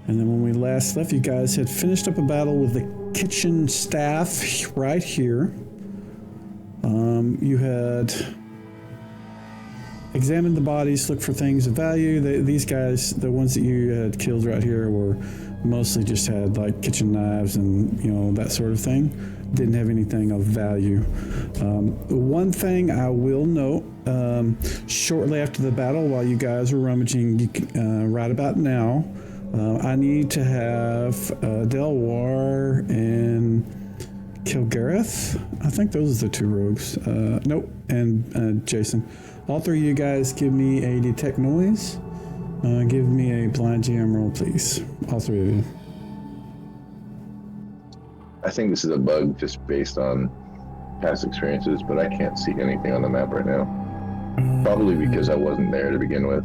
And then when we last left, you guys had finished up a battle with the kitchen staff right here. You had examined the bodies, looked for things of value. These guys, the ones that you had killed right here, were mostly just had like kitchen knives and that sort of thing. Didn't have anything of value. One thing I will note, shortly after the battle, while you guys were rummaging right about now, I need to have Delwar and Kilgareth. I think those are the two rogues. Nope, and Jason. All three of you guys give me a detect noise. Give me a blind GM roll, please. All three of you. I think this is a bug just based on past experiences, but I can't see anything on the map right now. Probably because I wasn't there to begin with.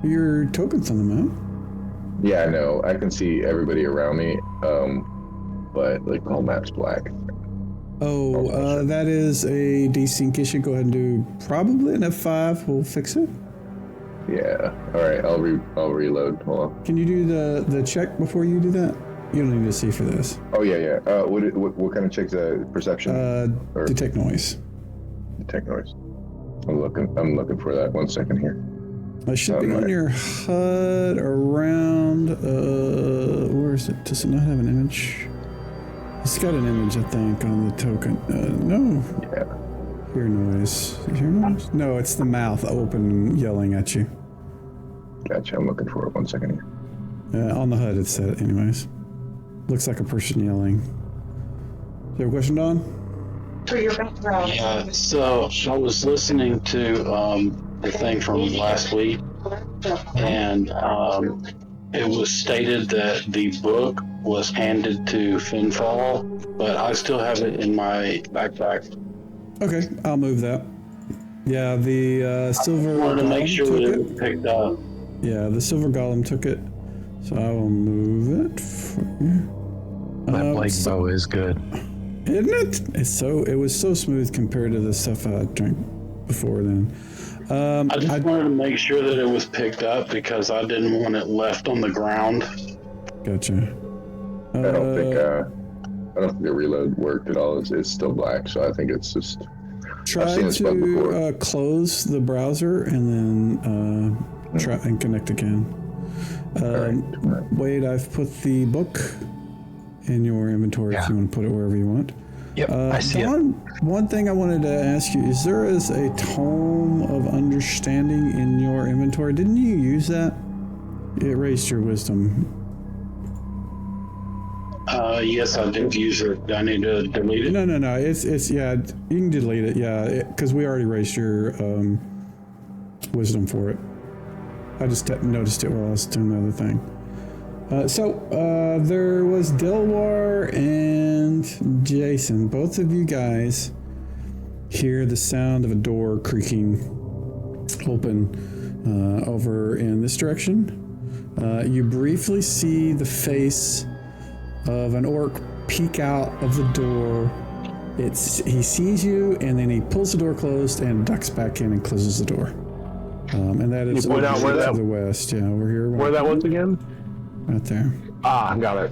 Your token's on the map. Yeah, I know. I can see everybody around me, but like the whole map's black. Oh, that is a DC in case you go ahead and do probably an F5. We'll fix it. Yeah. All right. I'll reload. Hold on. Can you do the check before you do that? You don't need to see for this. Oh yeah. What kind of check's perception? Detect noise. Detect noise. I'm looking for that. 1 second here. It should be on your HUD around. Where is it? Does it not have an image? It's got an image, I think, on the token. No. Yeah. Hear noise. Hear noise? No, it's the mouth open, yelling at you. Gotcha. I'm looking for it. 1 second here. On the HUD, it's set, anyways. Looks like a person yelling. Do you have a question, Don? For your background. Yeah, so I was listening to the thing from last week, and it was stated that the book was handed to Finfall, but I still have it in my backpack. Okay, I'll move that. Yeah, the silver I wanted to make golem sure took that it. it was picked up. Yeah, the silver golem took it, so I will move it for you. That blade bow is good. Isn't it? It was so smooth compared to the stuff I drank before then. I just wanted to make sure that it was picked up because I didn't want it left on the ground. Gotcha. I don't think the reload worked at all. It's still black, so I think it's just. Try I've seen this bug before. to close the browser and then try and connect again. Right. Wade, I've put the book in your inventory if you want to put it wherever you want. Yep, I see it. One thing I wanted to ask you, is there a tome of understanding in your inventory? Didn't you use that? It raised your wisdom. Yes, I did use it. Do I need to delete it? No. It's yeah. You can delete it. Yeah, because we already raised your wisdom for it. I just noticed it while I was doing the other thing. So there was Delwar and Jason. Both of you guys hear the sound of a door creaking open over in this direction. You briefly see the face of an orc peek out of the door. He sees you, and then he pulls the door closed and ducks back in and closes the door. And that is over to the west. Yeah, over here. Where that was again? Right there. Got it.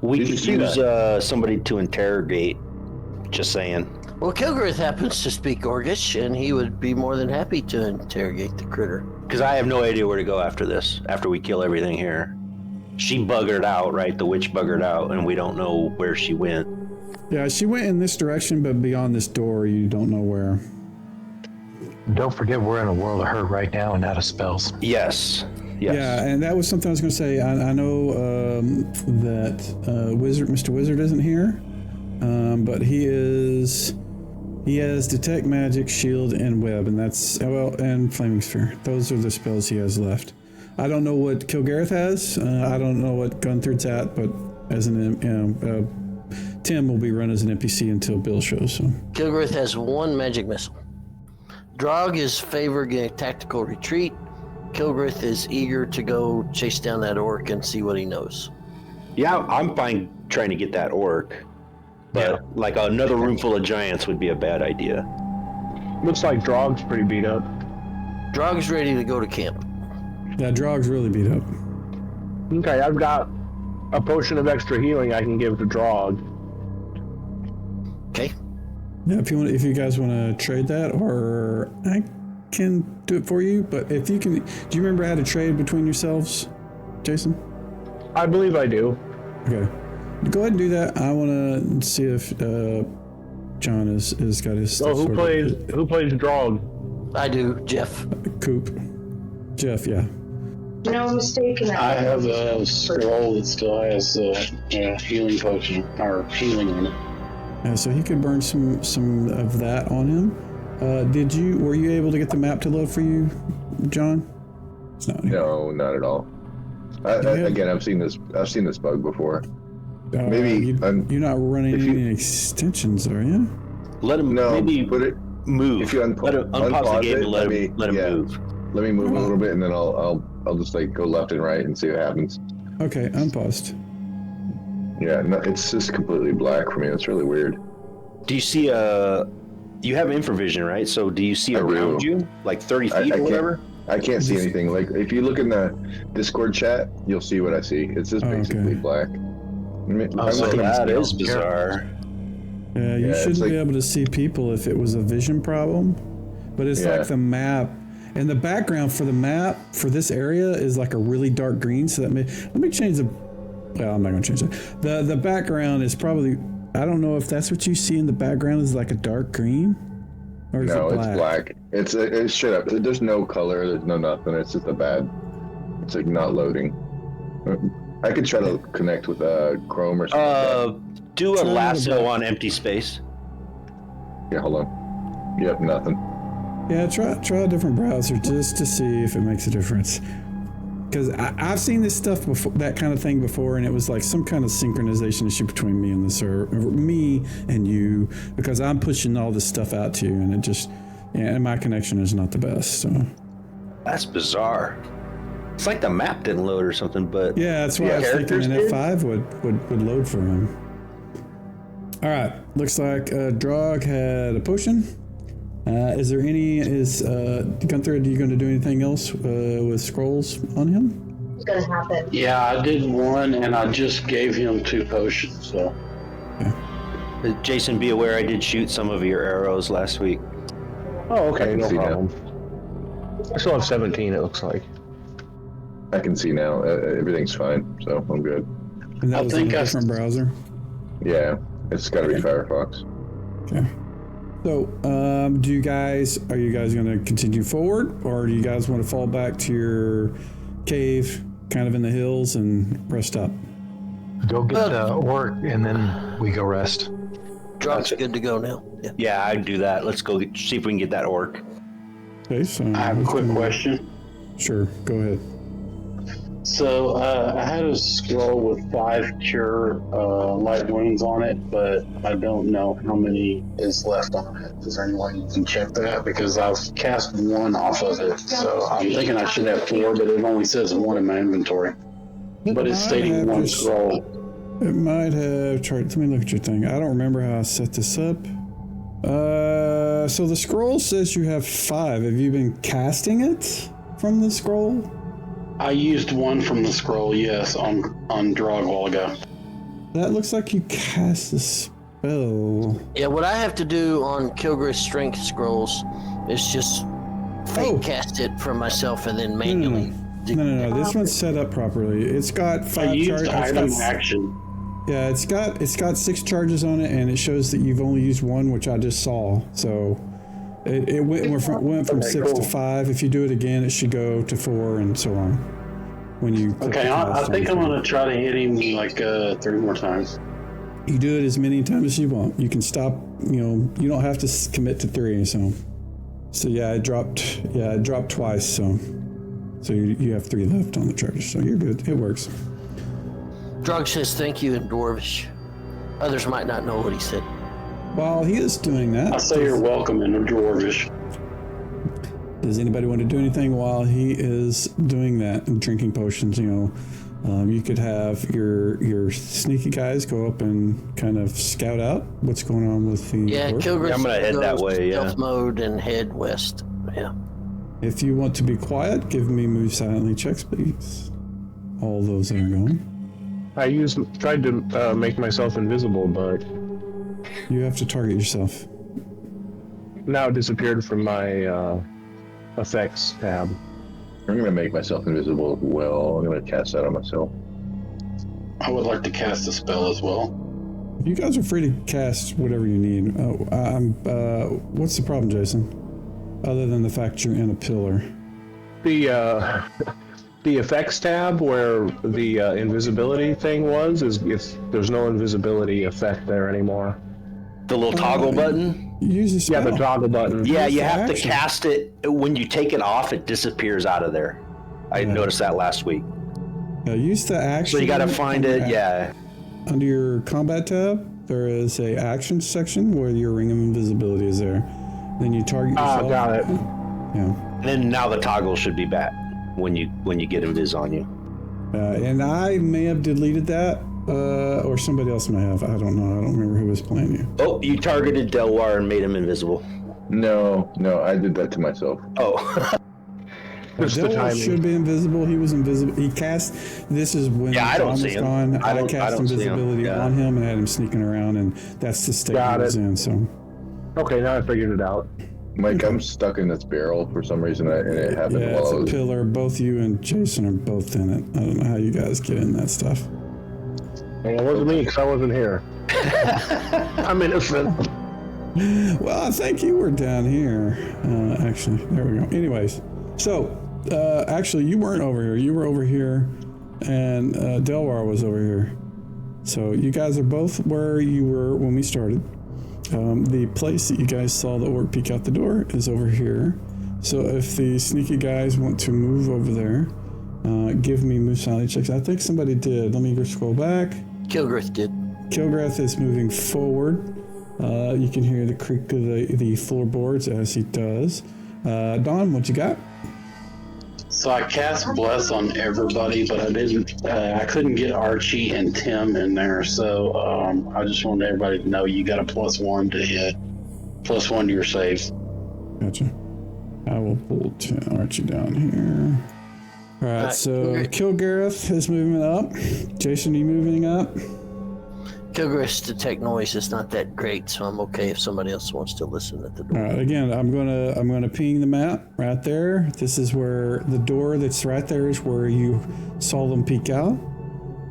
We could use somebody to interrogate. Just saying. Well, Kilgrith happens to speak Orcish, and he would be more than happy to interrogate the critter. Because I have no idea where to go after this, after we kill everything here. She buggered out, right? The witch buggered out, and we don't know where she went. Yeah, she went in this direction, but beyond this door, you don't know where. Don't forget we're in a world of hurt right now and out of spells. Yes. Yeah, and that was something I was going to say. I know that Mr. Wizard isn't here, but he has Detect Magic, Shield, and Web, and and Flaming Sphere. Those are the spells he has left. I don't know what Kilgareth has. I don't know what Gunther's at, but as Tim will be run as an NPC until Bill shows. So Kilgrith has one magic missile. Drog is favoring a tactical retreat. Kilgrith is eager to go chase down that orc and see what he knows. Yeah, I'm fine trying to get that orc, but like another room full of giants would be a bad idea. Looks like Drog's pretty beat up. Drog's ready to go to camp. yeah, Drog's really beat up. Okay, I've got a potion of extra healing I can give to Drog. Okay. Yeah, if you guys want to trade that, or I can do it for you. But if you can, do you remember how to trade between yourselves, Jason? I believe I do. Okay, go ahead and do that. I want to see if John has got his. So who plays Drog? I do, Jeff. Coop. Jeff, yeah. No mistake in that. I have a scroll that still has a healing potion or healing in it. So he could burn some of that on him. Were you able to get the map to load for you, John? It's not here. No, not at all. Again, I've seen this bug before. Maybe you're not running any extensions, are you? Let him put it move. If you unpause the game and let him move. Let me move a little bit, and then I'll just like go left and right and see what happens. Okay, unpaused. Yeah, no, it's just completely black for me. It's really weird. Do you see you have infravision, right? So do you see around you, like 30 feet or whatever? I can't see anything. Like if you look in the Discord chat, you'll see what I see. It's just basically black. That is bizarre. Yeah, you shouldn't be able to see people if it was a vision problem. But it's like the map. And the background for the map for this area is like a really dark green. So let me change the. Well, I'm not going to change it. The background is probably. I don't know if that's what you see in the background is like a dark green. Or is it black? It's black. It's straight up. There's no color. There's no nothing. It's just it's like not loading. I could try to connect with Chrome or something. Do a lasso on empty space. Yeah, hold on. Yep, nothing. Yeah, try a different browser just to see if it makes a difference. Because I've seen this stuff before, that kind of thing before, and it was like some kind of synchronization issue between me and the server, me and you, because I'm pushing all this stuff out to you, and it just, and my connection is not the best. So that's bizarre. It's like the map didn't load or something, but yeah, that's why I was thinking an F5 would load for him. All right, looks like Drog had a potion. Is there any, Gunther, are you going to do anything else with scrolls on him? It's gonna happen. Yeah, I did one, and I just gave him 2 potions. So, Jason, be aware I did shoot some of your arrows last week. Oh, okay, no problem. I still have 17, it looks like. I can see now. Everything's fine, so I'm good. And that was in a different browser? Yeah, it's got to be Firefox. Okay. So, are you guys going to continue forward, or do you guys want to fall back to your cave, kind of in the hills, and rest up? Go get the orc, and then we go rest. Drog's good to go now. Yeah, I'd do that. Let's go see if we can get that orc. Okay, so I have a quick question. Sure, go ahead. So I had a scroll with 5 cure light wounds on it, but I don't know how many is left on it. Is there any way you can check that? Because I've cast 1 off of it, so I'm thinking I should have 4, but it only says 1 in my inventory. But it's stating 1 scroll. It might have let me look at your thing. I don't remember how I set this up. So the scroll says you have 5. Have you been casting it from the scroll? I used 1 from the scroll, yes, on Drog a while ago. That looks like you cast the spell. Yeah, what I have to do on Kilgrith's strength scrolls is just fake cast it for myself and then manually. No. This one's set up properly. It's got 5 charges. Item action. Yeah, it's got 6 charges on it, and it shows that you've only used 1, which I just saw. So it went from 6 to 5. If you do it again, it should go to 4 and so on. When you I think I'm gonna try to hit him like 3 more times. You do it as many times as you want. You can stop. You don't have to commit to 3. So yeah, it dropped twice. So you have 3 left on the charges. So you're good. It works. Drog says thank you in Dwarvish. Others might not know what he said. While he is doing that, I say you're welcome in Dwarvish. Does anybody want to do anything while he is doing that and drinking potions? You could have your sneaky guys go up and kind of scout out what's going on with the orc. Kilgrith I'm gonna head that way. Stealth mode and head west. Yeah. If you want to be quiet, give me move silently checks, please. all those that are gone. I tried to make myself invisible, but You have to target yourself. now it disappeared from my effects tab. I'm gonna make myself invisible as well. I'm gonna cast that on myself. I would like to cast a spell as well. You guys are free to cast whatever you need. What's the problem, Jason? Other than the fact you're in a pillar. The effects tab where the invisibility thing was there's no invisibility effect there anymore. The little toggle button? Use a spell. Yeah, the toggle button. Yeah, Use you the have to action. cast it. When you take it off, it disappears out of there. I noticed that last week. Use the action. So you got to find it, yeah. Under your combat tab, there is a action section where your ring of invisibility is there. Then you target yourself. Got it. Yeah. And now the toggle should be back when you get invis on you. And I may have deleted that, or somebody else may have. I don't know. I don't remember who was playing you. Oh, you targeted Delwar and made him invisible. No, I did that to myself. Oh. Just the Delwar timing. should be invisible. He was invisible. He cast. This is when Yeah, I don't John see was him. gone. I I don't cast see him. invisibility Yeah. on him and had him sneaking around, and that's the state Got he was it. in. So. Okay, now I figured it out. Mike, I'm stuck in this barrel for some reason, and it happened Yeah, while it's I a was. pillar. Both you and Jason are both in it. I don't know how you guys get in that stuff. And it wasn't me because I wasn't here. I'm innocent. Well, I think you were down here. Actually, there we go. Anyways, so actually, you weren't over here. You were over here, and Delwar was over here. So you guys are both where you were when we started. The place that you guys saw the orc peek out the door is over here. So if the sneaky guys want to move over there, give me move silently checks. I think somebody did. Let me go scroll back. Kilgrith did. Kilgrath is moving forward. You can hear the creak of the floorboards as he does. Don, what you got? So I cast Bless on everybody, but I didn't. I couldn't get Archie and Tim in there, so I just wanted everybody to know you got a +1 to hit, +1 to your saves. Gotcha. I will pull Archie down here. All right, so Kilgareth is moving up. Jason, are you moving up? Kilgrith's detect noise is not that great, so I'm okay if somebody else wants to listen at the door. All right, again, I'm gonna ping the map right there. This is where the door that's right there is where you saw them peek out.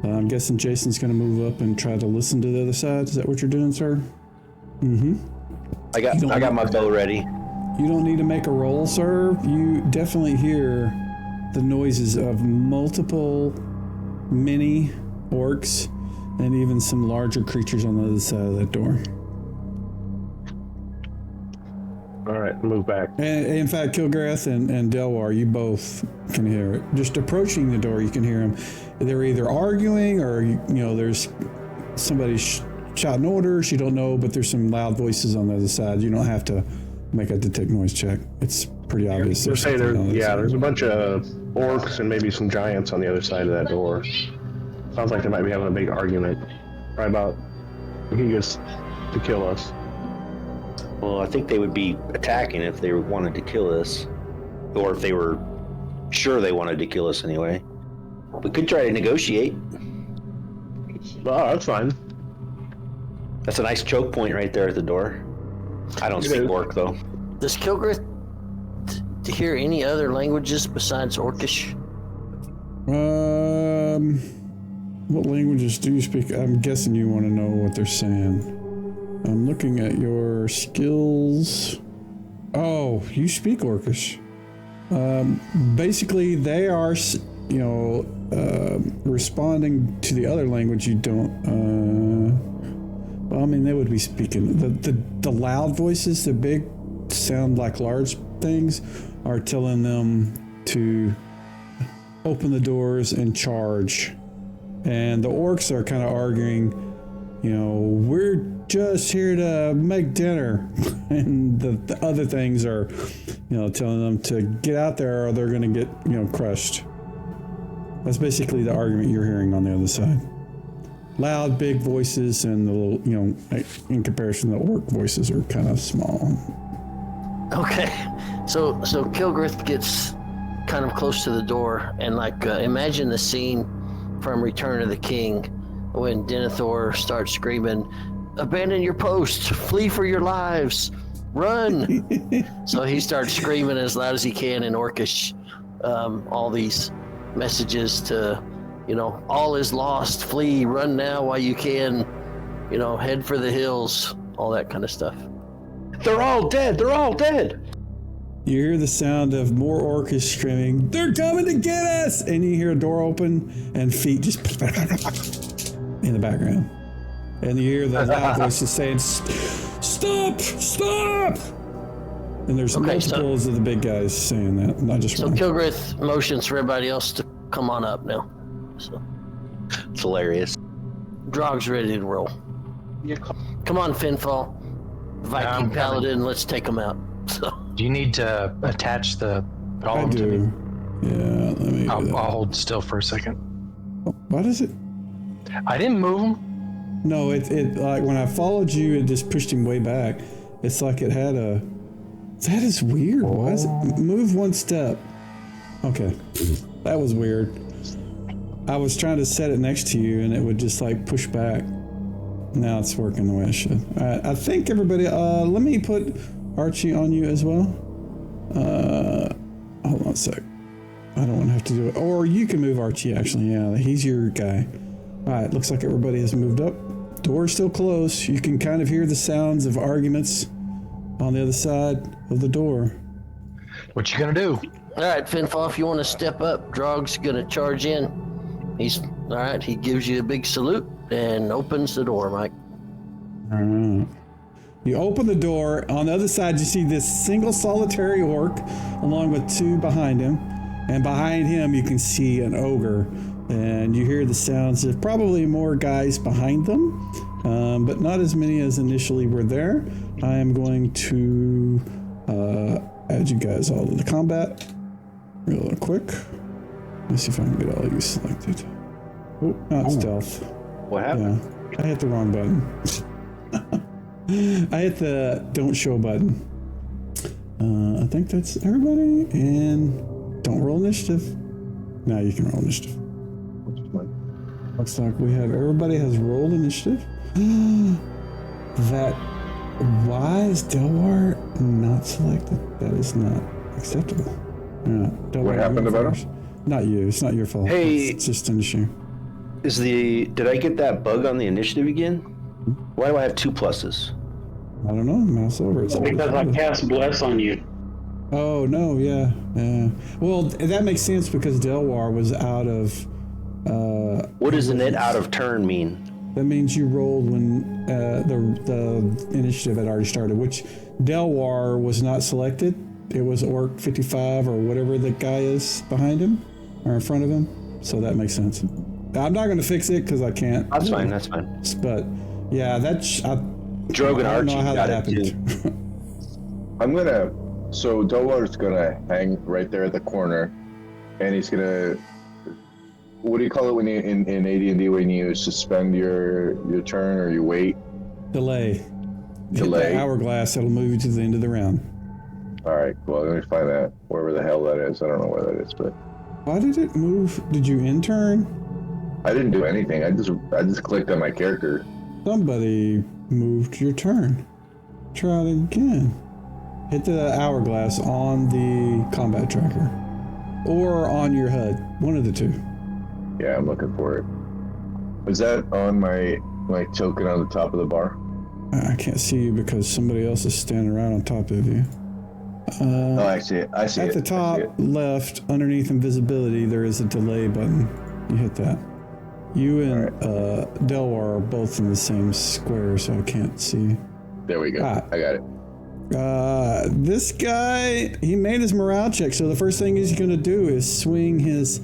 I'm guessing Jason's gonna move up and try to listen to the other side. Is that what you're doing, sir? Mm-hmm. I got my bow ready. You don't need to make a roll, sir. You definitely hear the noises of multiple mini orcs and even some larger creatures on the other side of that door. All right, move back. And in fact, Kilgrath and Delwar, you both can hear it. Just approaching the door, you can hear them. They're either arguing or, there's somebody shouting orders. You don't know, but there's some loud voices on the other side. You don't have to make a detect noise check. It's pretty obvious. There's a bunch of orcs and maybe some giants on the other side of that door. Sounds like they might be having a big argument. Right about he gets to kill us. Well, I think they would be attacking if they wanted to kill us. Or if they were sure they wanted to kill us anyway. We could try to negotiate. Oh, that's fine. That's a nice choke point right there at the door. I don't speak orc, though. Does Kilgrith hear any other languages besides Orcish? What languages do you speak? I'm guessing you want to know what they're saying. I'm looking at your skills. Oh, you speak Orcish. Basically, they are, responding to the other language you don't. Well, I mean, they would be speaking. The loud voices, the big sound like large things, are telling them to open the doors and charge. And the orcs are kind of arguing, we're just here to make dinner. And the other things are, telling them to get out there or they're going to get, crushed. That's basically the argument you're hearing on the other side. Loud, big voices, and the little, in comparison, the orc voices are kind of small. Okay, so Kilgrith gets kind of close to the door and imagine the scene. from Return of the King when Denethor starts screaming, "Abandon your post! Flee for your lives! Run!" So he starts screaming as loud as he can in Orcish, all these messages to, all is lost, flee, run now while you can, head for the hills, all that kind of stuff. They're all dead. They're all dead. You hear the sound of more orcs screaming, "They're coming to get us!" And you hear a door open and feet just in the background. And you hear the loud voices saying, "Stop! Stop!" And there's multiples of the big guys saying that, not just one. So Kilgrith motions for everybody else to come on up now. So It's hilarious. Drog's ready to roll. Come on, Finfall. Viking Paladin, let's take them out. So. Do you need to attach the I golem to me? do. Yeah, let me. I'll hold still for a second. What is it? I didn't move him. No, it like when I followed you, it just pushed him way back. It's like it had a. That is weird. Why is it? Move one step. Okay, that was weird. I was trying to set it next to you, and it would just like push back. Now it's working the way it should. All right, I think everybody. Let me put Archie on you as well. Hold on a sec. I don't want to have to do it. Or you can move Archie. Actually, yeah, he's your guy. All right, looks like everybody has moved up. Door's still closed. You can kind of hear the sounds of arguments on the other side of the door. What you gonna do? All right, Finfall, if you want to step up, Drog's gonna charge in. He's all right. He gives you a big salute and opens the door, Mike. All right. You open the door. On the other side, you see this single solitary orc, along with two behind him, and behind him you can see an ogre. And you hear the sounds of probably more guys behind them, but not as many as initially were there. I am going to add you guys all to the combat real quick. Let's see if I can get all of you selected. Oh, not stealth. What happened? Yeah, I hit the wrong button. I hit the don't show button. I think that's everybody. And don't roll initiative. Now you can roll initiative. Looks like we have everybody has rolled initiative. Why is Delwar not selected? That is not acceptable. Yeah, What happened about him? Not you. It's not your fault. Hey. It's just an issue. Did I get that bug on the initiative again? Why do I have 2 pluses? I don't know. Mouse over. It's Because I cast Bless on you. Oh no, yeah. Well, that makes sense because Delwar was out of. What does an it out of turn mean? That means you rolled when the initiative had already started, which Delwar was not selected. It was Orc 55 or whatever the guy is behind him or in front of him. So that makes sense. I'm not going to fix it because I can't. That's fine. That's fine. But yeah, Drogon I don't know Archie how got that it happened. too. So Delwar's gonna hang right there at the corner, and he's gonna. What do you call it when you in AD&D when you suspend your turn or you wait? Delay. Hit Delay. the hourglass. It'll move you to the end of the round. All right. Well, let me find that wherever the hell that is. I don't know where that is, but Why did it move? Did you intern? I didn't do anything. I just clicked on my character. Somebody moved your turn. Try it again. Hit the hourglass on the combat tracker. Or on your HUD. One of the two. Yeah, I'm looking for it. Is that on my token on the top of the bar? I can't see you because somebody else is standing right on top of you. Oh, I see it. I see it. At the top left, underneath invisibility, there is a delay button. You hit that. You and Delwar are both in the same square, so I can't see. There we go. Ah. I got it. This guy, he made his morale check, so the first thing he's going to do is swing his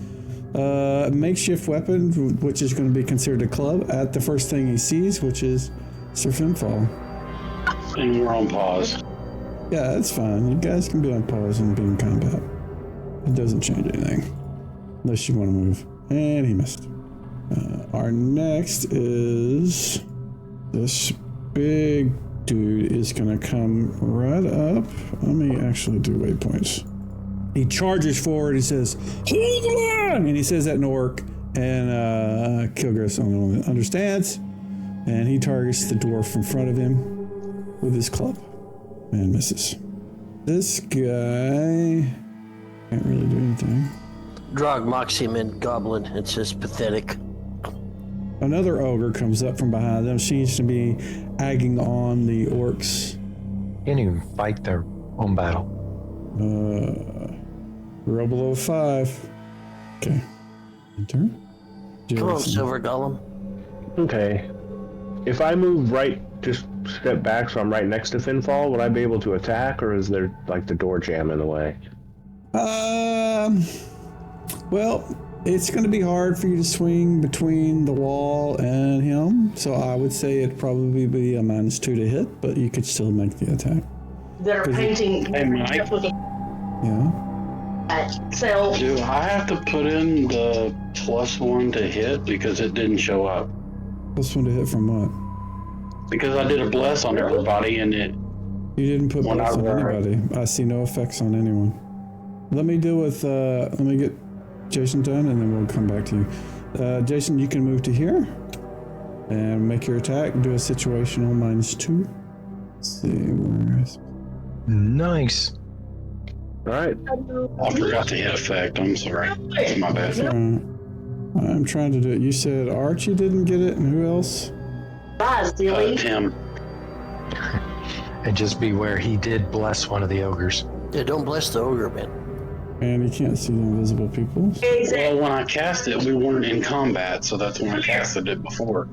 makeshift weapon, which is going to be considered a club, at the first thing he sees, which is Sir Finfall. And we're on pause. Yeah, that's fine. You guys can be on pause and be in combat. It doesn't change anything. Unless you want to move. And he missed. Our next is this big dude is going to come right up. Let me actually do waypoints. He charges forward. He says, "Hold on!" And he says that in Orc. And Kilgrith's the only one that understands. And he targets the dwarf in front of him with his club and misses. This guy can't really do anything. Drog mocks him in Goblin. It says pathetic. Another ogre comes up from behind them. Seems to be egging on the orcs. Can't even fight their own battle. Roll below 5. Okay. Enter. Come on, Jason. Silver Golem. Okay. If I move right, just step back so I'm right next to Finfall, would I be able to attack, or is there like the door jam in the way? Well, it's going to be hard for you to swing between the wall and him, so I would say it'd probably be a -2 to hit, but you could still make the attack. They're painting. Hey, Mike. Yeah. So Do I have to put in the +1 to hit because it didn't show up? +1 to hit from what? Because I did a bless on everybody and it. You didn't put When bless I on roll. anybody. I see no effects on anyone. Let me deal with, let me get Jason done and then we'll come back to you. Jason, you can move to here and make your attack. Do a situational -2. Let's see, where is... Nice. All right. I forgot to hit effect. I'm sorry. That's my bad. I'm trying to do it. You said Archie didn't get it, and who else? silly. Tim. And just beware, he did bless one of the ogres. Yeah, don't bless the ogre, man. And you can't see the invisible people. Well, when I cast it, we weren't in combat, so that's when I casted it before.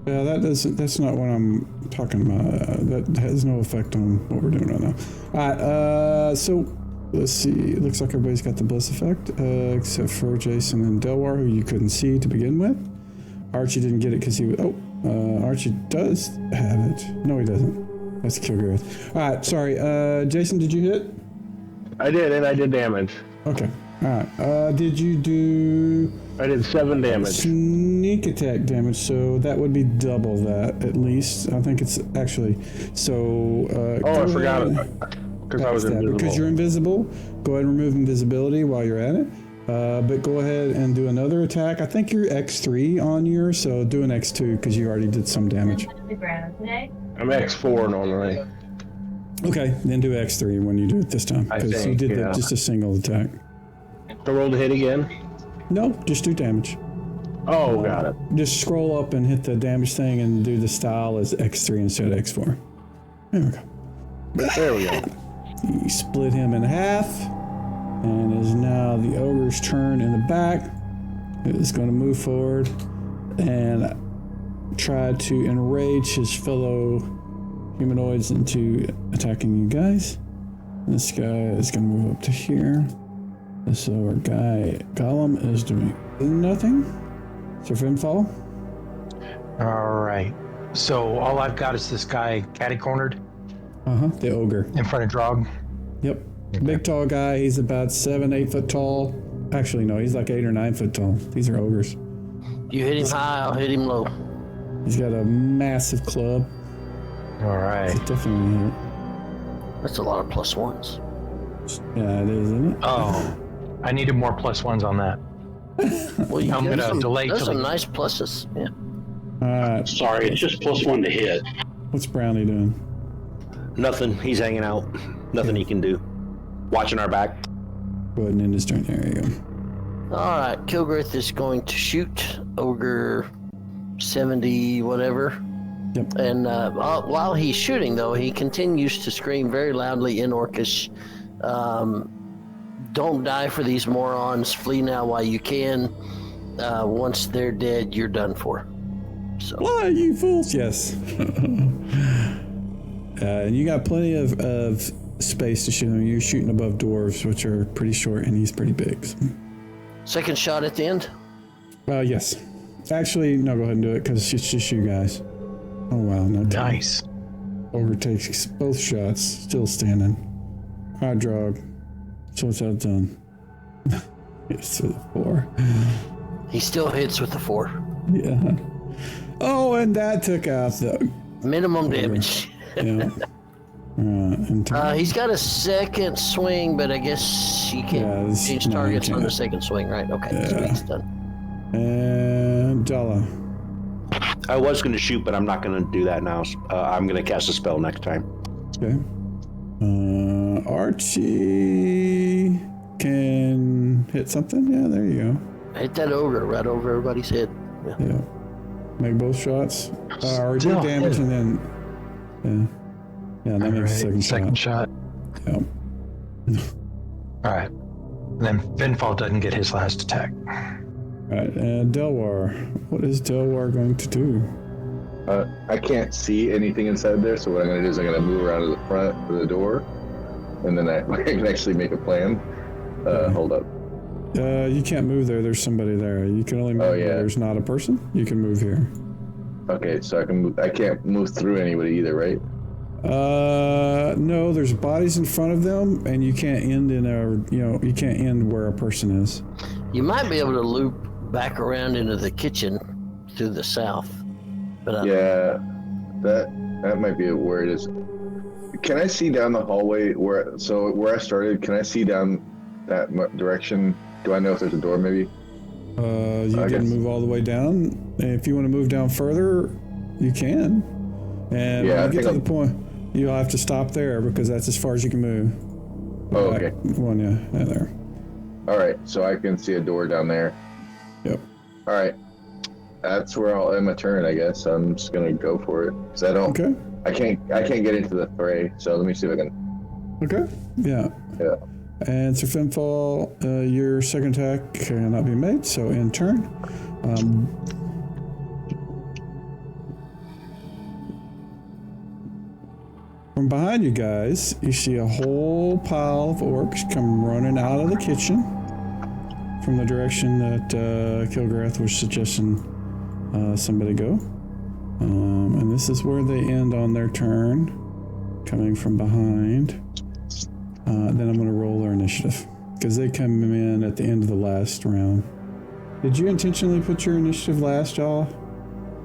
Yeah, that's not what I'm talking about. That has no effect on what we're doing right now. All right, so let's see. It looks like everybody's got the bliss effect, except for Jason and Delwar, who you couldn't see to begin with. Archie didn't get it because he was... Archie does have it. No, he doesn't. That's Kilgrith. All right, sorry. Jason, did you hit? I did, and I did damage. Okay. All right. Did you do... I did 7 damage. Sneak attack damage, so that would be double that at least. I think it's actually so. I forgot because I was invisible. Because you're invisible. Go ahead and remove invisibility while you're at it. But go ahead and do another attack. I think you're X3 on yours, so do an X2 because you already did some damage. I'm X4 normally. Okay, then do X3 when you do it this time I because you think, did yeah. just a single attack. The roll to hit again. No, just do damage. Oh, got it. Just scroll up and hit the damage thing and do the style as X3 instead of X4. There we go. There we go. You split him in half, and it is now the ogre's turn in the back. It is going to move forward and try to enrage his fellow humanoids into attacking you guys. This guy is going to move up to here. So our guy Gollum is doing nothing. So Finfall. All right. So all I've got is this guy catty-cornered The ogre. in front of Drog. Yep. Big tall guy. He's about 7-8 foot tall. Actually, no, he's like 8 or 9 foot tall. These are ogres. You hit him high, I'll hit him low. He's got a massive club. All right. It's definitely hit. That's a lot of +1s. Yeah, it is, isn't it? Oh, I needed more +1s on that. Well, you I'm got gonna delay Those till some he- nice pluses. Yeah. All right. Sorry, it's just +1 to hit. What's Brownie doing? Nothing. He's hanging out. Nothing he can do. Watching our back. Go ahead and end his turn. There you go. All right, Kilgrith is going to shoot Ogre 70 whatever. Yep. And while he's shooting, though, he continues to scream very loudly in Orcish, don't die for these morons. Flee now while you can. Once they're dead, you're done for. So Fly, you fools! Yes. And you got plenty of space to shoot him. You're shooting above dwarves, which are pretty short, and he's pretty big. So. second shot at the end. Yes. Actually, no, go ahead and do it, because it's just you guys. Oh, wow. No. Nice. Overtakes both shots, still standing. All right, Drog. So what's that done? It's with a 4. He still hits with the 4. Yeah. Oh, and that took out the... Minimum damage. Yeah. He's got a second swing, but I guess he can't Yeah, change no, he targets on can't. the second swing, right? Okay, so Yeah. he's done. And Della. I was going to shoot, but I'm not going to do that now. I'm going to cast a spell next time. Okay. Archie can hit something. Yeah, there you go. Hit that ogre right over everybody's head. Yeah. Yeah. Make both shots. Or do damage and then. Yeah, that makes a second shot. Yeah. All right. Then Finfall doesn't get his last attack. All right, Delwar. What is Delwar going to do? I can't see anything inside there, so what I'm going to do is I'm going to move around to the front of the door, and then I can actually make a plan. Hold up. You can't move there. There's somebody there. You can only move where there's not a person. You can move here. Okay, so I can't move through anybody either, right? No, there's bodies in front of them, and you can't end you can't end where a person is. You might be able to loop back around into the kitchen to the south. But yeah, that might be where it is. Can I see down the hallway where I started? Can I see down that direction? Do I know if there's a door maybe? You can move all the way down. And if you want to move down further, you can. And when you get to the point, you'll have to stop there because that's as far as you can move. Oh, okay. There. All right, so I can see a door down there. Yep. All right. That's where I'll end my turn, I guess. I'm just gonna go for it because I don't. Okay. I can't get into the fray. So let me see if I can. Okay. Yeah. Yeah. And Sir Finfall, your second attack cannot be made, so in turn. From behind you guys, you see a whole pile of orcs come running out of the kitchen from the direction that Kilgrath was suggesting somebody go. And this is where they end on their turn, coming from behind. Then I'm going to roll their initiative, because they come in at the end of the last round. Did you intentionally put your initiative last, y'all?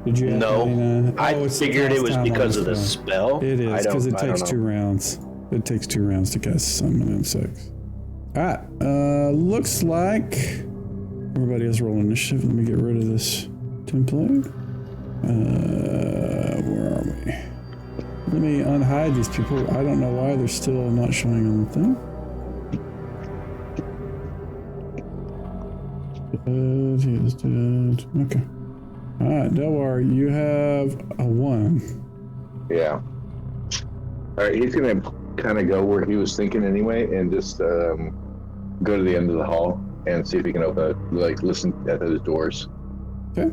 Did you? No, I figured it was because of the spell. It is, because it takes 2 rounds. It takes 2 rounds to cast summon and 6. Alright, looks like everybody has rolled initiative. Let me get rid of this template. Where are we? Let me unhide these people. I don't know why they're still not showing on the thing. He is dead. Okay. Alright, Delwar, you have a 1. Yeah. Alright, he's gonna kind of go where he was thinking anyway and just go to the end of the hall and see if he can open it, like listen at those doors. Okay.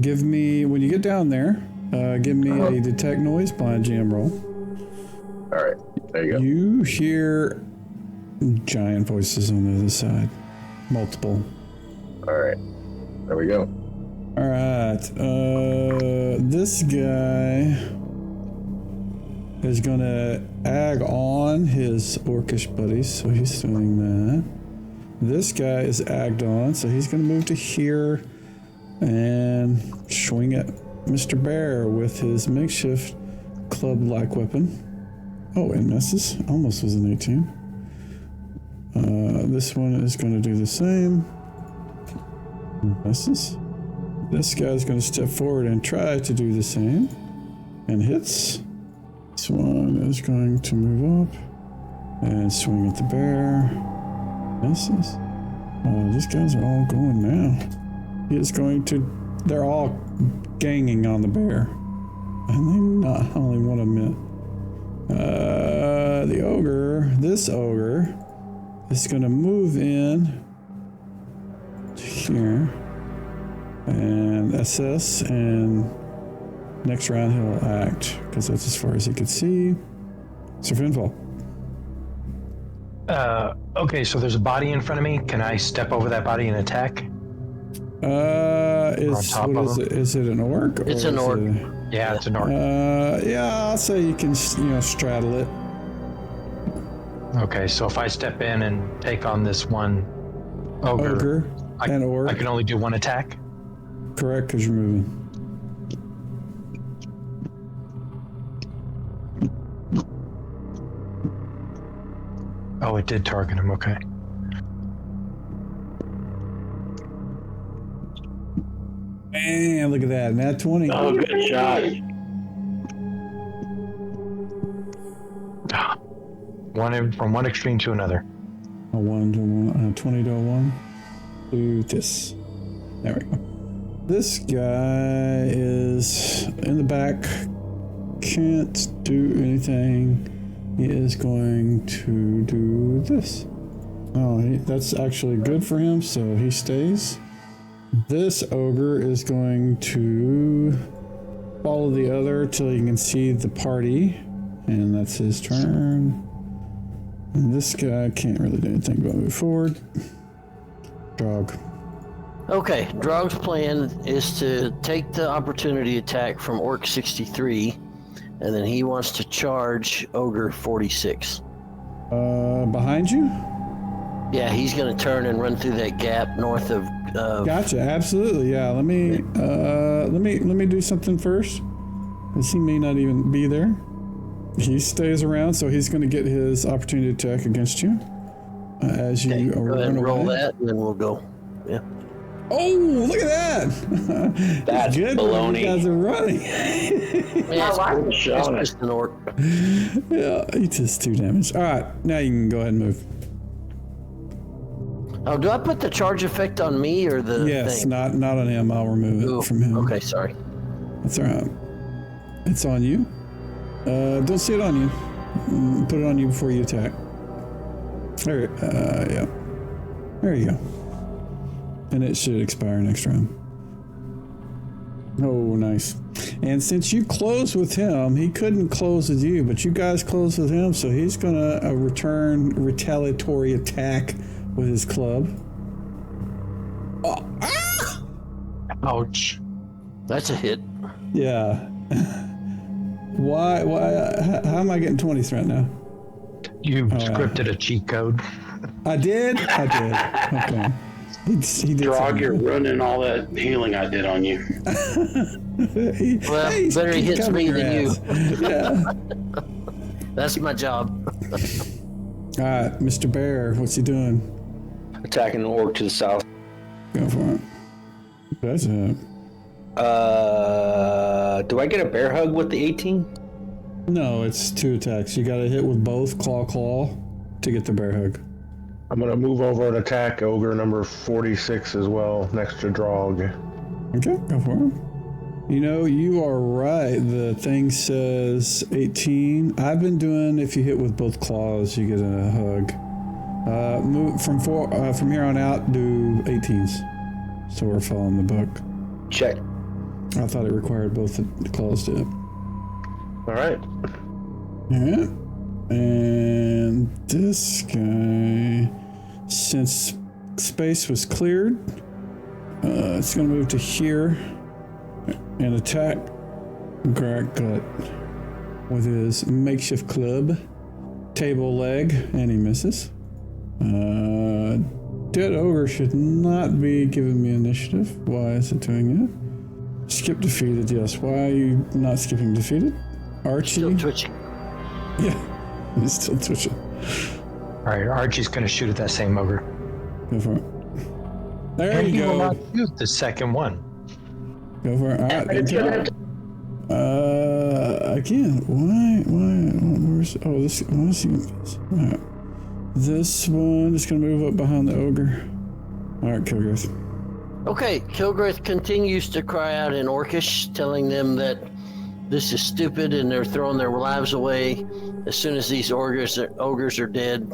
Give me, when you get down there, give me a detect noise blind jam roll. Alright, there you go. You hear giant voices on the other side. Multiple. Alright, there we go. Alright, this guy is gonna ag on his orcish buddies, so he's doing that. This guy is agged on, so he's gonna move to here and swing at Mr. Bear with his makeshift club-like weapon. Oh, it misses. Almost was an 18. This one is gonna do the same. Misses. This guy's going to step forward and try to do the same. And hits. This one is going to move up and swing at the bear. Misses. These guys are all going now. He is going to... They're all ganging on the bear. And they not only want to miss. The ogre, this ogre, is going to move in to here. And assess, and next round he'll act, because that's as far as he could see. Sir Finfall. Okay, so there's a body in front of me. Can I step over that body and attack? Is it an orc? It's an orc. Yeah, it's an orc. Yeah, I'll say you can, straddle it. Okay, so if I step in and take on this one ogre, and orc. I can only do 1 attack? Correct, because you're moving. Oh, it did target him, okay. Man, look at that. Nat 20. Oh, good shot. From one extreme to another. A 1 to 1, 20 to 1. Do this. There we go. This guy is in the back. Can't do anything. He is going to do this. Oh, that's actually good for him, so he stays. This ogre is going to follow the other till he can see the party, and that's his turn. And this guy can't really do anything but move forward. Drog. Okay, Drog's plan is to take the opportunity attack from Orc 63, and then he wants to charge Ogre 46. Behind you? Yeah, he's going to turn and run through that gap north of. Gotcha. Absolutely. Yeah. Let me do something first, because he may not even be there. He stays around, so he's going to get his opportunity to attack against you as you Go ahead run and roll away. that, and then we'll go. Yeah. Oh, look at that! That's good. when baloney. You guys are running. Yeah, it's just an orc. Yeah, he does 2 damage. All right, now you can go ahead and move. Oh, do I put the charge effect on me or the Yes, thing? not on him. I'll remove it Ooh, from him. Okay, sorry. That's all right. It's on you. Don't see it on you. Put it on you before you attack. There, yeah. There you go. And it should expire next round. Oh, nice. And since you closed with him, he couldn't close with you, but you guys closed with him, so he's gonna return retaliatory attack with his club. Oh, ah! Ouch. That's a hit. Yeah. Why, how am I getting 20s right now? You scripted a cheat code. I did? Okay. He did Drog, something. you're running all that healing I did on you. Well, He's better he hits covering me your than you. ass. Yeah. That's my job. All right, Mr. Bear, what's he doing? Attacking the orc to the south. Go for it. That's it. Do I get a bear hug with the 18? No, it's 2 attacks. You got to hit with both claw to get the bear hug. I'm gonna move over and attack ogre number 46 as well, next to Drog. Okay, go for it. You know, you are right. The thing says 18. I've been doing, if you hit with both claws, you get a hug. Move from here on out, do 18s. So we're following the book. Check. I thought it required both the claws to hit. All right. Yeah. And this guy, since space was cleared, it's going to move to here and attack Gut with his makeshift club, table leg, and he misses. Dead Ogre should not be giving me initiative. Why is it doing that? Skip defeated, yes. Why are you not skipping defeated? Archie? Still twitching. Yeah, he's still twitching. All right, Archie's going to shoot at that same ogre. Go for it. There And you he will go. not use the second one. Go for it. All right. It's gonna have to Again, why, where's, oh, this, I want to see this. All right. This one is going to move up behind the ogre. All right, Kilgrith. Okay, Kilgrith continues to cry out in Orcish, telling them that this is stupid and they're throwing their lives away. As soon as these ogres are dead,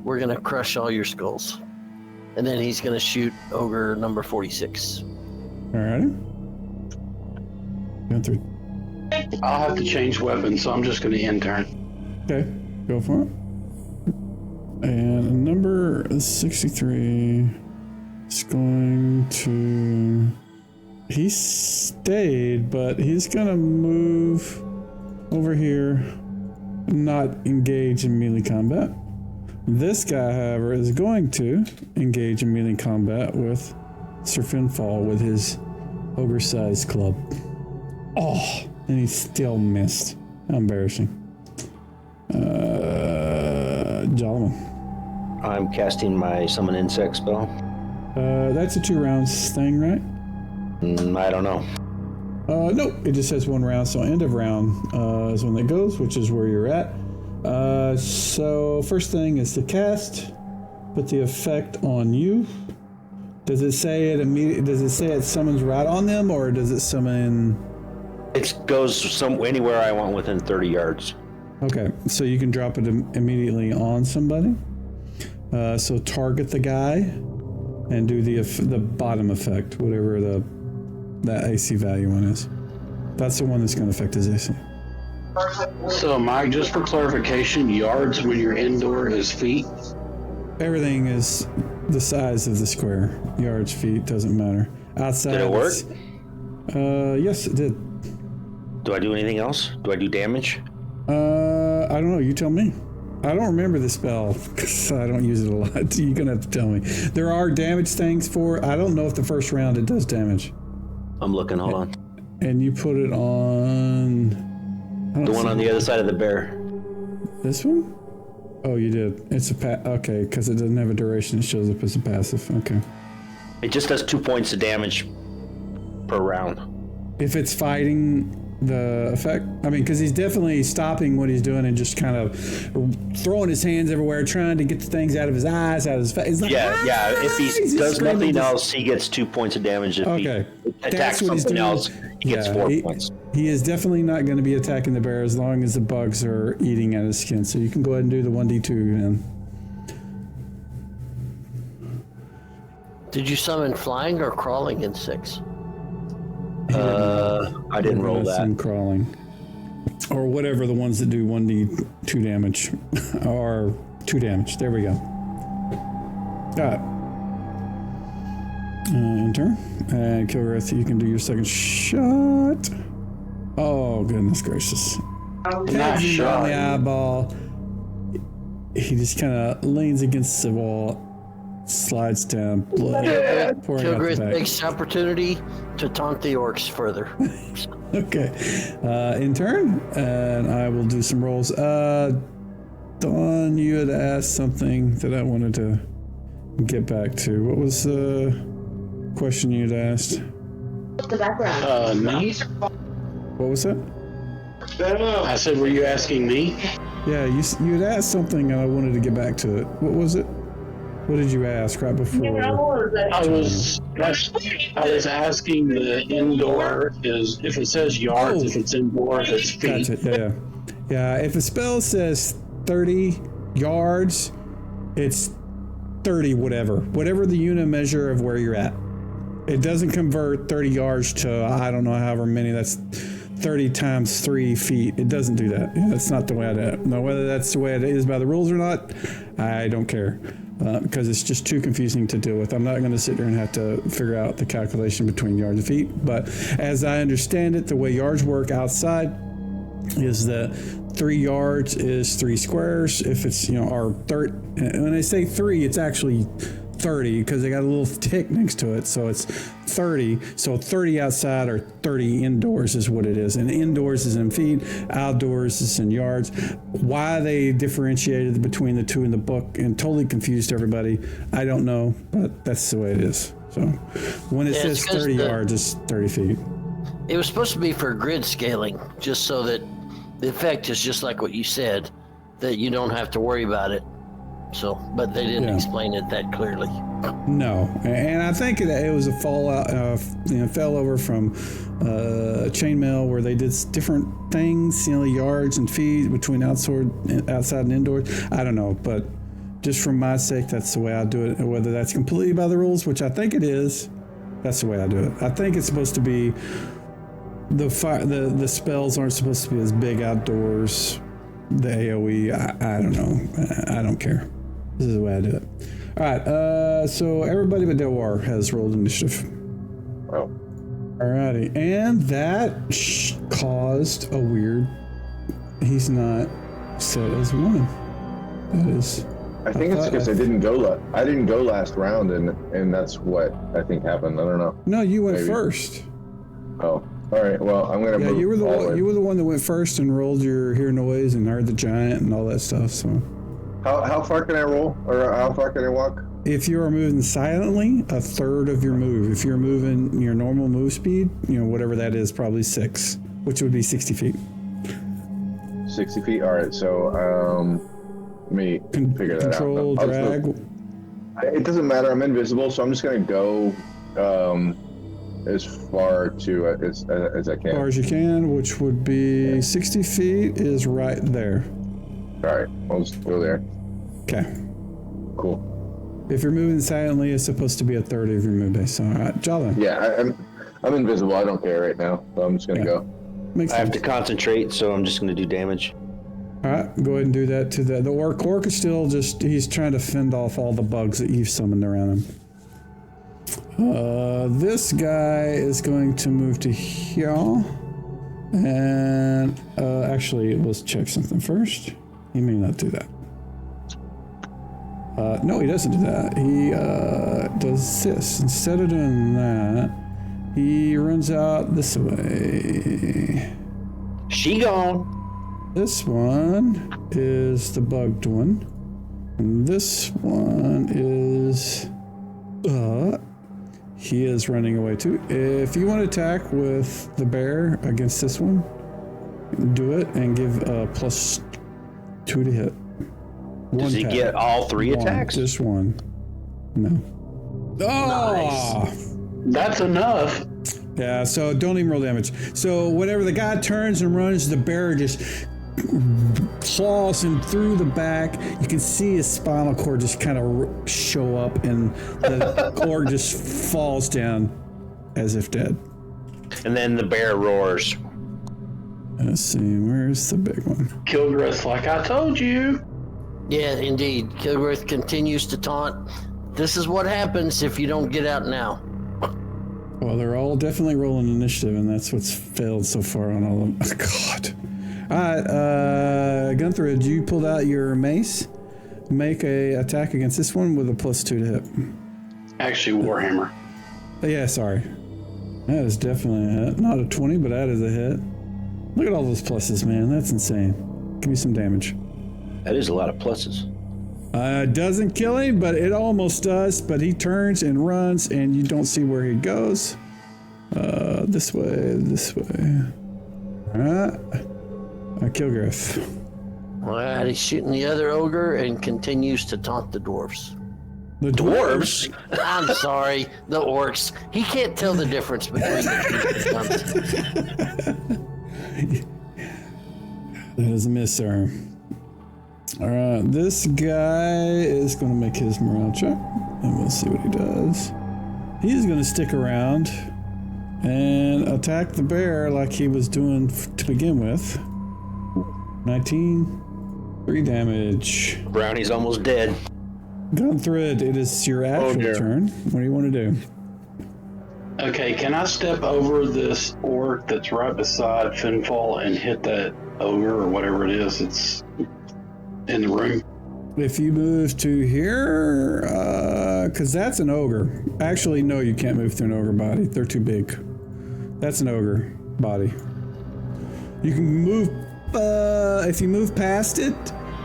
we're going to crush all your skulls. And then he's going to shoot ogre number 46. All righty. Going through. I'll have to change weapons, so I'm just going to end turn. Okay, go for it. And number 63 is going to... He stayed, but he's going to move over here, not engage in melee combat. This guy, however, is going to engage in melee combat with Sir Finfall with his ogre-sized club. Oh, and he still missed. How embarrassing. Jalaman. I'm casting my summon insect spell. That's a 2 rounds thing, right? I don't know. No, it just says 1 round. So end of round is when that goes, which is where you're at. So first thing is to cast. Put the effect on you. Does it say it immediately? Does it say it summons right on them, or does it summon? It goes anywhere I want within 30 yards. Okay, so you can drop it immediately on somebody. So target the guy and do the bottom effect, whatever that AC value one is. That's the one that's going to affect his AC. So, Mike, just for clarification, yards when you're indoor is feet? Everything is the size of the square. Yards, feet, doesn't matter. Outside. Did it work? Yes, it did. Do I do anything else? Do I do damage? I don't know. You tell me. I don't remember the spell because I don't use it a lot. You're going to have to tell me. There are damage things for it. I don't know if the first round it does damage. I'm looking. Hold on. And you put it on... The one on the other side of the bear. This one? Oh, you did. It's a okay, because it doesn't have a duration. It shows up as a passive. Okay. It just does 2 points of damage per round. If it's fighting the effect, I mean, because he's definitely stopping what he's doing and just kind of throwing his hands everywhere, trying to get the things out of his eyes, out of his face. Like, yeah. If he does nothing else, he gets 2 points of damage. If he attacks something else, he gets 4 points. He is definitely not going to be attacking the bear as long as the bugs are eating at his skin. So you can go ahead and do the 1d2 then. Did you summon flying or crawling in 6? I didn't roll that. Crawling. Or whatever the ones that do 1d2 damage. Or 2 damage. There we go. Alright. Enter. And Kilgrith, you can do your second shot. Oh, goodness gracious. Nice shot. On the eyeball. He just kind of leans against the wall, slides down, blood pouring out the Kilgrith back. takes the opportunity to taunt the orcs further. Okay. In turn, and I will do some rolls. Dawn, you had asked something that I wanted to get back to. What was the question you had asked? The background. Me? What was that? I said, were you asking me? Yeah, you had asked something and I wanted to get back to it. What was it? What did you ask right before? I was asking the indoor is if it says yards, if it's indoor, if it's feet. That's it, yeah. If a spell says 30 yards, it's 30 whatever the unit measure of where you're at. It doesn't convert 30 yards to, I don't know, however many, that's 30 times 3 feet. It doesn't do that. That's not the way I do it. Now, whether that's the way it is by the rules or not, I don't care. Because it's just too confusing to deal with. I'm not going to sit there and have to figure out the calculation between yards and feet. But as I understand it, the way yards work outside is that 3 yards is 3 squares. If it's, or 30, when I say 3, it's actually 30 because they got a little tick next to it. So it's 30. So 30 outside or 30 indoors is what it is. And indoors is in feet, outdoors is in yards. Why they differentiated between the two in the book and totally confused everybody, I don't know, but that's the way it is. So when it says 30 yards, it's 30 feet. It was supposed to be for grid scaling, just so that the effect is just like what you said, that you don't have to worry about it. So, but they didn't explain it that clearly. No, and I think it was a fallout, fell over from chainmail where they did different things, yards and feet between outside and indoors. I don't know, but just for my sake, that's the way I do it. Whether that's completely by the rules, which I think it is, that's the way I do it. I think it's supposed to be the spells aren't supposed to be as big outdoors. The AoE, I don't know. I don't care. This is the way I do it. All right. So everybody but Delwar has rolled initiative. Wow. Alrighty, and that caused a weird. He's not set as one. That is. I think it's because I didn't go last round, and that's what I think happened. I don't know. No, you went first. Oh. All right. Well, I'm gonna. Yeah, move you were the forward. you were the one that went first and rolled your hear noise and heard the giant and all that stuff. So. How far can I roll, or how far can I walk? If you are moving silently, a third of your move. If you're moving your normal move speed, whatever that is, probably 6, which would be 60 feet. 60 feet. All right. So let me figure that out. Control, drag. It doesn't matter. I'm invisible, so I'm just gonna go as far as I can. As far as you can, which would be 60 feet is right there. All right. I'll just go there. Okay. Cool. If you're moving silently, it's supposed to be a third of your move base. All right, Jolly. Yeah, I'm invisible. I don't care right now, so I'm just gonna go. Makes I have sense. to concentrate, so I'm just going to do damage. All right, go ahead and do that to the orc. Orc is still he's trying to fend off all the bugs that you've summoned around him. This guy is going to move to here. And actually, let's check something first. He may not do that. No, he doesn't do that. He does this. Instead of doing that, he runs out this way. She gone. This one is the bugged one. And this one is... he is running away too. If you want to attack with the bear against this one, do it and give +2 to hit. Does he get all 3 attacks? Just one. No. Oh! Nice. That's enough. Yeah, so don't even roll damage. So whenever the guy turns and runs, the bear just claws him through the back. You can see his spinal cord just kind of show up, and the cord just falls down as if dead. And then the bear roars. Let's see, where's the big one? Kilgrith, like I told you. Yeah, indeed. Kilgrith continues to taunt. This is what happens if you don't get out now. Well, they're all definitely rolling initiative, and that's what's failed so far on all of them. God. All right, Gunther, you pulled out your mace. Make a attack against this one with a +2 to hit. Actually, Warhammer. Yeah, sorry. That is definitely a hit. Not a 20, but that is a hit. Look at all those pluses, man. That's insane. Give me some damage. That is a lot of pluses. Doesn't kill him, but it almost does. But he turns and runs, and you don't see where he goes. This way, this way. All right. Kilgriff. All right, he's shooting the other ogre and continues to taunt the dwarves. The Dwarves? I'm sorry, the orcs. He can't tell the difference between the two. That is a miss, sir. All right, this guy is going to make his morale check, and we'll see what he does. He's going to stick around and attack the bear like he was doing to begin with. 19, 3 damage. Brownie's almost dead. Gunthrid, it is your actual turn. What do you want to do? Okay, can I step over this orc that's right beside Finfall and hit that ogre or whatever it is that's in the room? If you move to here, because that's an ogre. Actually, no, you can't move through an ogre body. They're too big. That's an ogre body. You can move, if you move past it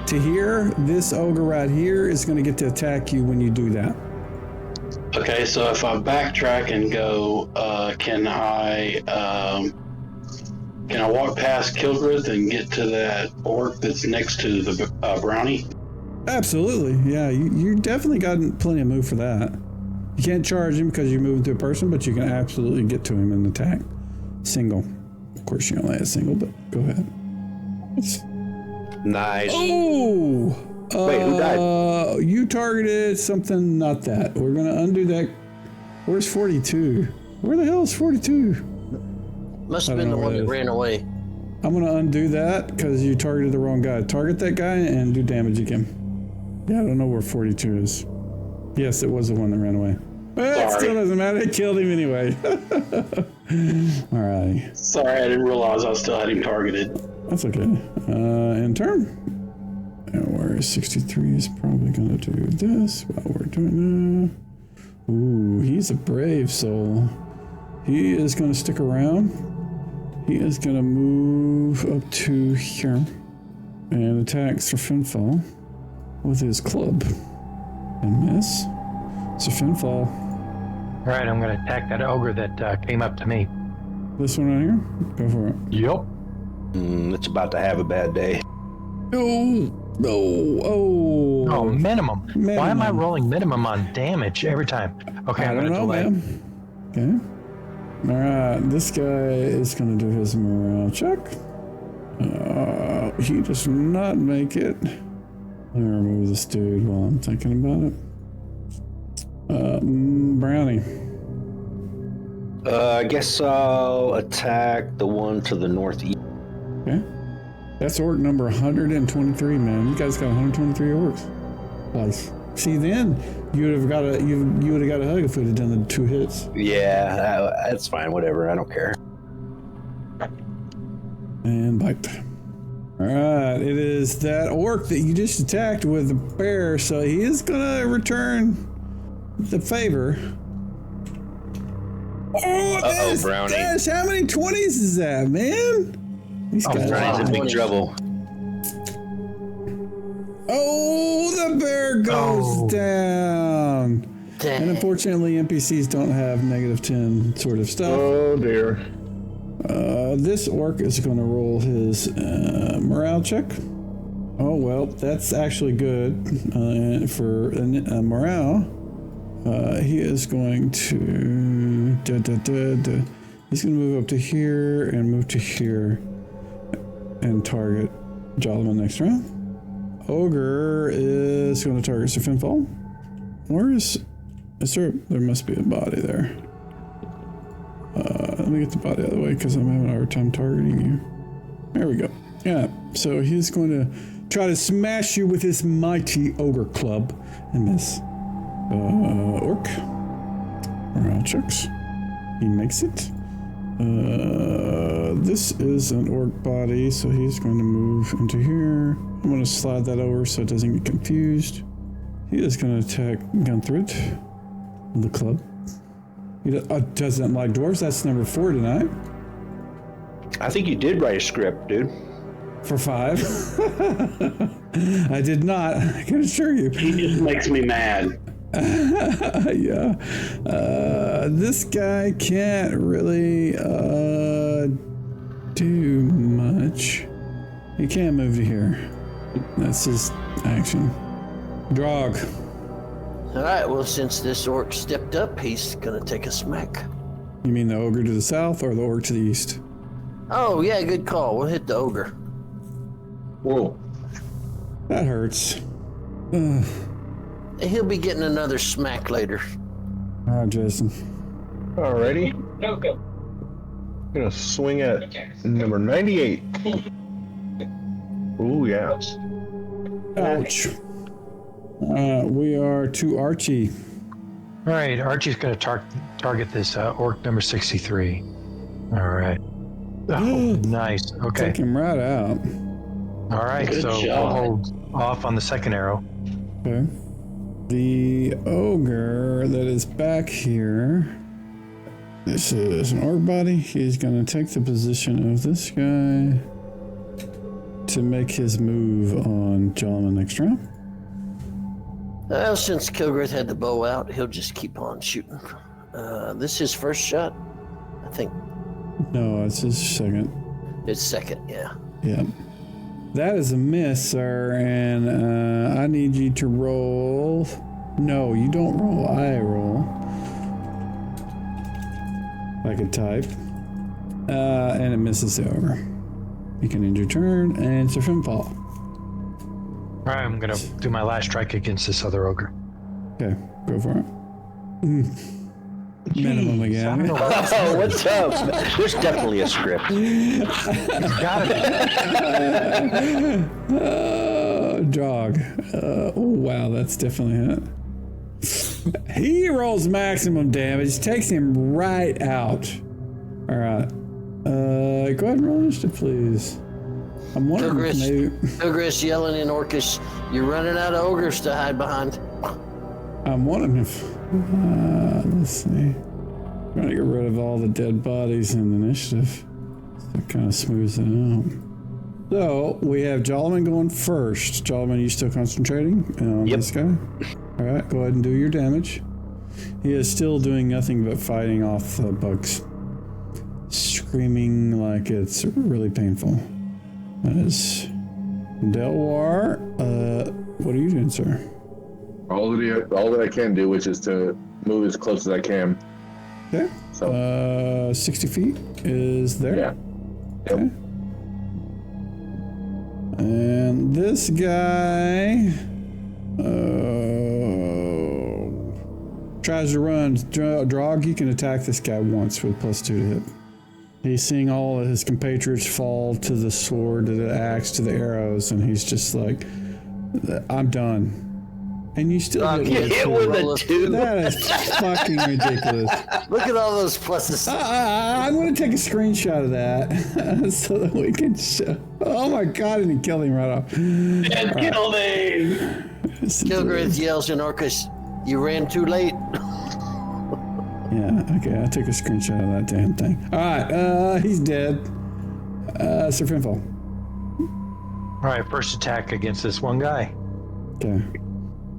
to here, this ogre right here is going to get to attack you when you do that. Okay, so if I backtrack and go, can I walk past Kilgrith and get to that orc that's next to the brownie? Absolutely, yeah. You definitely got plenty of move for that. You can't charge him because you're moving to a person, but you can absolutely get to him and attack. Single. Of course, you only have single, but go ahead. Nice. Oh! Wait, who died? You targeted something, not that. We're going to undo that. Where's 42? Where the hell is 42? Must have been the one that ran away. I'm going to undo that because you targeted the wrong guy. Target that guy and do damage again. Yeah, I don't know where 42 is. Yes, it was the one that ran away. It still doesn't matter. It killed him anyway. All right. Sorry, I didn't realize I still had him targeted. That's okay. In turn. And where 63 is probably going to do this while we're doing that. Ooh, he's a brave soul. He is going to stick around. He is going to move up to here and attack Sir Finfall with his club and miss. So Finfall. All right, I'm going to attack that ogre that came up to me. This one right here? Go for it. Yup. It's about to have a bad day. Oh, minimum. Why am I rolling minimum on damage every time? Okay, I'm going to delay. Man. Okay. All right, this guy is going to do his morale check. He does not make it. Let me remove this dude while I'm thinking about it. Brownie. I guess I'll attack the one to the northeast. Okay. That's orc number 123, man. You guys got 123 orcs. Nice. See, then you would have got a hug if we'd have done the 2 hits. Yeah, that's fine. Whatever. I don't care. And bite. All right, it is that orc that you just attacked with the bear, so he is gonna return the favor. Oh, Brownie. Dash, how many 20s is that, man? These guys Brownie's in big trouble. Oh, the bear goes down. Dang. And unfortunately, NPCs don't have -10 sort of stuff. Oh dear. This orc is going to roll his morale check. Oh, well, that's actually good for morale. He is going to... He's going to move up to here and move to here and target Jolliman next round. Ogre is going to target Sir Finfall. Where is there? There must be a body there. Let me get the body out of the way because I'm having a hard time targeting you. There we go. Yeah, so he's going to try to smash you with his mighty ogre club and miss. Orc. Morale checks. He makes it. This is an orc body, so he's going to move into here. I'm going to slide that over so it doesn't get confused. He is going to attack Gunthrid with the club. He doesn't like dwarves. That's number 4 tonight. I think you did write a script, dude. For 5. I did not. I can assure you. He just makes me mad. Yeah. This guy can't really do much. He can't move to here. That's his action. Drog. All right, well, since this orc stepped up, he's going to take a smack. You mean the ogre to the south or the orc to the east? Oh, yeah, good call. We'll hit the ogre. Whoa. That hurts. He'll be getting another smack later. All right, Jason. Alrighty. Gonna swing at number 98. Ooh, yeah. Ouch. We are to Archie. All right, Archie's going to target this orc number 63. All right. Oh, nice. Okay. Take him right out. All right, Good so job. we'll hold off on the second arrow. Okay. The ogre that is back here. This is an orc body. He's going to take the position of this guy to make his move on Jolliman next round. Well, since Kilgrith had the bow out, he'll just keep on shooting. This is his first shot, I think. No, it's his second. It's second, yeah. Yeah. That is a miss, sir, and I need you to roll. No, you don't roll. I roll. I can type. And it misses the ogre. You can end your turn, and Sir Finfall. All right, I'm going to do my last strike against this other ogre. Okay, go for it. Minimum again. Oh, what's up? There's definitely a script. Got it. Dog. Oh, wow, that's definitely it. He rolls maximum damage, takes him right out. All right. Go ahead and roll initiative, please. I'm wondering if maybe... Kilgrith's yelling in Orcish, "You're running out of ogres to hide behind." I'm wondering if... let's see. I'm going to get rid of all the dead bodies in the initiative. That kind of smooths it out. So, we have Jolliman going first. Jolliman, you still concentrating on Yep. this guy? All right, go ahead and do your damage. He is still doing nothing but fighting off the bugs. Screaming like it's really painful. That is Delwar. What are you doing, sir? All that I can do, which is to move as close as I can. Okay. So 60 feet is there. yeah. Okay. And this guy tries to run. Drog, you can attack this guy once with +2 to hit. He's seeing all of his compatriots fall to the sword, to the axe, to the arrows, and he's just like, I'm done. And you still Hit with a 2. That is fucking ridiculous. Look at all those pluses. I'm going to take a screenshot of that so that we can show. Oh my god, and he killed him right off. And killed him! Kilgrith yells in Orcish, you ran too late. Yeah, okay, I took a screenshot of that damn thing. Alright, he's dead. Sir Finfall. All right, first attack against this one guy. Okay.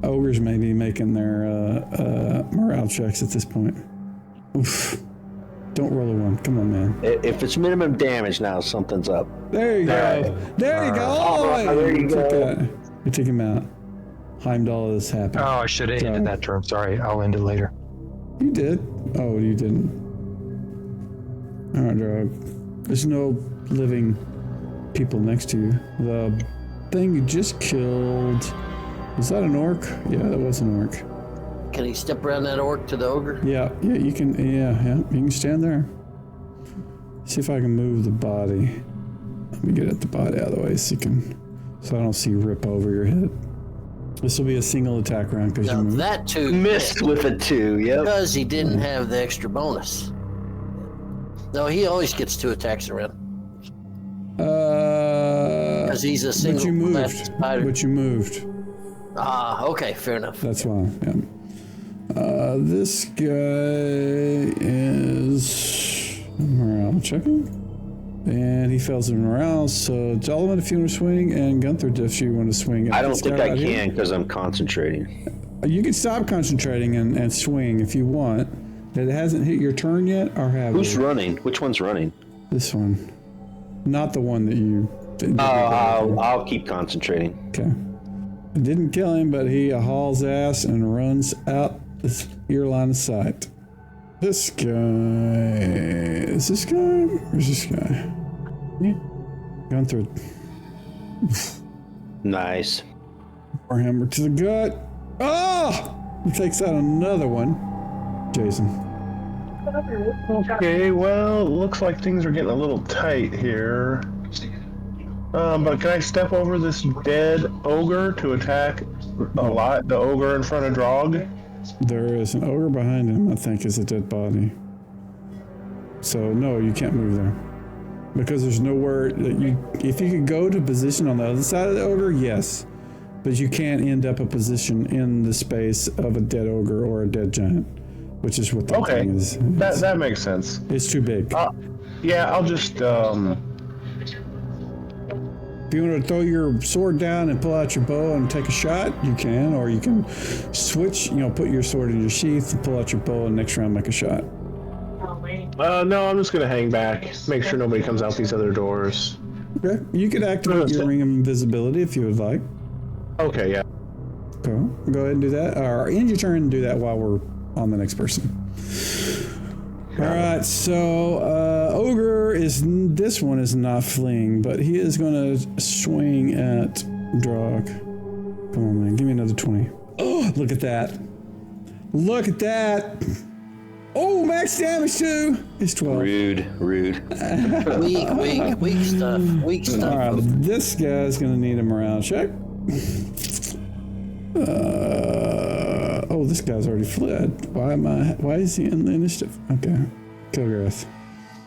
Ogres may be making their morale checks at this point. Oof. Don't roll a 1. Come on, man. If it's minimum damage now, something's up. There you go. There you go. All the way. There you go. You took him out. Heimdall is happy. Oh, I should have ended that turn. Sorry, I'll end it later. You did. Oh, you didn't. All right, Drog. There's no living people next to you. The thing you just killed. Was that an orc? Yeah, that was an orc. Can he step around that orc to the ogre? Yeah, you can. Yeah, you can stand there. See if I can move the body. Let me get at the body out of the way so I don't see you rip over your head. This will be a single attack round because you Now moved. that 2 Missed with a 2, yep. because he didn't have the extra bonus. No, he always gets 2 attacks around. Because he's a single But you moved. spider. But you moved. Ah, okay, fair enough. That's why. Yeah. This guy is morale checking, and he fails in morale. So Jolliman, if you want to swing, and Gunther, if you want to swing. I don't think I can because I'm concentrating. You can stop concentrating and swing if you want. It hasn't hit your turn yet, or have Who's you? running? Which one's running? This one, not the one that you. I'll keep concentrating. Okay. It didn't kill him, but he hauls ass and runs out your line of sight. This guy. Is this guy? Where's this guy? Yeah. Gunther. Nice. Warhammer to the gut. Oh! He takes out another one. Jason. Okay, well, looks like things are getting a little tight here. But can I step over this dead ogre to attack the ogre in front of Drog? There is an ogre behind him, I think, is a dead body. So, no, you can't move there. Because there's nowhere that you... If you could go to position on the other side of the ogre, yes. But you can't end up a position in the space of a dead ogre or a dead giant. Which is what the thing is. That makes sense. It's too big. Yeah, I'll just... If you want to throw your sword down and pull out your bow and take a shot, you can. Or you can switch, put your sword in your sheath and pull out your bow and next round make a shot. no, I'm just going to hang back. Make sure nobody comes out these other doors. Okay. You could activate your ring of invisibility if you would like. Okay, yeah. Go ahead and do that. Or end your turn and do that while we're on the next person. All right, so Ogre this one is not fleeing, but he is going to swing at Drog. Come on, man, give me another 20. Oh, look at that. Look at that. Oh, max damage too. It's 12. Rude. Weak stuff. All right, this guy's going to need a morale check. Oh, this guy's already fled. Why is he in the initiative? Okay. Kilgrith.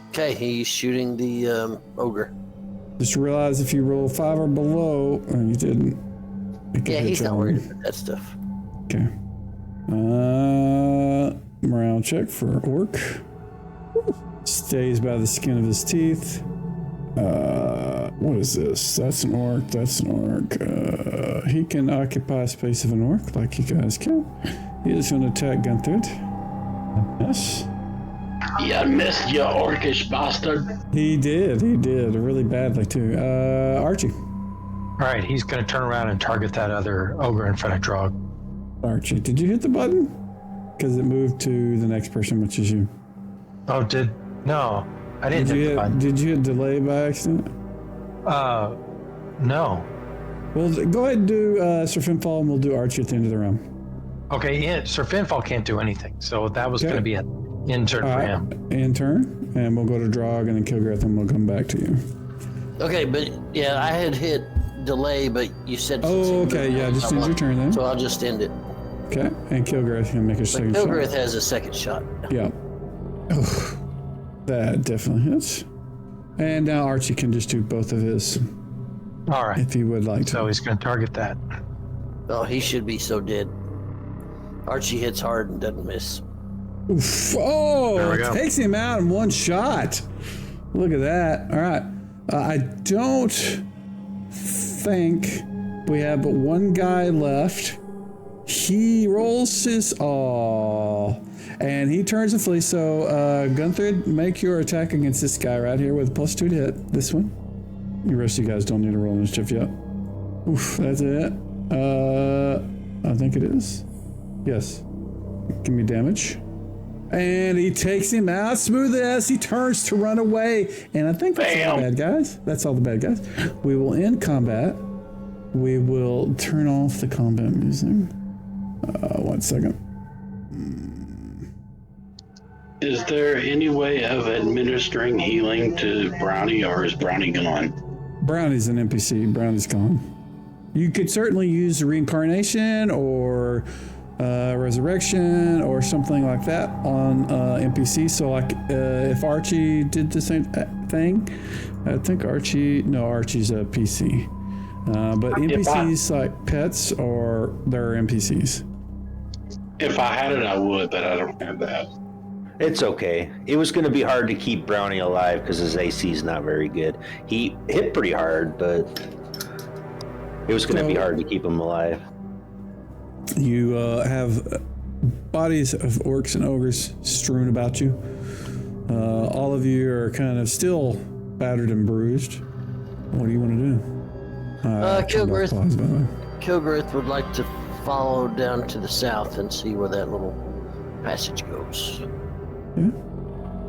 Okay, he's shooting the ogre. Just realize if you roll 5 or below, you didn't. Yeah, he's not worried about that stuff. Okay. Morale check for Orc. Stays by the skin of his teeth. What is this? That's an orc. That's an orc. He can occupy space of an orc like you guys can. He is going to attack Gunther. Yes. Yeah, I missed you, orcish bastard. He did really badly too. Archie. All right, he's going to turn around and target that other ogre in front of Drog. Archie, did you hit the button? Because it moved to the next person, which is you. Oh, no, I didn't hit the button. Did you hit delay by accident? No. Well, go ahead and do Sir Finfall, and we'll do Archie at the end of the round. Okay, Sir Finfall can't do anything, so that was going to be an in-turn for him. In turn, and we'll go to Drog and then Kilgreth, and we'll come back to you. Okay, but yeah, I had hit delay, but you said. Oh, okay, yeah, just end your turn then. So I'll just end it. Okay, and Kilgreth can make a second shot. Kilgreth has a second shot. Yeah. Oh, that definitely hits. And now Archie can just do both of his. All right. If he would like to. So he's going to target that. Oh, he should be so dead. Archie hits hard and doesn't miss. Oof. Oh, it takes him out in one shot. Look at that. All right. I don't think we have but one guy left. He rolls his and he turns to flee. So Gunther, make your attack against this guy right here with +2 to hit. This one. The rest of you guys don't need to roll initiative yet. Oof, that's it. I think it is. Yes. Give me damage. And he takes him out smooth as he turns to run away. And I think that's all the bad guys. That's all the bad guys. We will end combat. We will turn off the combat music. 1 second. Is there any way of administering healing to Brownie, or is Brownie gone? Brownie's an NPC. Brownie's gone. You could certainly use reincarnation or resurrection or something like that on NPC. So like if Archie did the same thing, I think Archie's a PC. But NPCs like pets they're NPCs. If I had it, I would, but I don't have that. It's okay. It was going to be hard to keep Brownie alive because his AC is not very good. He hit pretty hard, but it was going to be hard to keep him alive. You have bodies of orcs and ogres strewn about you. All of you are kind of still battered and bruised. What do you want to do? Kilgreth would like to follow down to the south and see where that little passage goes. Yeah.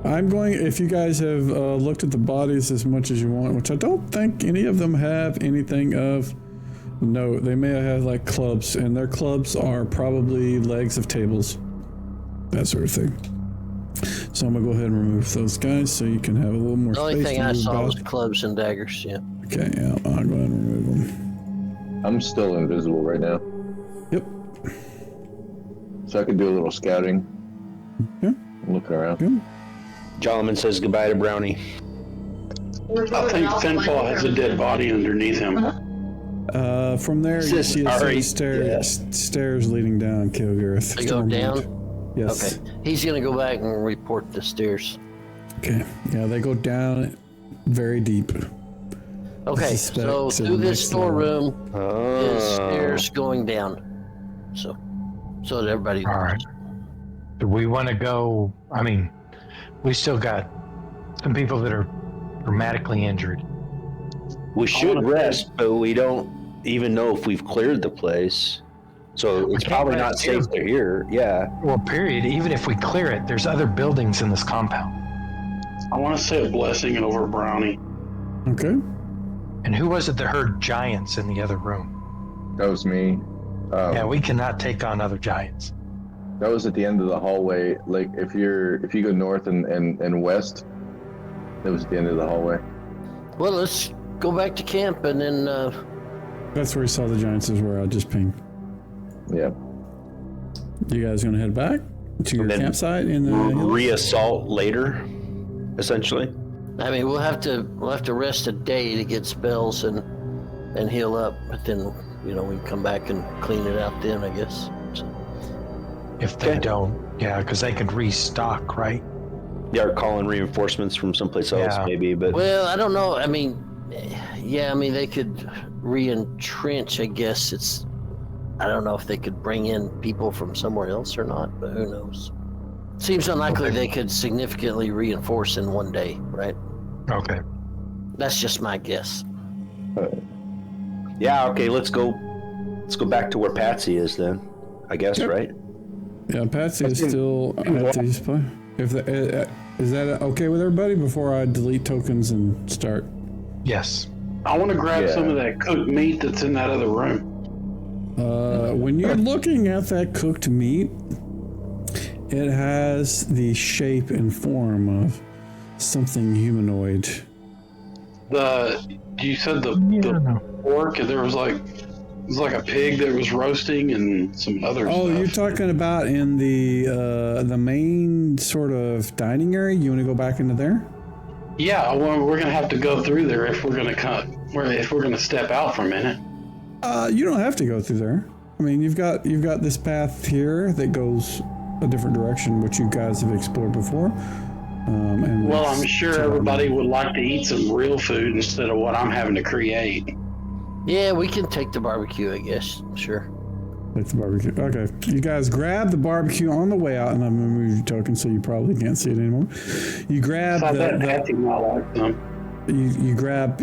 I'm going, if you guys have looked at the bodies as much as you want, which I don't think any of them have anything of note. They may have like clubs, and their clubs are probably legs of tables, that sort of thing. So I'm going to go ahead and remove those guys so you can have a little more space. The only thing I saw was clubs and daggers, yeah. Okay, yeah, I'll go ahead and remove them. I'm still invisible right now. Yep. So I can do a little scouting. Yeah. Looking around. Yeah. Jolliman says goodbye to Brownie. I think Finfall has a dead body underneath him. From there, you see a stairs leading down Kilgreth. They go down? Yes. Okay. He's going to go back and report the stairs. Okay. Yeah, they go down very deep. Okay, so through this storeroom is stairs going down. So that everybody knows. All right. Do we want to go? I mean, we still got some people that are dramatically injured. We should rest, but we don't even know if we've cleared the place. So it's probably not safe to here. Yeah. Well, period. Even if we clear it, there's other buildings in this compound. I want to say a blessing over Brownie. Okay. And who was it that heard giants in the other room? That was me. Yeah, we cannot take on other giants. That was at the end of the hallway. Like if you go north and west, that was at the end of the hallway. Well, let's go back to camp and then. That's where we saw the giants as where I just pinged. Yeah. You guys gonna head back to your campsite in the reassault later, essentially. I mean, we'll have to rest a day to get spells and heal up, but then we can come back and clean it out then, I guess. So. If they don't, yeah, because they could restock, right? They are calling reinforcements from someplace else, Yeah. maybe, but Well, I don't know. I mean, yeah, I mean, they could re-entrench, I guess. I don't know if they could bring in people from somewhere else or not, but who knows? Seems unlikely they could significantly reinforce in one day, right? Okay. That's just my guess. yeah, okay, let's go back to where Patsy is then, I guess, Yep. right? Yeah, Patsy is still at these place. If is that okay with everybody before I delete tokens and start? Yes. I want to grab Yeah. some of that cooked meat that's in that other room. When you're looking at that cooked meat, it has the shape and form of something humanoid. You said the No. pork, and there was like a pig that was roasting and some other Oh, stuff. you're talking about in the main sort of dining area? You want to go back into there? Yeah, well, we're gonna have to go through there if we're gonna if we're gonna step out for a minute. You don't have to go through there. I mean, you've got this path here that goes a different direction, which you guys have explored before. And Well, it's I'm sure to- everybody would like to eat some real food instead of what I'm having to create. Yeah, we can take the barbecue, I guess. Sure. Like the barbecue. Okay. You guys grab the barbecue on the way out, and I'm going to move your token so you probably can't see it anymore. You grab I bet the Patsy might like them. you grab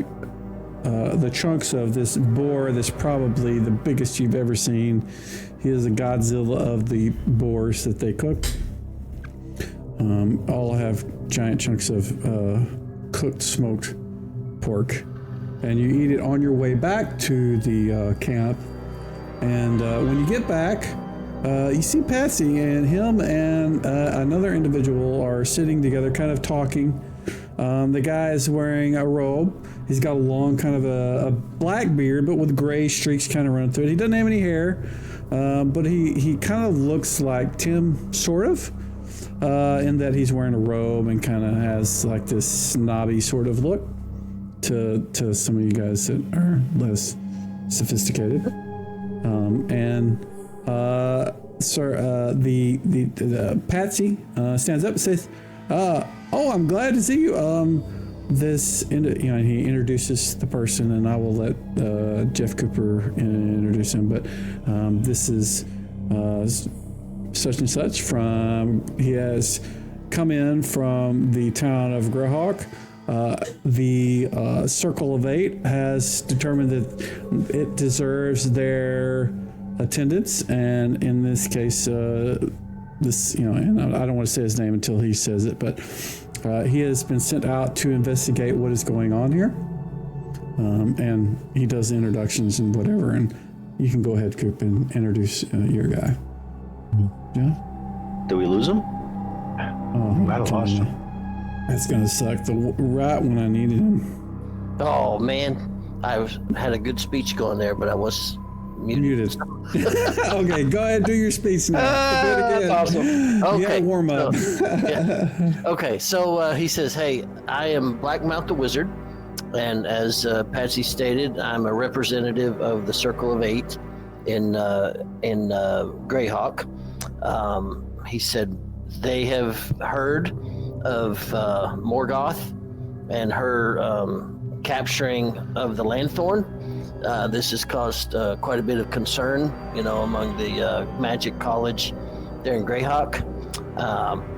the chunks of this boar that's probably the biggest you've ever seen. He is a Godzilla of the boars that they cook. All have giant chunks of cooked smoked pork. And you eat it on your way back to the camp. And when you get back, you see Patsy, and him and another individual are sitting together, kind of talking. The guy is wearing a robe. He's got a long kind of a black beard, but with gray streaks kind of running through it. He doesn't have any hair, but he kind of looks like Tim, sort of, in that he's wearing a robe and kind of has like this snobby sort of look to some of you guys that are less sophisticated. The Patsy stands up and says, "Oh, I'm glad to see you. He introduces the person, and I will let Jeff Cooper introduce him. But this is such and such he has come in from the town of Greyhawk. The Circle of Eight has determined that it deserves their attendance, and in this case, and I don't want to say his name until he says it, but he has been sent out to investigate what is going on here. And he does the introductions and whatever, and you can go ahead, Coop, and introduce your guy. Yeah? Did we lose him? Oh, Might have lost him. That's gonna suck. Right when I needed him. Oh man, had a good speech going there, but I was muted. Okay, go ahead, do your speech now. Do it again. That's awesome. You Okay. gotta warm up. Yeah. Okay, so he says, "Hey, I am Blackmouth the Wizard, and as Patsy stated, I'm a representative of the Circle of Eight in Greyhawk." He said they have heard of Morgoth and her capturing of the Lanthorn. This has caused quite a bit of concern, among the Magic College there in Greyhawk.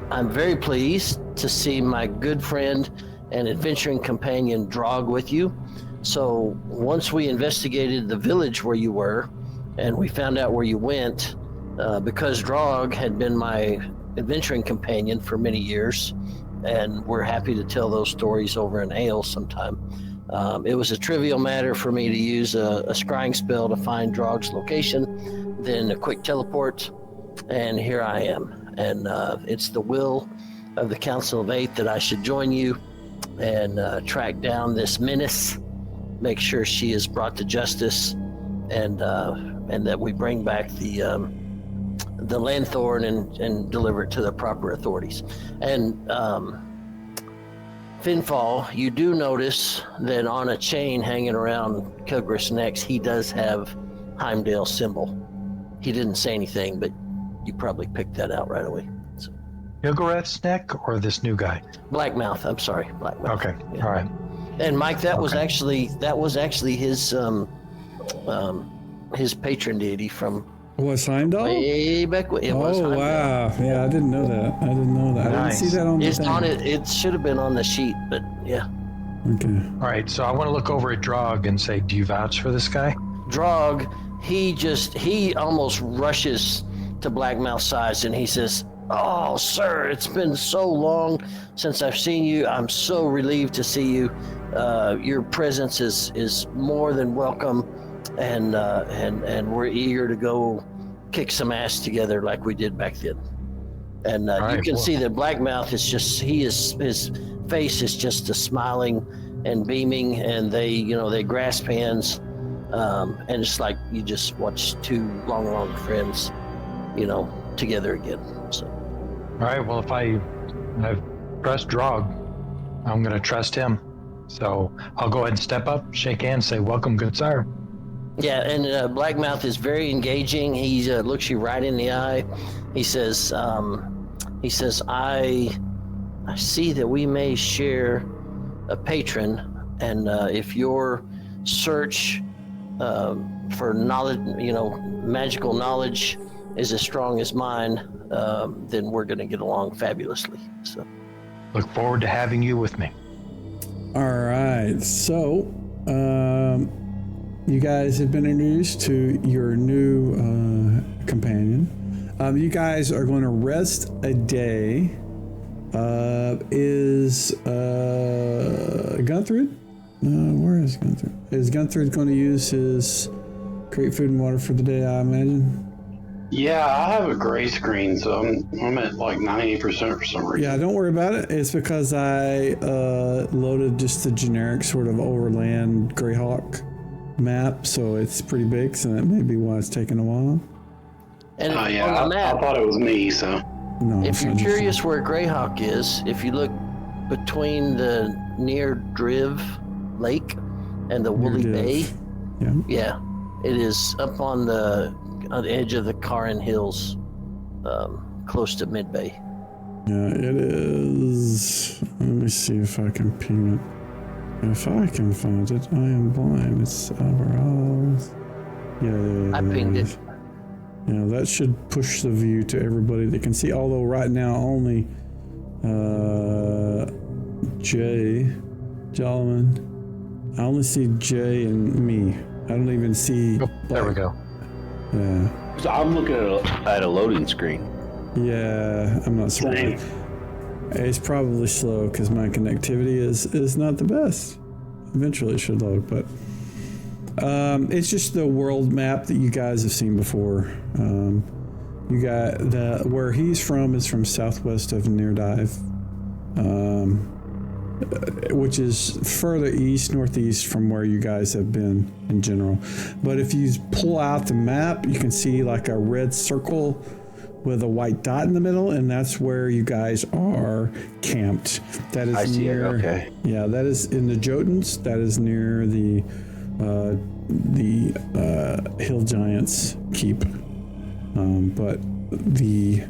I'm very pleased to see my good friend and adventuring companion Drog with you. So once we investigated the village where you were, and we found out where you went, because Drog had been my adventuring companion for many years, and we're happy to tell those stories over an ale sometime. It was a trivial matter for me to use a scrying spell to find Drog's location, then a quick teleport, and here I am. And it's the will of the Council of Eight that I should join you and track down this menace, make sure she is brought to justice, and that we bring back the Lanthorn and deliver it to the proper authorities. And Finfall, you do notice that on a chain hanging around Kilgrith's neck, he does have Heimdall's symbol. He didn't say anything, but you probably picked that out right away. So. Gilgareth's neck or this new guy? Blackmouth. I'm sorry, Blackmouth. Okay. Yeah. All right. And Mike, that was Okay. actually his patron deity from What, Heimdall? way back when. It was Oh, Heimdall. wow. Yeah, I didn't know that. I Nice. didn't see that on the It's thing. on it. It should have been on the sheet, but yeah. Okay. All right. So I want to look over at Drog and say, do you vouch for this guy? Drog, he almost rushes to Blackmouth's side and he says, "Oh, sir, it's been so long since I've seen you. I'm so relieved to see you. Your presence is more than welcome, and we're eager to go kick some ass together like we did back then." And you right, can well- see that Blackmouth is just his face is just smiling and beaming, and they grasp hands, and it's like you just watch two long friends, together again. So. All right. Well, if I trust Drog, I'm going to trust him. So I'll go ahead and step up, shake hands, say, welcome, good sir. Yeah, and Blackmouth is very engaging. He looks you right in the eye. He says, I see that we may share a patron, and if your search for knowledge, magical knowledge is as strong as mine, then we're going to get along fabulously. So, Look forward to having you with me. All right. So, you guys have been introduced to your new companion. You guys are going to rest a day. Is Gunthrud? Where is Gunthrud? Is Gunthrud going to use his create food and water for the day, I imagine? Yeah, I have a gray screen, so I'm at like 98% for some reason. Yeah, don't worry about it. It's because I loaded just the generic sort of overland Greyhawk map, so it's pretty big, so that may be why it's taking a while. and Oh, yeah, on the map, I thought it was me, so. No, if it's you're not just- curious where Greyhawk is, if you look between the near Driv Lake and the Woolly Div. Bay, Yeah. yeah, it is up on the edge of the Cairn Hills, close to Mid-Bay. Yeah, it is. Let me see if I can ping it. If I can find it, I am blind. It's Alvarez. Yeah. I pinged it. Yeah, that should push the view to everybody that can see. Although right now only Jay, Jolliman. I only see Jay and me. I don't even see. Oh, there we go. Yeah. So I'm looking at a loading screen. Yeah, I'm not surprised. It's probably slow because my connectivity is not the best. Eventually it should load, but it's just the world map that you guys have seen before. You got where he's from is from southwest of Neardive, which is further northeast from where you guys have been in general. But if you pull out the map, you can see like a red circle with a white dot in the middle, and that's where you guys are camped. That is I see it, near. okay. Yeah, that is in the Jotuns. That is near the Hill Giants keep. But the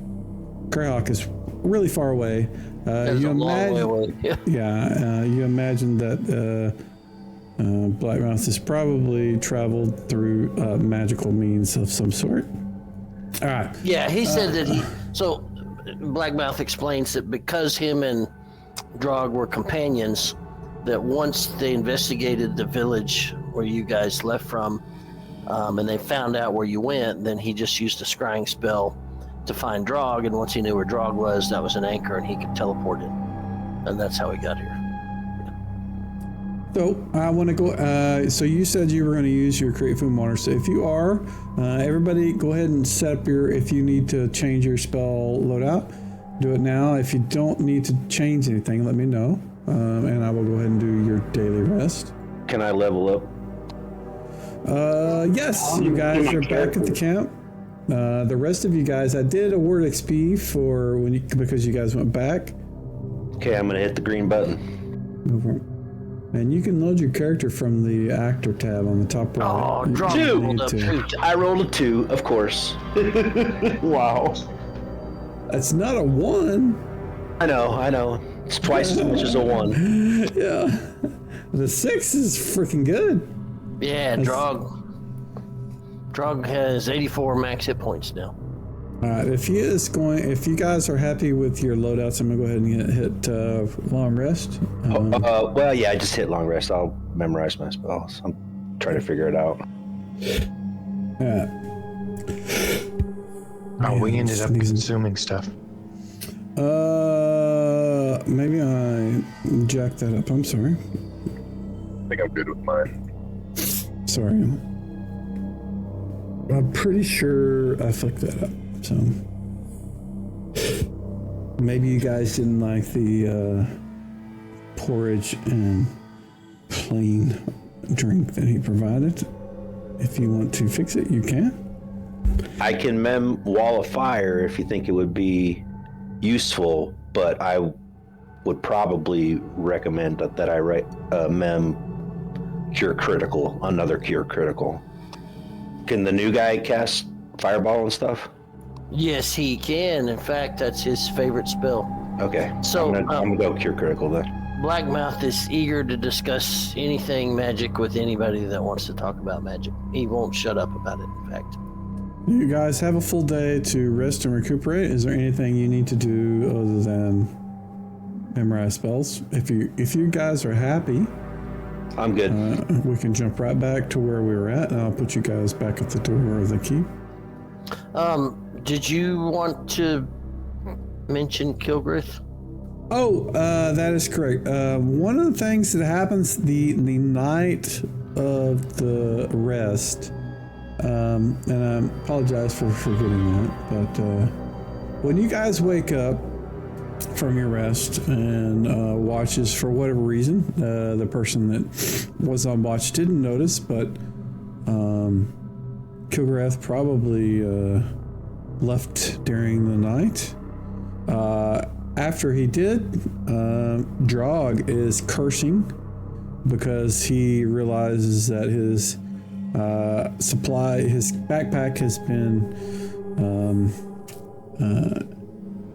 Greyhawk is really far away. That's You a long way imagine, away. Yeah. yeah, you imagine that Blackmouth has probably traveled through magical means of some sort. All right. Yeah, he said that so Blackmouth explains that because him and Drog were companions, that once they investigated the village where you guys left from, and they found out where you went, then he just used a scrying spell to find Drog, and once he knew where Drog was, that was an anchor, and he could teleport in. And that's how he got here. So I want to go. So you said you were going to use your create food and water. So if you are, everybody, go ahead and set up your. If you need to change your spell loadout, do it now. If you don't need to change anything, let me know, and I will go ahead and do your daily rest. Can I level up? Yes, you guys are back at the camp. The rest of you guys, I did award XP for because you guys went back. Okay, I'm gonna hit the green button. Go for it. And you can load your character from the actor tab on the top right. Oh, You Drog don't rolled need up to. too. I rolled a 2, of course. Wow. That's not a 1. I know. It's twice as much as a 1. Yeah. The 6 is freaking good. Yeah, Drog has 84 max hit points now. Alright, if you guys are happy with your loadouts, I'm gonna go ahead and hit long rest. Well, yeah, I just hit long rest. I'll memorize my spells. I'm trying to figure it out. We ended up consuming stuff. Maybe I jacked that up. I'm sorry. I think I'm good with mine. Sorry. I'm pretty sure I flicked that up. So maybe you guys didn't like the porridge and plain drink that he provided. If you want to fix it, you can. I can mem Wall of Fire if you think it would be useful, but I would probably recommend that I write mem Cure Critical, another Cure Critical. Can the new guy cast Fireball and stuff? Yes, he can. In fact, that's his favorite spell. Okay, So, I'm gonna go Cure Critical then. Blackmouth is eager to discuss anything magic with anybody that wants to talk about magic. He won't shut up about it, in fact. You guys have a full day to rest and recuperate. Is there anything you need to do other than memorize spells? If you guys are happy, I'm good. we can jump right back to where we were at, and I'll put you guys back at the door of the keep. Did you want to mention Kilgrith? Oh, that is correct. One of the things that happens the night of the rest, and I apologize for forgetting that, but when you guys wake up from your rest and watches, for whatever reason, the person that was on watch didn't notice, but Kilgrath probably left during the night. After he did, Drog is cursing because he realizes that his backpack has been,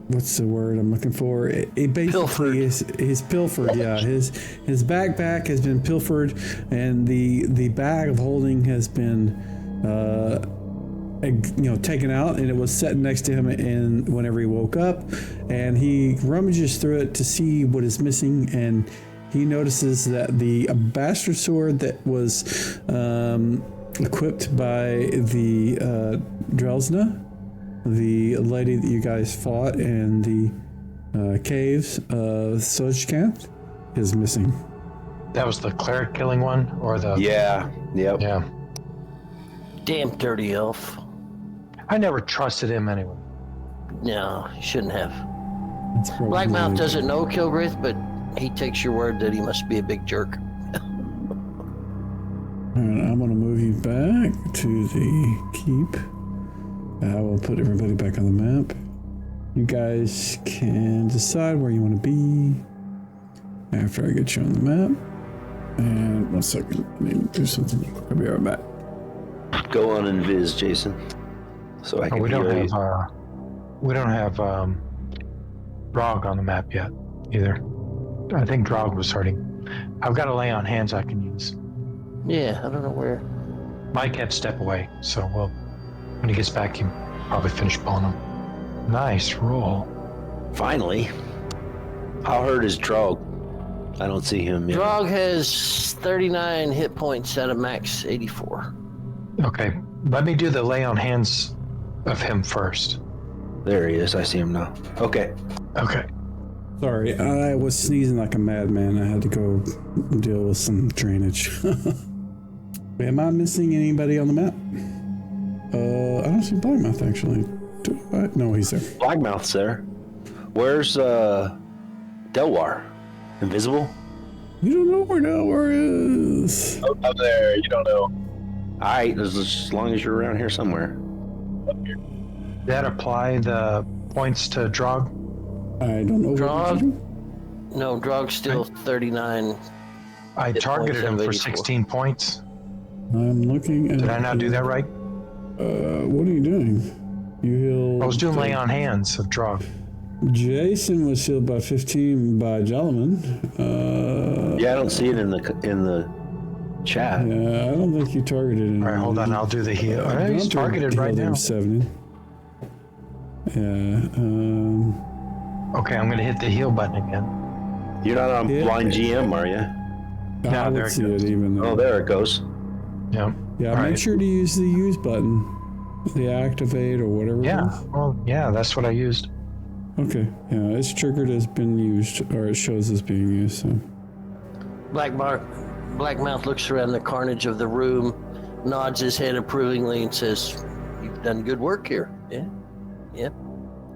what's the word I'm looking for? It basically is pilfered. Yeah, his backpack has been pilfered, and the bag of holding has been taken out, and it was set next to him. And whenever he woke up, and he rummages through it to see what is missing, and he notices that the bastard sword that was equipped by the Drelsna, the lady that you guys fought in the caves of Sojkamp, is missing. That was the cleric killing one, or the Yeah. Yep. yeah. Damn dirty elf. I never trusted him anyway. No, you shouldn't have. It's probably- Blackmouth doesn't know Kilgrith, but he takes your word that he must be a big jerk. Alright, I'm gonna move you back to the keep. I will put everybody back on the map. You guys can decide where you want to be after I get you on the map. And 1 second, I need to do something. I'll be right back. Go on and viz, Jason. So I can We don't heal you. have Drog on the map yet either. I think Drog was hurting. I've got a lay on hands I can use. Yeah, I don't know where. Mike had to step away, so when he gets back, he'll probably finish pulling him. Nice roll. Finally. How hurt is Drog? I don't see him yet. Drog has 39 hit points out of max 84. Okay, let me do the lay on hands of him first. There he is. I see him now. Okay. Okay. Sorry, I was sneezing like a madman. I had to go deal with some drainage. Am I missing anybody on the map? I don't see Blackmouth actually. Do I? No, he's there. Blackmouth's there. Where's Delwar? Invisible? You don't know where Delaware is. Oh, up there. You don't know. Alright, as long as you're around here somewhere. Did that apply the points to Drog? I don't know. Drog? What to do. No, Drog's still 39. I Hit targeted points him of for 84. 16 points. I'm looking at. Did I not do that right? What are you doing? You healed. I was doing lay on hands of Drog. Jason was healed by 15 by Gentleman. Yeah, I don't see it in the chat. Yeah, I don't think you targeted anyone. All right, hold on. I'll do the heal. All right, he's targeted right now. 70. Yeah. Okay, I'm going to hit the heal button again. You're not on blind GM, are you? I there would it see goes. it even though. Oh, there it goes. Yeah. Yeah, All make right. sure to use the use button. The activate or whatever. Yeah. It is. Well, yeah, that's what I used. Okay. Yeah, it's triggered as been used, or it shows as being used. So. Blackmouth looks around the carnage of the room, nods his head approvingly, and says, "You've done good work here." Yeah. Yep.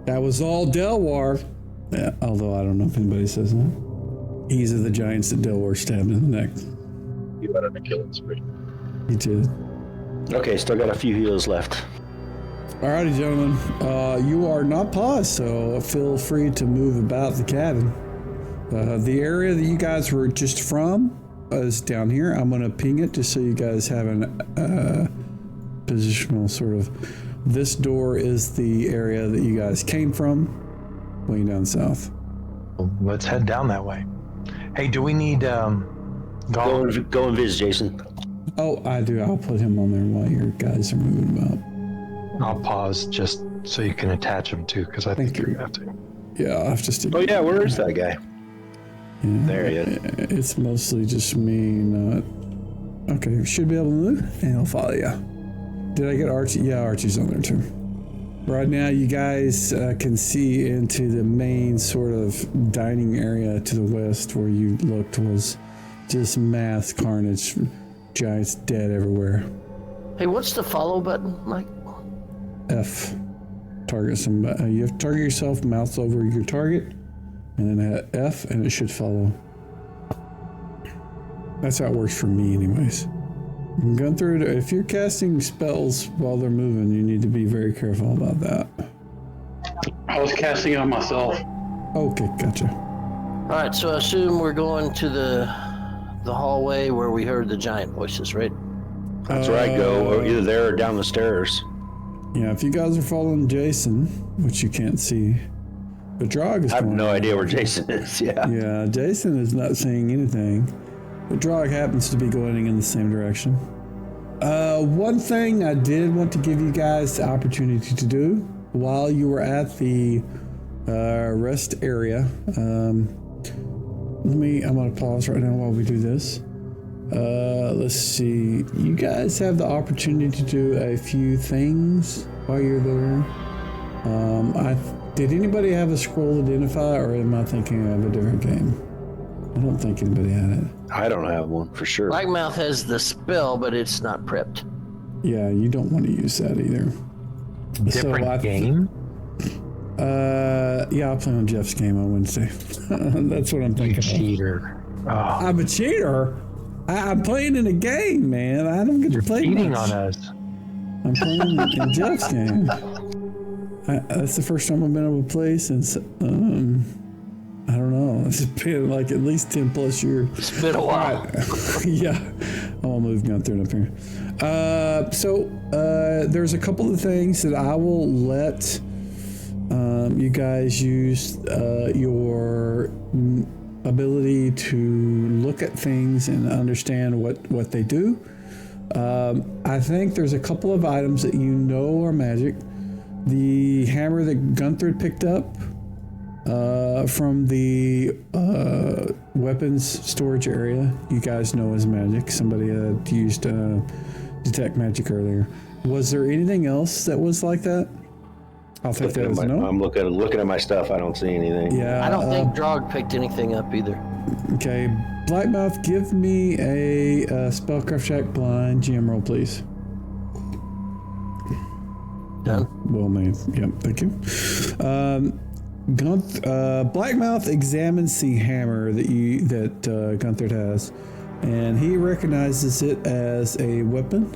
That was all Delwar. Yeah, although I don't know if anybody says that. These are the giants that Delwar stabbed in the neck. You went on a killing spree. He did. Okay, still got a few heals left. Alrighty, gentlemen. You are not paused, so feel free to move about the cabin. The area that you guys were just from is down here. I'm going to ping it just so you guys have an positional sort of. This door is the area that you guys came from, way down south. Let's head down that way. Hey, do we need Go and visit Jason. Oh, I do. I'll put him on there while your guys are moving about. I'll pause just so you can attach him too, because I think you're going to have to. Yeah, I'll have to stick. Oh yeah, where is that guy? Yeah, There he is. It's mostly just me not. Okay, you should be able to move, and he'll follow you. Did I get Archie? Yeah, Archie's on there too. Right now, you guys can see into the main sort of dining area to the west where you looked was just mass carnage, giants dead everywhere. Hey, what's the follow button, Mike? F. Target somebody. You have to target yourself, mouse over your target, and then hit F, and it should follow. That's how it works for me, anyways. Going through it. If you're casting spells while they're moving, you need to be very careful about that. I was casting it on myself. Okay, gotcha. All right, so I assume we're going to the hallway where we heard the giant voices, right? That's where I go, or either there or down the stairs. Yeah, if you guys are following Jason, which you can't see, but Drog is. I have going no on. idea where Jason is. Yeah. Yeah, Jason is not seeing anything, but Drog happens to be going in the same direction. One thing I did want to give you guys the opportunity to do while you were at the rest area. I'm going to pause right now while we do this. Let's see. You guys have the opportunity to do a few things while you're there. Did anybody have a scroll identify, or am I thinking of a different game? I don't think anybody had it. I don't have one for sure. Blackmouth has the spell, but it's not prepped. Yeah, you don't want to use that either. Different game? Yeah, I'll play on Jeff's game on Wednesday. That's what I'm thinking. Cheater. Oh, I'm a cheater. I'm playing in a game, man. I don't get to play cheating much. on us. I'm playing in Jeff's game. That's the first time I've been able to play since, I don't know. It's been like at least 10 plus years. It's been a while. Yeah. I'll move Gunther up here. So there's a couple of things that I will let you guys use your ability to look at things and understand what they do. I think there's a couple of items that you know are magic. The hammer that Gunther picked up from the weapons storage area, you guys know is magic. Somebody had used detect magic earlier. Was there anything else that was like that? I'll take that as no. I'm looking at my stuff. I don't see anything. Yeah. I don't think Drog picked anything up either. Okay, Blackmouth, give me a spellcraft check blind GM roll, please. Done. Well made. Yep, thank you. Blackmouth examines the hammer that Gunther has, and he recognizes it as a weapon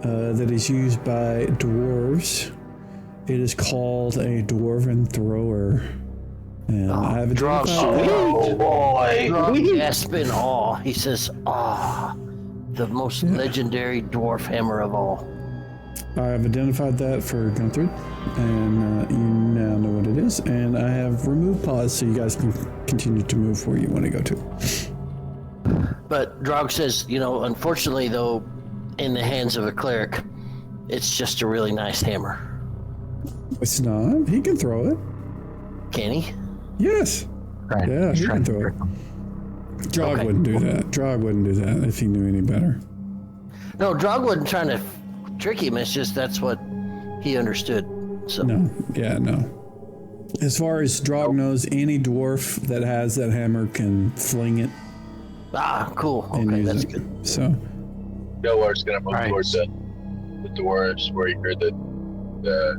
that is used by dwarves. It is called a dwarven thrower. And I have a Drog, Oh boy! Drog gasped in awe. He says, the most legendary dwarf hammer of all. I've identified that for Gunther, and you now know what it is. And I have removed pause so you guys can continue to move where you want to go to. But Drog says, unfortunately, though, in the hands of a cleric, it's just a really nice hammer. It's not. He can throw it. Can he? Yes. Right. Yeah, he can throw it. Drog wouldn't do that. Drog wouldn't do that if he knew any better. No, Drog wasn't trying to trick him. It's just that's what he understood. So No. As far as Drog knows, any dwarf that has that hammer can fling it cool. and Okay, use that's it. good. So, Delwar's gonna move Right. towards the dwarves where he heard the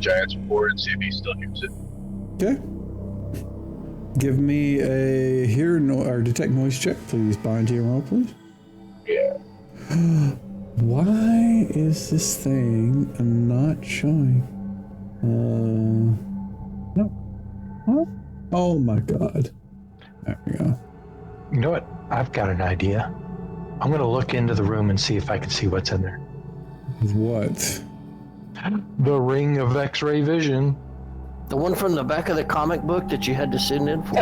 giants before and see if he still hears it. okay. Give me a or detect noise check, please. Bind to your roll, please. Yeah. Why is this thing not showing? No. Huh? Oh my god. There we go. You know what? I've got an idea. I'm going to look into the room and see if I can see what's in there. What? The ring of X-ray vision. The one from the back of the comic book that you had to send in for.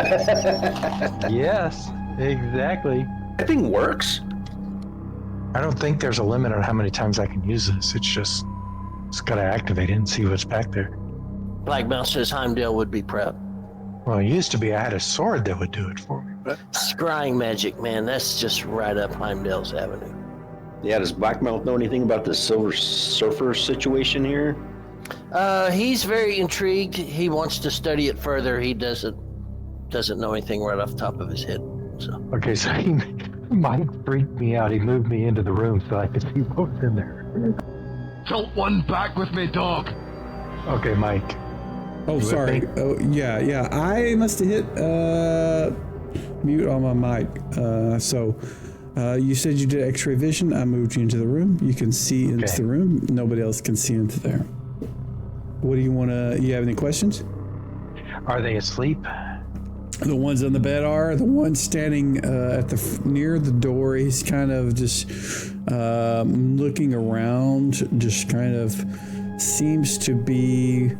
Yes, exactly. That thing works. I don't think there's a limit on how many times I can use this. It's got to activate it and see what's back there. Black Mouse says Heimdall would be proud. Well, it used to be I had a sword that would do it for me. But Scrying magic, man, that's just right up Heimdall's avenue. Yeah, does Blackmouth know anything about the Silver Surfer situation here? He's very intrigued. He wants to study it further. He doesn't know anything right off the top of his head. So okay, so Mike freaked me out. He moved me into the room so I could see what was in there. Tilt one back with me, dog. Okay, Mike. Oh, You with sorry. me? Oh, yeah. I must have hit mute on my mic. So you said you did X-ray vision. I moved you into the room. You can see into Okay. the room. Nobody else can see into there. What do you want to? You have any questions? Are they asleep? The ones on the bed are. The one standing at near the door. He's kind of just looking around. Just kind of seems to be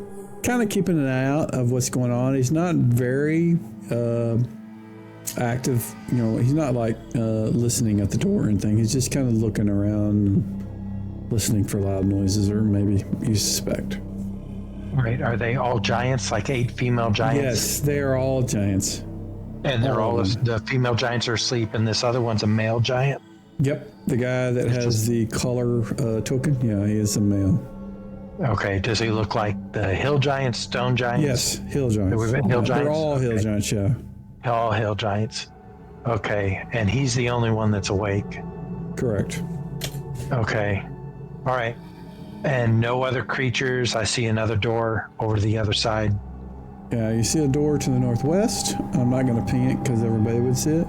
kind of keeping an eye out of what's going on. He's not very active. He's not like listening at the door or anything. He's just kind of looking around, listening for loud noises, or maybe you suspect. Right. Are they all giants, like 8 female giants? Yes, they are all giants. And they're all the female giants are asleep, and this other one's a male giant? Yep, the guy that has the color token. Yeah, he is a male. Okay. Does he look like the hill giants, stone giants? Yes, hill giants. We've been hill giants? They're all hill Okay. giants. Yeah. All hill giants. Okay. And he's the only one that's awake. Correct. Okay. All right. And no other creatures. I see another door over to the other side. Yeah, you see a door to the northwest. I'm not going to ping it because everybody would see it.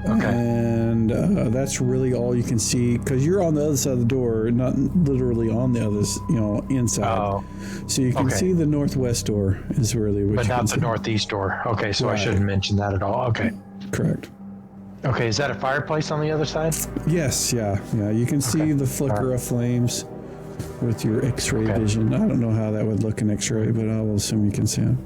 Okay. And that's really all you can see because you're on the other side of the door, not literally on the other, inside. Oh, So you can okay. see the northwest door is really what but you not can the see. northeast door. Okay, so I Right. shouldn't mention that at all. Okay. Correct. Okay, is that a fireplace on the other side? Yes, yeah. You can see Okay. the flicker of flames with your X-ray Okay. vision. I don't know how that would look in X-ray, but I will assume you can see them.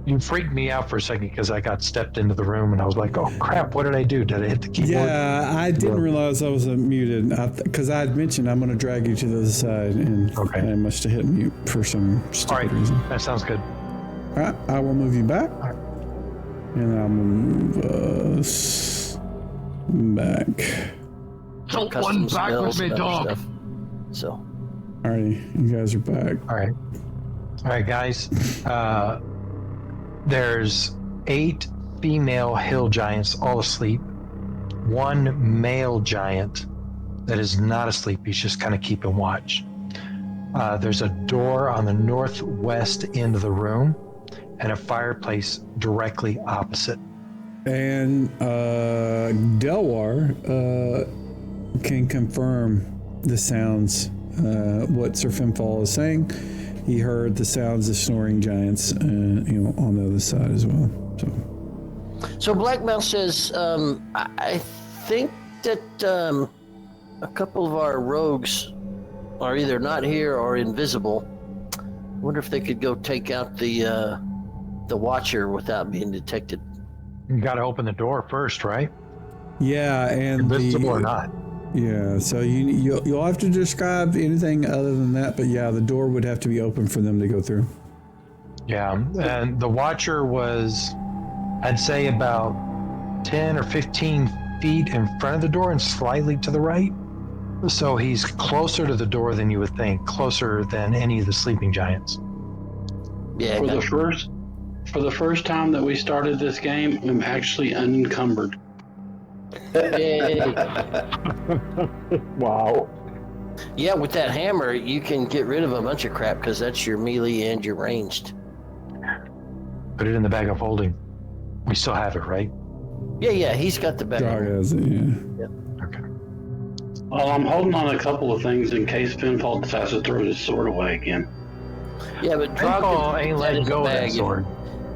You freaked me out for a second because I got stepped into the room and I was like, oh crap, what did I do? Did I hit the keyboard? Yeah, I didn't realize I was muted because I had mentioned I'm going to drag you to the other side, and Okay. I must have hit mute for some All stupid right, reason. that sounds good. All right, I will move you back, All right. and I'll move us back. Tilt Custom one back with spells me, and other dog. stuff. So Alrighty, you guys are back. All right, guys. There's 8 female hill giants all asleep. 1 male giant that is not asleep. He's just kind of keeping watch. There's a door on the northwest end of the room and a fireplace directly opposite. And Delwar can confirm the sounds. What Sir Finfall is saying. He heard the sounds of snoring giants, on the other side as well. So Black Mouse says, I think that a couple of our rogues are either not here or invisible. I wonder if they could go take out the Watcher without being detected. You got to open the door first, right? Yeah, and Invisible or not. Yeah, so you'll have to describe anything other than that, but yeah, the door would have to be open for them to go through. Yeah, and the Watcher was, I'd say, about 10 or 15 feet in front of the door and slightly to the right. So he's closer to the door than you would think, closer than any of the sleeping giants. Yeah. For the first time that we started this game, I'm actually unencumbered. Yay. Wow. Yeah, with that hammer, you can get rid of a bunch of crap because that's your melee and your ranged. Put it in the bag of holding. We still have it, right? Yeah, he's got the bag. Dog has it, yeah. Okay. Well, I'm holding on a couple of things in case Pinfall decides to throw his sword away again. Yeah, but Pinfall ain't letting go of that sword.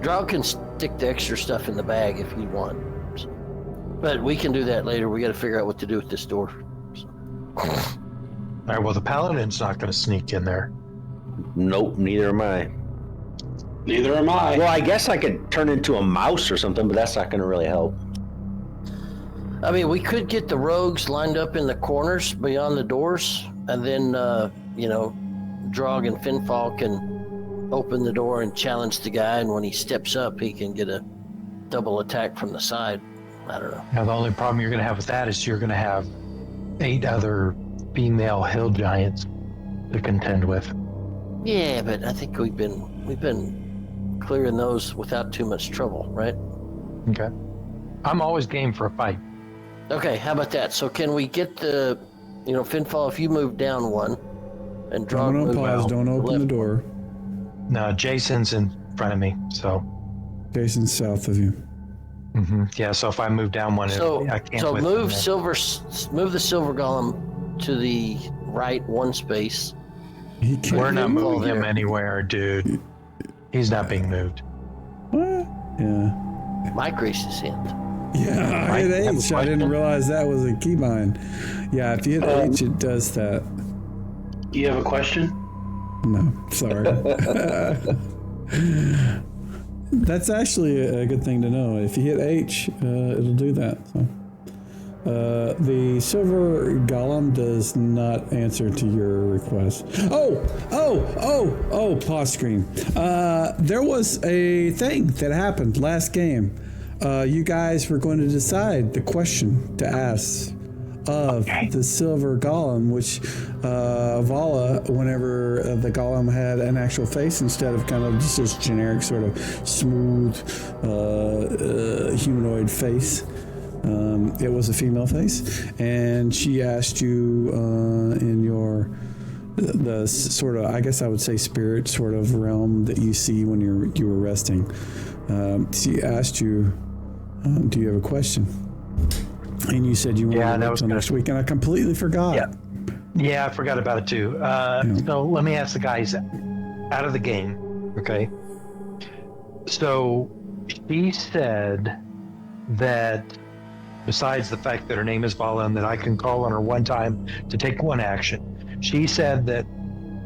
Drog can stick the extra stuff in the bag if you want. So. But we can do that later. We got to figure out what to do with this door. So. All right, well, the Paladin's not going to sneak in there. Nope, neither am I. Neither am I. Well, I guess I could turn into a mouse or something, but that's not going to really help. I mean, we could get the rogues lined up in the corners beyond the doors, and then, Drog and Finfall can open the door and challenge the guy, and when he steps up, he can get a double attack from the side. I don't know. Now, the only problem you're going to have with that is you're going to have 8 other female hill giants to contend with. Yeah, but I think we've been clearing those without too much trouble, right? Okay. I'm always game for a fight. Okay, how about that? So can we get the, Finfall, if you move down one, and Drog Don't move pause, out don't open the door. No, Jason's in front of me, so. Jason's south of you. Mm-hmm. Yeah, so if I move down one, I can't. So with move them. move the silver golem to the right one space. He can't We're not move moving him here. anywhere, dude. He's not being moved. What? Yeah. Mike raised his hand. Yeah, I Mike, hit have a H. I question? didn't realize that was a keybind. Yeah, if you hit H, it does that. You have a question? No, sorry. That's actually a good thing to know. If you hit H, it'll do that. So. The silver golem does not answer to your request. Pause screen. There was a thing that happened last game. You guys were going to decide the question to ask of the silver golem, which Vala, whenever the golem had an actual face instead of kind of just this generic sort of smooth humanoid face, it was a female face, and she asked you in your the sort of, I guess I would say, spirit sort of realm that you see when you were resting. She asked you, do you have a question? And you said you wanted to wait until next week, and I completely forgot. Yeah, I forgot about it too. So let me ask the guys out of the game, okay? So she said that besides the fact that her name is Vala and that I can call on her one time to take one action, she said that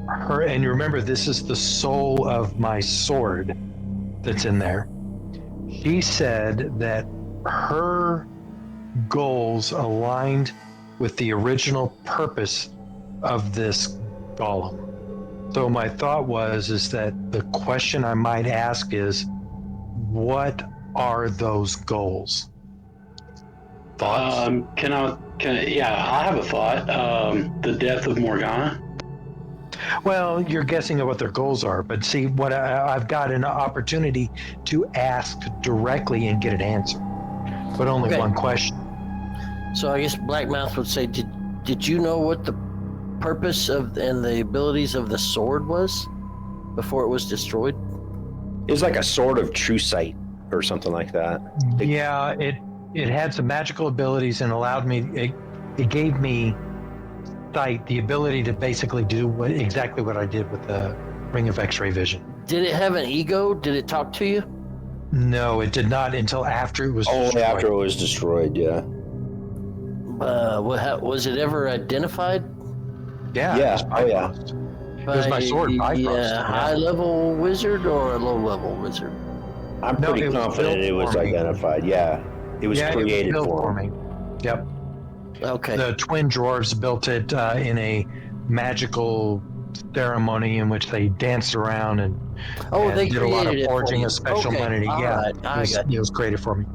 her, and you remember this is the soul of my sword that's in there. She said that her goals aligned with the original purpose of this golem. So my thought is that the question I might ask is, what are those goals? Thoughts? I have a thought. The death of Morgana. Well, you're guessing at what their goals are, but see, what I've got an opportunity to ask directly and get an answer, but only one question. So I guess Blackmouth would say, did you know what the purpose of and the abilities of the sword was before it was destroyed? It was like a sword of true sight or something like that. Yeah, it had some magical abilities and allowed me, it gave me sight, the ability to basically do exactly what I did with the Ring of X-Ray Vision. Did it have an ego? Did it talk to you? No, it did not until after it was destroyed. Only after it was destroyed, yeah. Was it ever identified? Yeah. Yeah. It was Oh, yeah. Bifrost. It was my sword, Bifrost. Yeah, high level wizard or a low level wizard? I'm No, pretty it was confident built it was for me. identified. Yeah. It was created it was built for me. Yep. Okay. The twin dwarves built it in a magical ceremony in which they danced around and They did a lot of created it for forging you. of special Okay, money. all Yeah, right, I got you. it was created for me.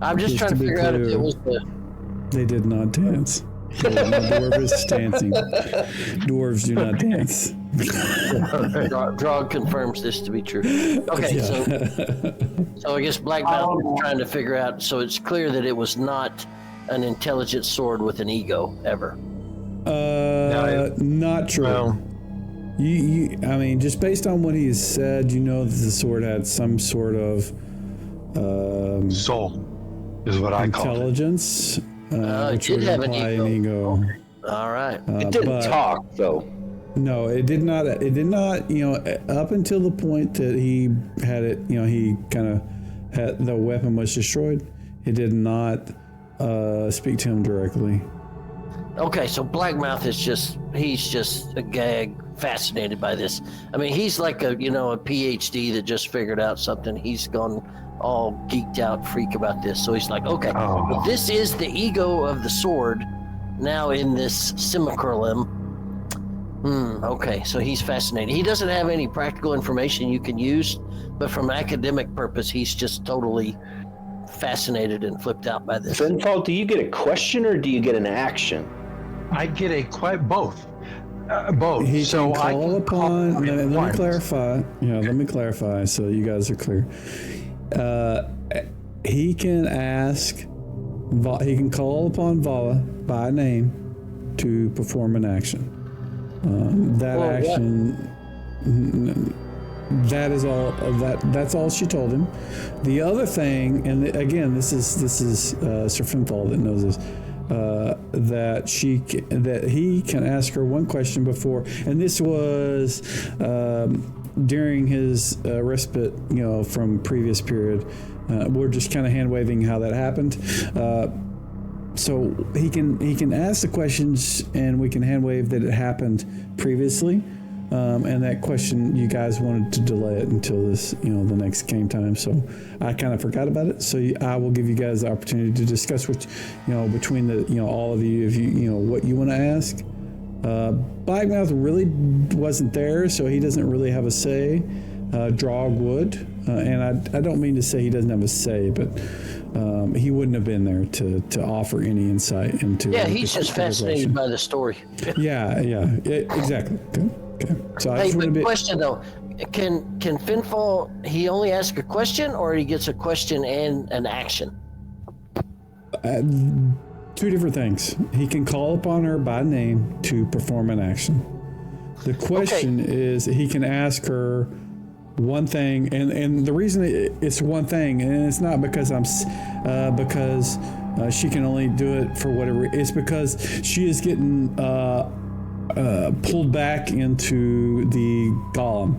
I'm just trying to be figure out if clear, it was the. They did not dance. There was no dwarves dancing. Dwarves do not dance. Drog confirms this to be true. Okay, so I guess Blackmouth is trying to figure out. So it's clear that it was not an intelligent sword with an ego ever. Not true. Well, I mean, just based on what he has said, you know that the sword had some sort of soul is what I call it. intelligence, which did would have an imply an ego. All right. It didn't talk, though. No, it did not. It did not. You know, up until the point that he had it. You know, he kind of had the weapon was destroyed. It did not speak to him directly. Okay, so Blackmouth is he's just a gag, fascinated by this. I mean, he's like a PhD that just figured out something. He's gone all geeked out freak about this. So he's like, okay, well, this is the ego of the sword now in this simulacrum. Okay, so he's fascinated. He doesn't have any practical information you can use, but from academic purpose, he's just totally fascinated and flipped out by this. Finfall, do you get a question or do you get an action? I get both. Both. He so can call upon. Let me clarify. Let me clarify so you guys are clear. He can ask. He can call upon Vala by name to perform an action. That is all. That's all she told him. The other thing, and again, this is Sir Finfall that knows this. That he can ask her one question before, and this was during his respite, from previous period. We're just kind of hand waving how that happened. So he can ask the questions, and we can hand wave that it happened previously. And that question, you guys wanted to delay it until this, the next game time. So I kind of forgot about it. So I will give you guys the opportunity to discuss what, between the, all of you, if what you want to ask. Blackmouth really wasn't there, so he doesn't really have a say. Drog would, and I don't mean to say he doesn't have a say, but he wouldn't have been there to offer any insight into. Yeah, he's just fascinated by the story. Yeah, exactly. Okay. So I just want to question though, can Finfall, he only ask a question, or he gets a question and an action? Two different things. He can call upon her by name to perform an action. The question is, he can ask her one thing, and the reason it's one thing, and it's not because because she can only do it for whatever. It's because she is getting pulled back into the golem.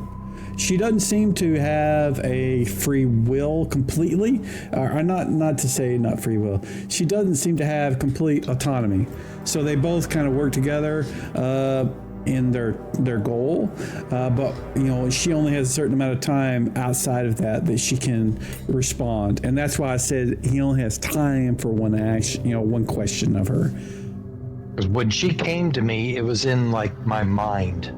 She doesn't seem to have a free will completely, or not to say not free will. She doesn't seem to have complete autonomy. So they both kind of work together in their goal, but she only has a certain amount of time outside of that she can respond, and that's why I said he only has time for one action, one question of her. Because when she came to me, it was in my mind,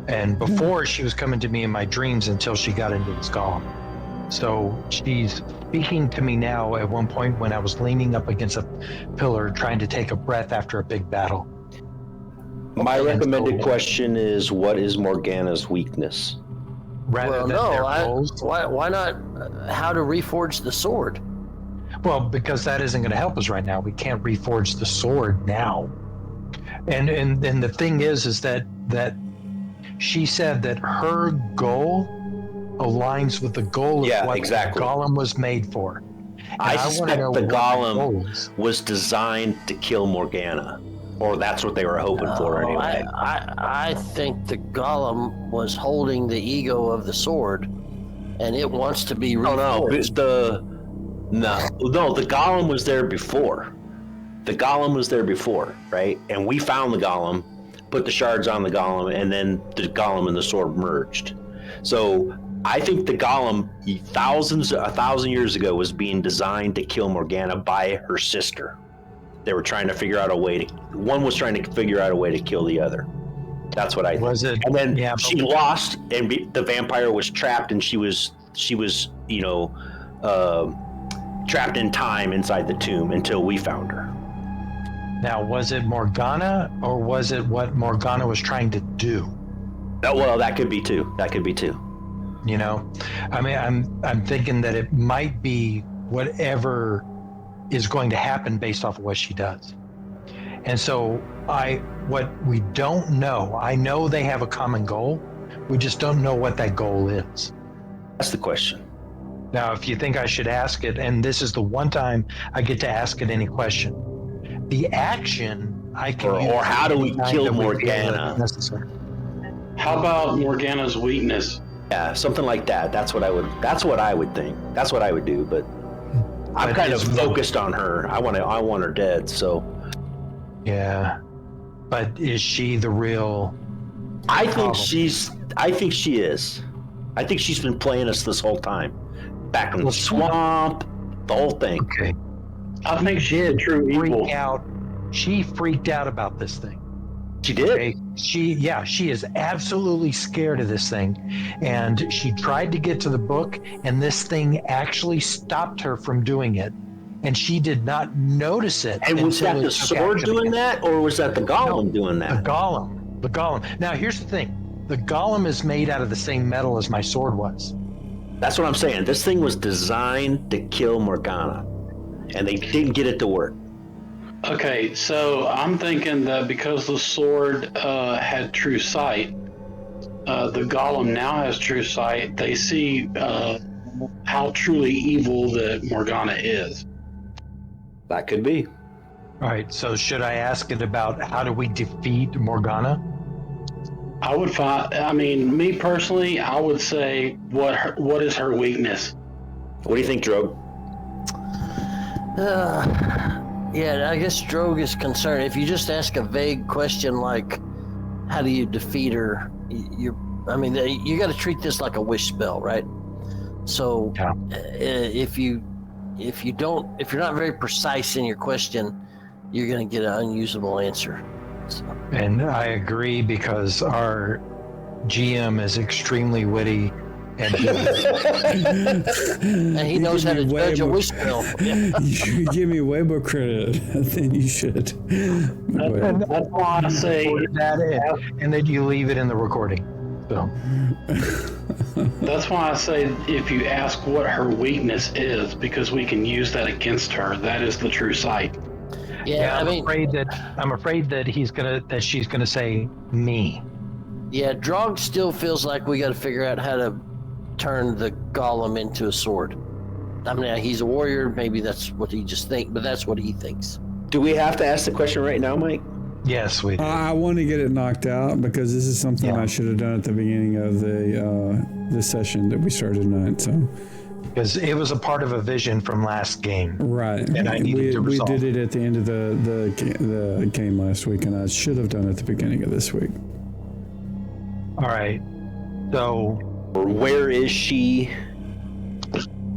and before she was coming to me in my dreams until she got into this golem. So she's speaking to me now at one point when I was leaning up against a pillar trying to take a breath after a big battle. My recommended question is, what is Morgana's weakness? Rather than their goals. Why not how to reforge the sword? Well, because that isn't going to help us right now. We can't reforge the sword now. And the thing is that she said that her goal aligns with the goal of what the golem was made for. I suspect the golem was designed to kill Morgana, or that's what they were hoping for anyway. I think the golem was holding the ego of the sword, and it wants to be reforged. No, the golem was there before. The golem was there before, right? And we found the golem, put the shards on the golem, and then the golem and the sword merged. So I think the golem, 1,000 years ago, was being designed to kill Morgana by her sister. They were trying to figure out a way to. One was trying to figure out a way to kill the other. That's what I think. Was it? And then Yeah, she lost, and the vampire was trapped, and she was trapped in time inside the tomb until we found her. Now, was it Morgana, or was it what Morgana was trying to do? Oh, well, that could be too. That could be too. You know, I mean, I'm thinking that it might be whatever is going to happen based off of what she does. And so what we don't know, I know they have a common goal. We just don't know what that goal is. That's the question. Now, if you think I should ask it, and this is the one time I get to ask it any question, the action I can use. Or how do we kill that we feel Morgana? is necessary. How about Morgana's weakness? Yeah, something like that. That's what I would think. That's what I would do, but I'm kind of focused on her. I want her dead, so. Yeah. But is she the real I think she is. I think she's been playing us this whole time. Back in the swamp, the whole thing. Okay. I think she's the true evil. She freaked out about this thing. She did? Okay? She is absolutely scared of this thing. And she tried to get to the book, and this thing actually stopped her from doing it. And she did not notice it. And was that the sword doing that, or was that the golem doing that? The golem. Now, here's the thing. The golem is made out of the same metal as my sword was. That's what I'm saying. This thing was designed to kill Morgana, and they didn't get it to work. Okay, so I'm thinking that because the sword had true sight, the golem now has true sight. They see how truly evil that Morgana is. That could be. All right, so should I ask it about how do we defeat Morgana? I would find. I mean, me personally, I would say what is her weakness? What do you think, Drogue? Yeah, I guess Drogue is concerned. If you just ask a vague question like, "How do you defeat her?" you got to treat this like a wish spell, right? So, Yeah. If you're not very precise in your question, you're going to get an unusable answer. So. And I agree because our GM is extremely witty and he knows how to judge a wish spell. Yeah. You give me way more credit than you should. That's why I say that and then you leave it in the recording. So. That's why I say if you ask what her weakness is, because we can use that against her. That is the true sight. Yeah, I'm afraid that she's gonna say me. Yeah, Drogue still feels like we got to figure out how to turn the golem into a sword. I mean, he's a warrior. Maybe that's what he just thinks, but that's what he thinks. Do we have to ask the question right now, Mike? Yes, we do. I want to get it knocked out because this is something I should have done at the beginning of the session that we started tonight. So. Because it was a part of a vision from last game. Right. And I needed to resolve. We did it at the end of the game last week, and I should have done it at the beginning of this week. All right. So. Or where is she?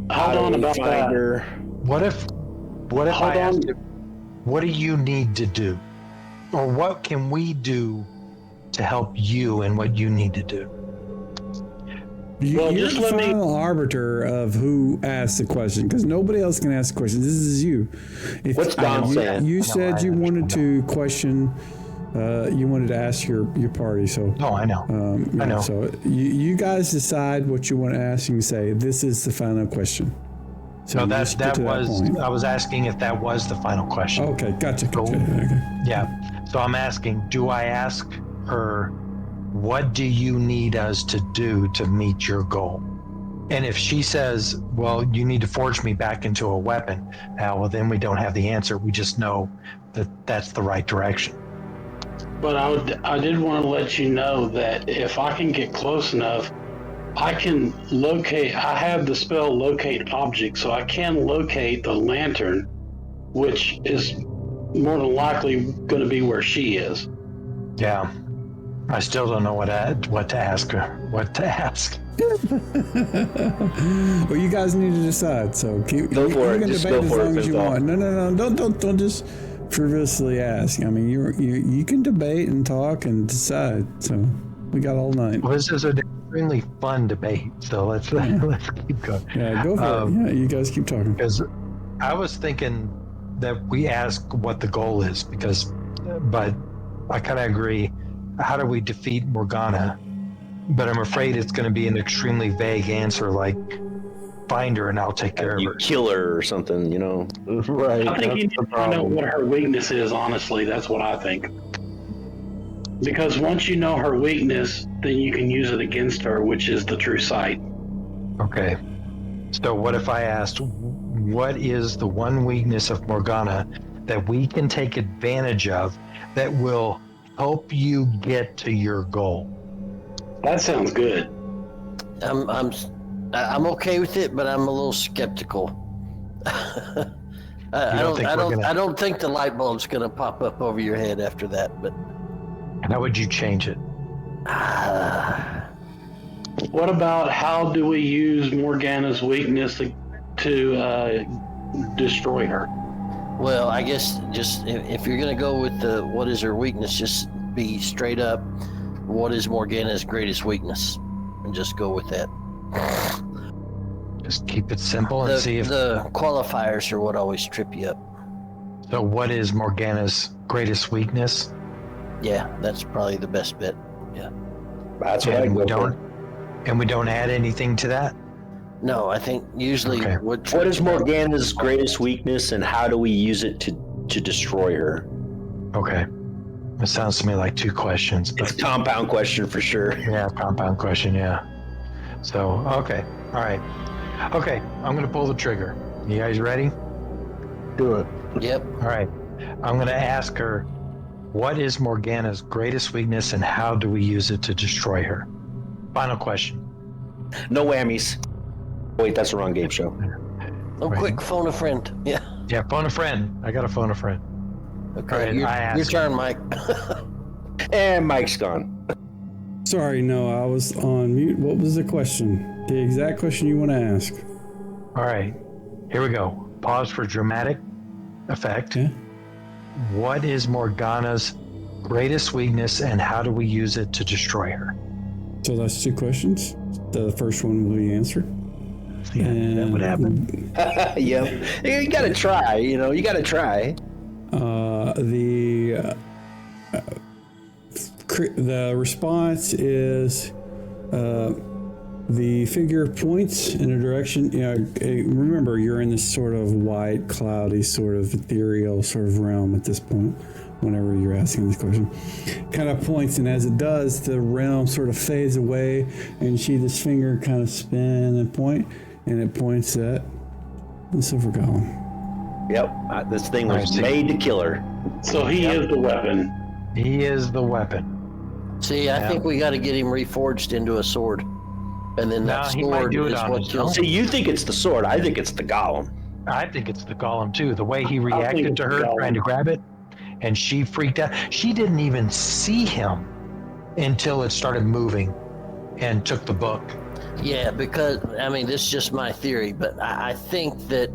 Hold on about that. Her? What if I asked you, what do you need to do? Or what can we do to help you in what you need to do? You're the final arbiter of who asks the question, because nobody else can ask the question. This is you. What's Don saying? You said you wanted to question. You wanted to ask your party. So. Oh, I know. I know. So you guys decide what you want to ask, and you say this is the final question. So that was. I was asking if that was the final question. Okay, gotcha. Okay. Yeah. So I'm asking, do I ask her, what do you need us to do to meet your goal? And if she says, well, you need to forge me back into a weapon, well, then we don't have the answer. We just know that that's the right direction. But I did want to let you know that if I can get close enough, I can locate. I have the spell locate object, so I can locate the lantern, which is more than likely going to be where she is. Yeah. I still don't know what to ask her. What to ask. Well, you guys need to decide. So Go for it. You can Just debate go as for it, long as you Finthal. want. No. Don't just frivolously ask. I mean, you can debate and talk and decide. So we got all night. Well, this is an extremely fun debate. So let's keep going. Yeah, go for it. Yeah, you guys keep talking. Because I was thinking that we ask what the goal is, but I kind of agree. How do we defeat Morgana? But I'm afraid it's going to be an extremely vague answer, like find her and I'll take care of You her. kill her or something, you know? Right. I think you need that's the to find out problem. what her weakness is, honestly. That's what I think. Because once you know her weakness, then you can use it against her, which is the true sight. Okay. So what if I asked, what is the one weakness of Morgana that we can take advantage of that will help you get to your goal? That sounds good. I'm okay with it, but I'm a little skeptical. I don't think the light bulb's gonna pop up over your head after that. But How would you change it? What about how do we use Morgana's weakness to destroy her? well, I guess just if you're gonna go with the what is her weakness, just be straight up. What is Morgana's greatest weakness, and just go with that. Just keep it simple and see if. The qualifiers are what always trip you up. So, what is Morgana's greatest weakness? Yeah, that's probably the best bet. That's what I And go we for. don't, and we don't add anything to that. No, I think usually Okay. what What is Morgana's greatest weakness, and how do we use it to destroy her? Okay, it sounds to me like two questions, It's but a compound question for sure. yeah, compound question. Yeah. So, okay, all right, okay. I'm gonna pull the trigger. You guys ready? Do it. Yep. All right. I'm gonna ask her, what is Morgana's greatest weakness, and how do we use it to destroy her? Final question. No whammies. Wait, that's the wrong game show. Oh, Right. quick, phone a friend. Yeah. Yeah, phone a friend. I gotta phone a friend. Okay. All right, your, I ask your turn, you. Mike. And Mike's gone. Sorry, no, I was on mute. What was the question? The exact question you want to ask? All right, here we go. Pause for dramatic effect. Okay. What is Morgana's greatest weakness, and how do we use it to destroy her? So that's two questions. The first one will be answered. Yeah, that would happen. Yep. You gotta try, you gotta try. The response is the figure points in a direction. Remember, you're in this sort of white, cloudy, sort of ethereal sort of realm at this point. Whenever you're asking this question, kind of points, and as it does, the realm sort of fades away, and you see this finger kind of spin and point, and it points at the silver golem. Yep. This thing was I see. made to kill her. So he is the weapon. He is the weapon. See, I think we got to get him reforged into a sword, and then that No, he might sword do it is on what his kills. See, you think it's the sword. I think it's the golem. I think it's the golem too. The way he think reacted to it's her the golem. trying to grab it, and she freaked out. She didn't even see him until it started moving and took the book. Yeah, because I mean, this is just my theory, but I think that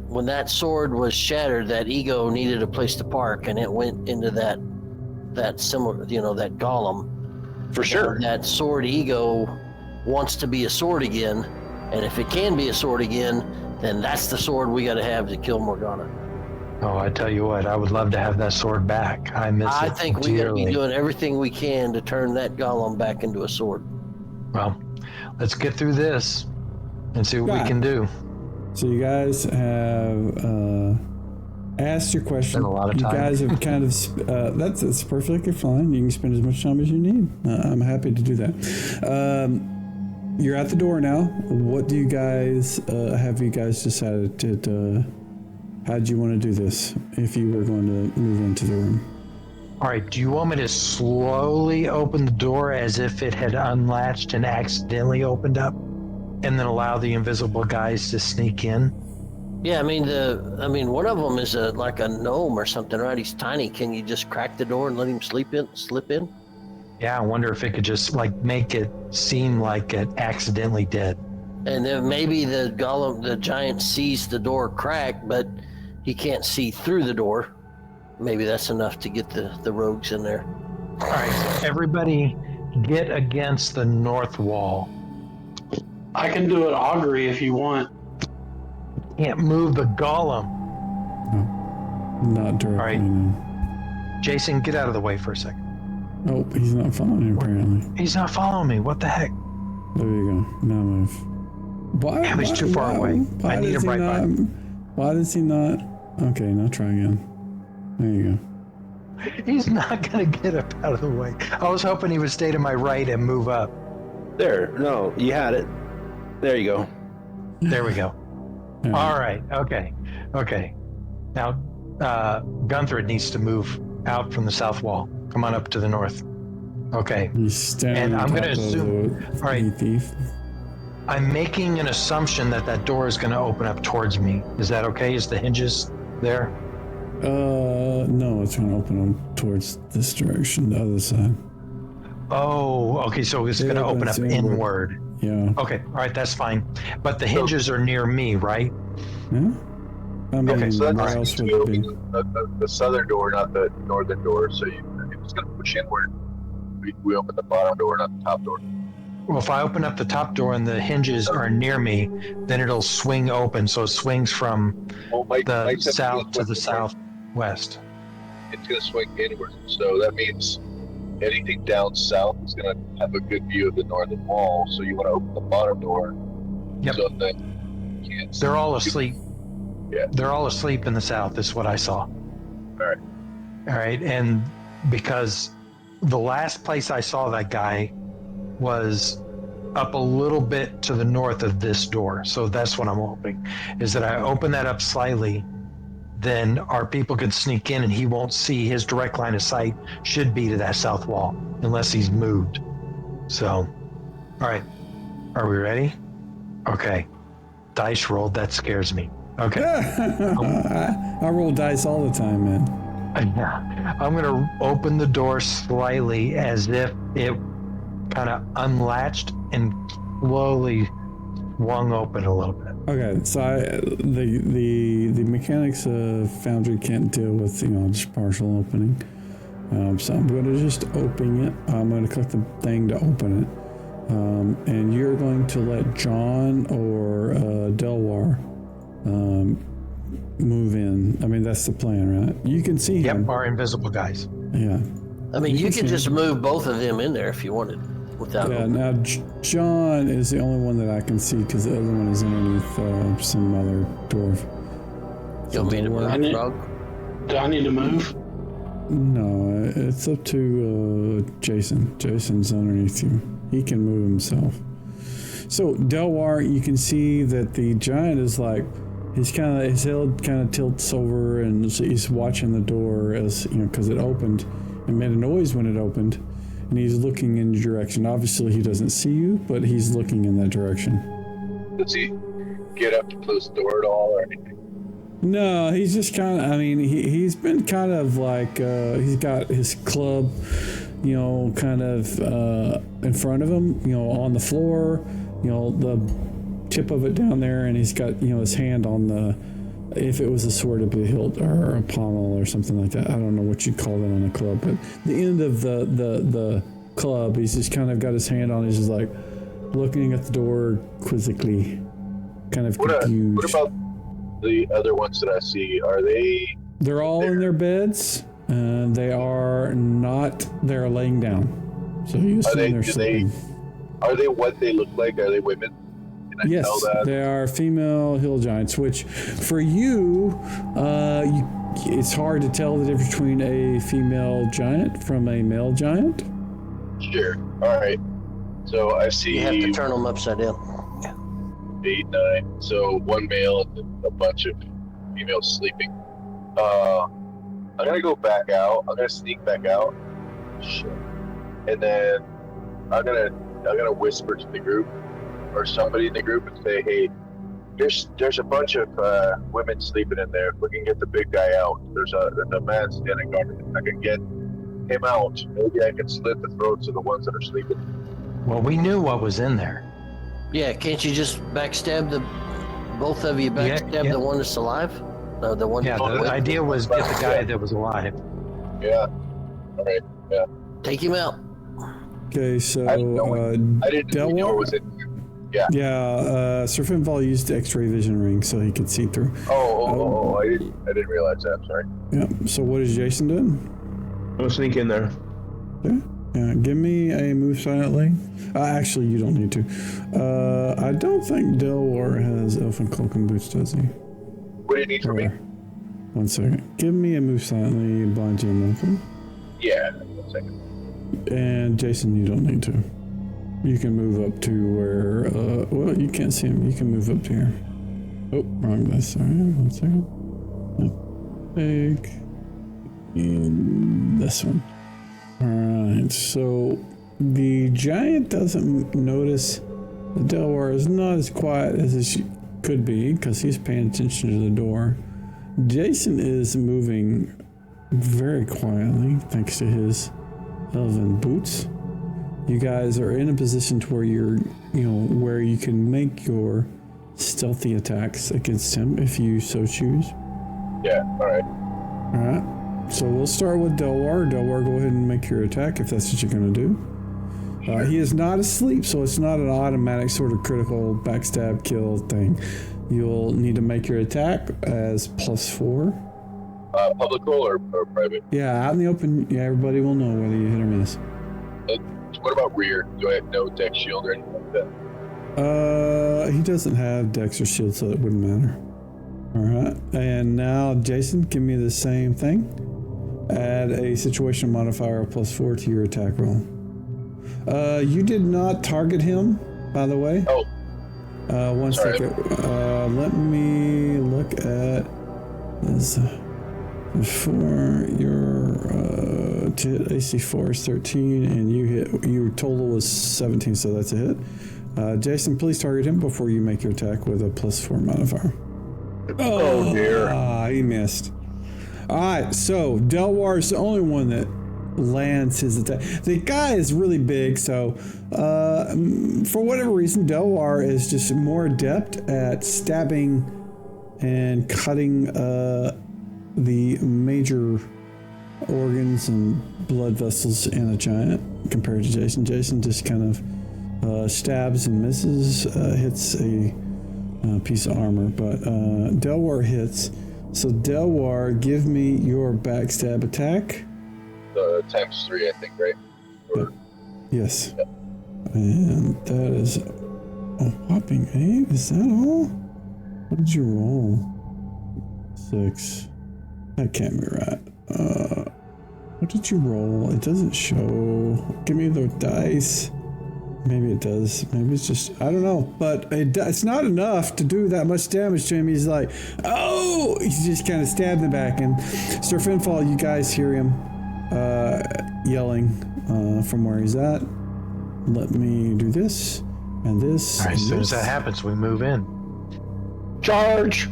when that sword was shattered, that ego needed a place to park, and it went into that similar, that golem. For sure. And that sword ego wants to be a sword again, and if it can be a sword again, then that's the sword we got to have to kill Morgana. Oh, I tell you what, I would love to have that sword back. I miss it I think we got to be dearly. doing everything we can to turn that golem back into a sword. Well, let's get through this and see what Right. we can do. So you guys have asked your question. Spent a lot of You time. guys have kind of that's perfectly fine. You can spend as much time as you need. I'm happy to do that. You're at the door now. What do you guys have you guys decided to? How do you want to do this? If you were going to move into the room. All right, do you want me to slowly open the door as if it had unlatched and accidentally opened up, and then allow the invisible guys to sneak in? Yeah, I mean, one of them is like a gnome or something, right? He's tiny. Can you just crack the door and let him slip in? Yeah, I wonder if it could just like make it seem like it accidentally did. And then maybe the giant sees the door crack, but he can't see through the door. Maybe that's enough to get the rogues in there. All right, everybody get against the north wall. I can do an augury if you want. Can't move the golem. Not directly. All right. No. Jason, get out of the way for a second. Oh, he's not following you, apparently. He's not following me. What the heck? There you go. Now move. Why? Damn, he's too far away. I need him right by. Why does he not? Okay, now try again. There you go. He's not going to get up out of the way. I was hoping he would stay to my right and move up. There. No, you had it. There you go. There we go. Yeah. All right. Okay. Now, Gunther needs to move out from the south wall. Come on up to the north. Okay. He's standing And I'm on going to top of assume. the All right. thief. I'm making an assumption that door is going to open up towards me. Is that okay? Is the hinges there? No, it's going to open up towards this direction, the other side. Oh, okay. So it's going to open up inward. Yeah. Okay. All right. That's fine. But the hinges are near me, right? Yeah. I mean, Okay, so where that's else would it be? the southern door, not the northern door. So if it's going to push inward, we open the bottom door, not the top door. Well, if I open up the top door and the hinges are near me, then it'll swing open. So it swings from the south to the southwest. It's going to swing inward. So that means anything down south is going to have a good view of the northern wall. So you want to open the bottom door. Yep. So that you can't see. They're all asleep. Yeah. They're all asleep in the south, is what I saw. All right. And because the last place I saw that guy was up a little bit to the north of this door. So that's what I'm hoping, is that I open that up slightly, then our people could sneak in and he won't see. His direct line of sight should be to that south wall, unless he's moved. So, all right. Are we ready? Okay. Dice rolled. That scares me. Okay. I roll dice all the time, man. I'm going to open the door slightly as if it kind of unlatched and slowly swung open a little bit. Okay, so the mechanics of Foundry can't deal with just partial opening. So I'm going to just open it. I'm going to click the thing to open it, and you're going to let John or Delwar move in. I mean, that's the plan, right? You can see him. Yep, our invisible guys. Yeah. I mean, you could just move both of them in there if you wanted. Yeah, now John is the only one that I can see because the other one is underneath some other dwarf. You want me to move, Frog? Do I need to move? No, it's up to Jason. Jason's underneath you. He can move himself. So Delwar, you can see that the giant is like, his head kind of tilts over, and so he's watching the door as because it opened and made a noise when it opened. And he's looking in your direction. Obviously, he doesn't see you, but he's looking in that direction. Does he get up to close the door at all or anything? No, he's just kind of, he's been kind of like, he's got his club, kind of in front of him, on the floor, the tip of it down there, and he's got, his hand on the, if it was a sword, it'd be a hilt or a pommel or something like that. I don't know what you'd call that on a club, but the end of the club, he's just kind of got his hand on it. He's just like looking at the door quizzically, kind of confused. What about the other ones that I see? Are they? They're all in their beds. They are not. They're laying down. So you assume they're sleeping. Are they what they look like? Are they women? Yes, they are female hill giants, which for you, it's hard to tell the difference between a female giant from a male giant. Sure. All right. So I see. You have to turn them upside down. 8, 9. So one male and a bunch of females sleeping. I'm gonna go back out. I'm gonna sneak back out. Shit. And then I'm gonna whisper to the group or somebody in the group and say, "Hey, There's a bunch of women sleeping in there. If we can get the big guy out, there's a man standing guard. If I can get him out, maybe I can slit the throats of the ones that are sleeping. Well, we knew what was in there. Yeah, can't you just backstab both of you backstab yeah. the one that's alive? The one. Yeah, the idea was get the guy that was alive. Yeah. All right. Yeah. Take him out. Okay, so I didn't know it was in. Yeah, Sir Finval used the X-ray vision ring so he could see through. I didn't realize that. Sorry. Yeah. So what is Jason doing? I'm gonna sneak in there. Okay. Yeah, give me a move silently. Actually, you don't need to. I don't think Delwar has elfin cloak and boots, does he? What do you need from me? 1 second. Give me a move silently, blind gem weapon. Yeah. 1 second. And Jason, you don't need to. You can move up to where, well, you can't see him. You can move up to here. Oh, wrong dice. Sorry. 1 second. Big. And this one. Alright, so the giant doesn't notice the Delaware is not as quiet as it could be because he's paying attention to the door. Jason is moving very quietly thanks to his elven boots. You guys are in a position to where you're, where you can make your stealthy attacks against him if you so choose. Yeah, alright. Alright. So we'll start with Delwar. Delwar, go ahead and make your attack if that's what you're going to do. He is not asleep, so it's not an automatic sort of critical backstab kill thing. You'll need to make your attack as +4. Public roll or private? Yeah, out in the open, everybody will know whether you hit or miss. What about rear? Do I have no deck shield or anything like that? He doesn't have dex or shield, so it wouldn't matter. Alright, and now Jason, give me the same thing. Add a situation modifier of +4 to your attack roll. You did not target him, by the way. Oh. 1 second. Let me look at this. For your to hit AC4 is 13, and your total was 17, so that's a hit. Jason, please target him before you make your attack with a +4 modifier. Oh dear. He missed. Alright, so Delwar is the only one that lands his attack. The guy is really big, so for whatever reason, Delwar is just more adept at stabbing and cutting the major organs and blood vessels in a giant compared to Jason. Jason just kind of stabs and misses, hits a piece of armor, but Delwar hits. So Delwar, give me your backstab attack. ×3, I think, right? Or, yes. Yep. And that is a whopping 8. Is that all? What did you roll? 6. That can't be right. What did you roll? It doesn't show. Give me the dice. Maybe it does. Maybe it's just, I don't know. But it's not enough to do that much damage to him. He's like, oh! He's just kind of stabbed in the back. And Sir Finfall, you guys hear him yelling from where he's at. Let me do this and this. All right, as soon as that happens, we move in. Charge!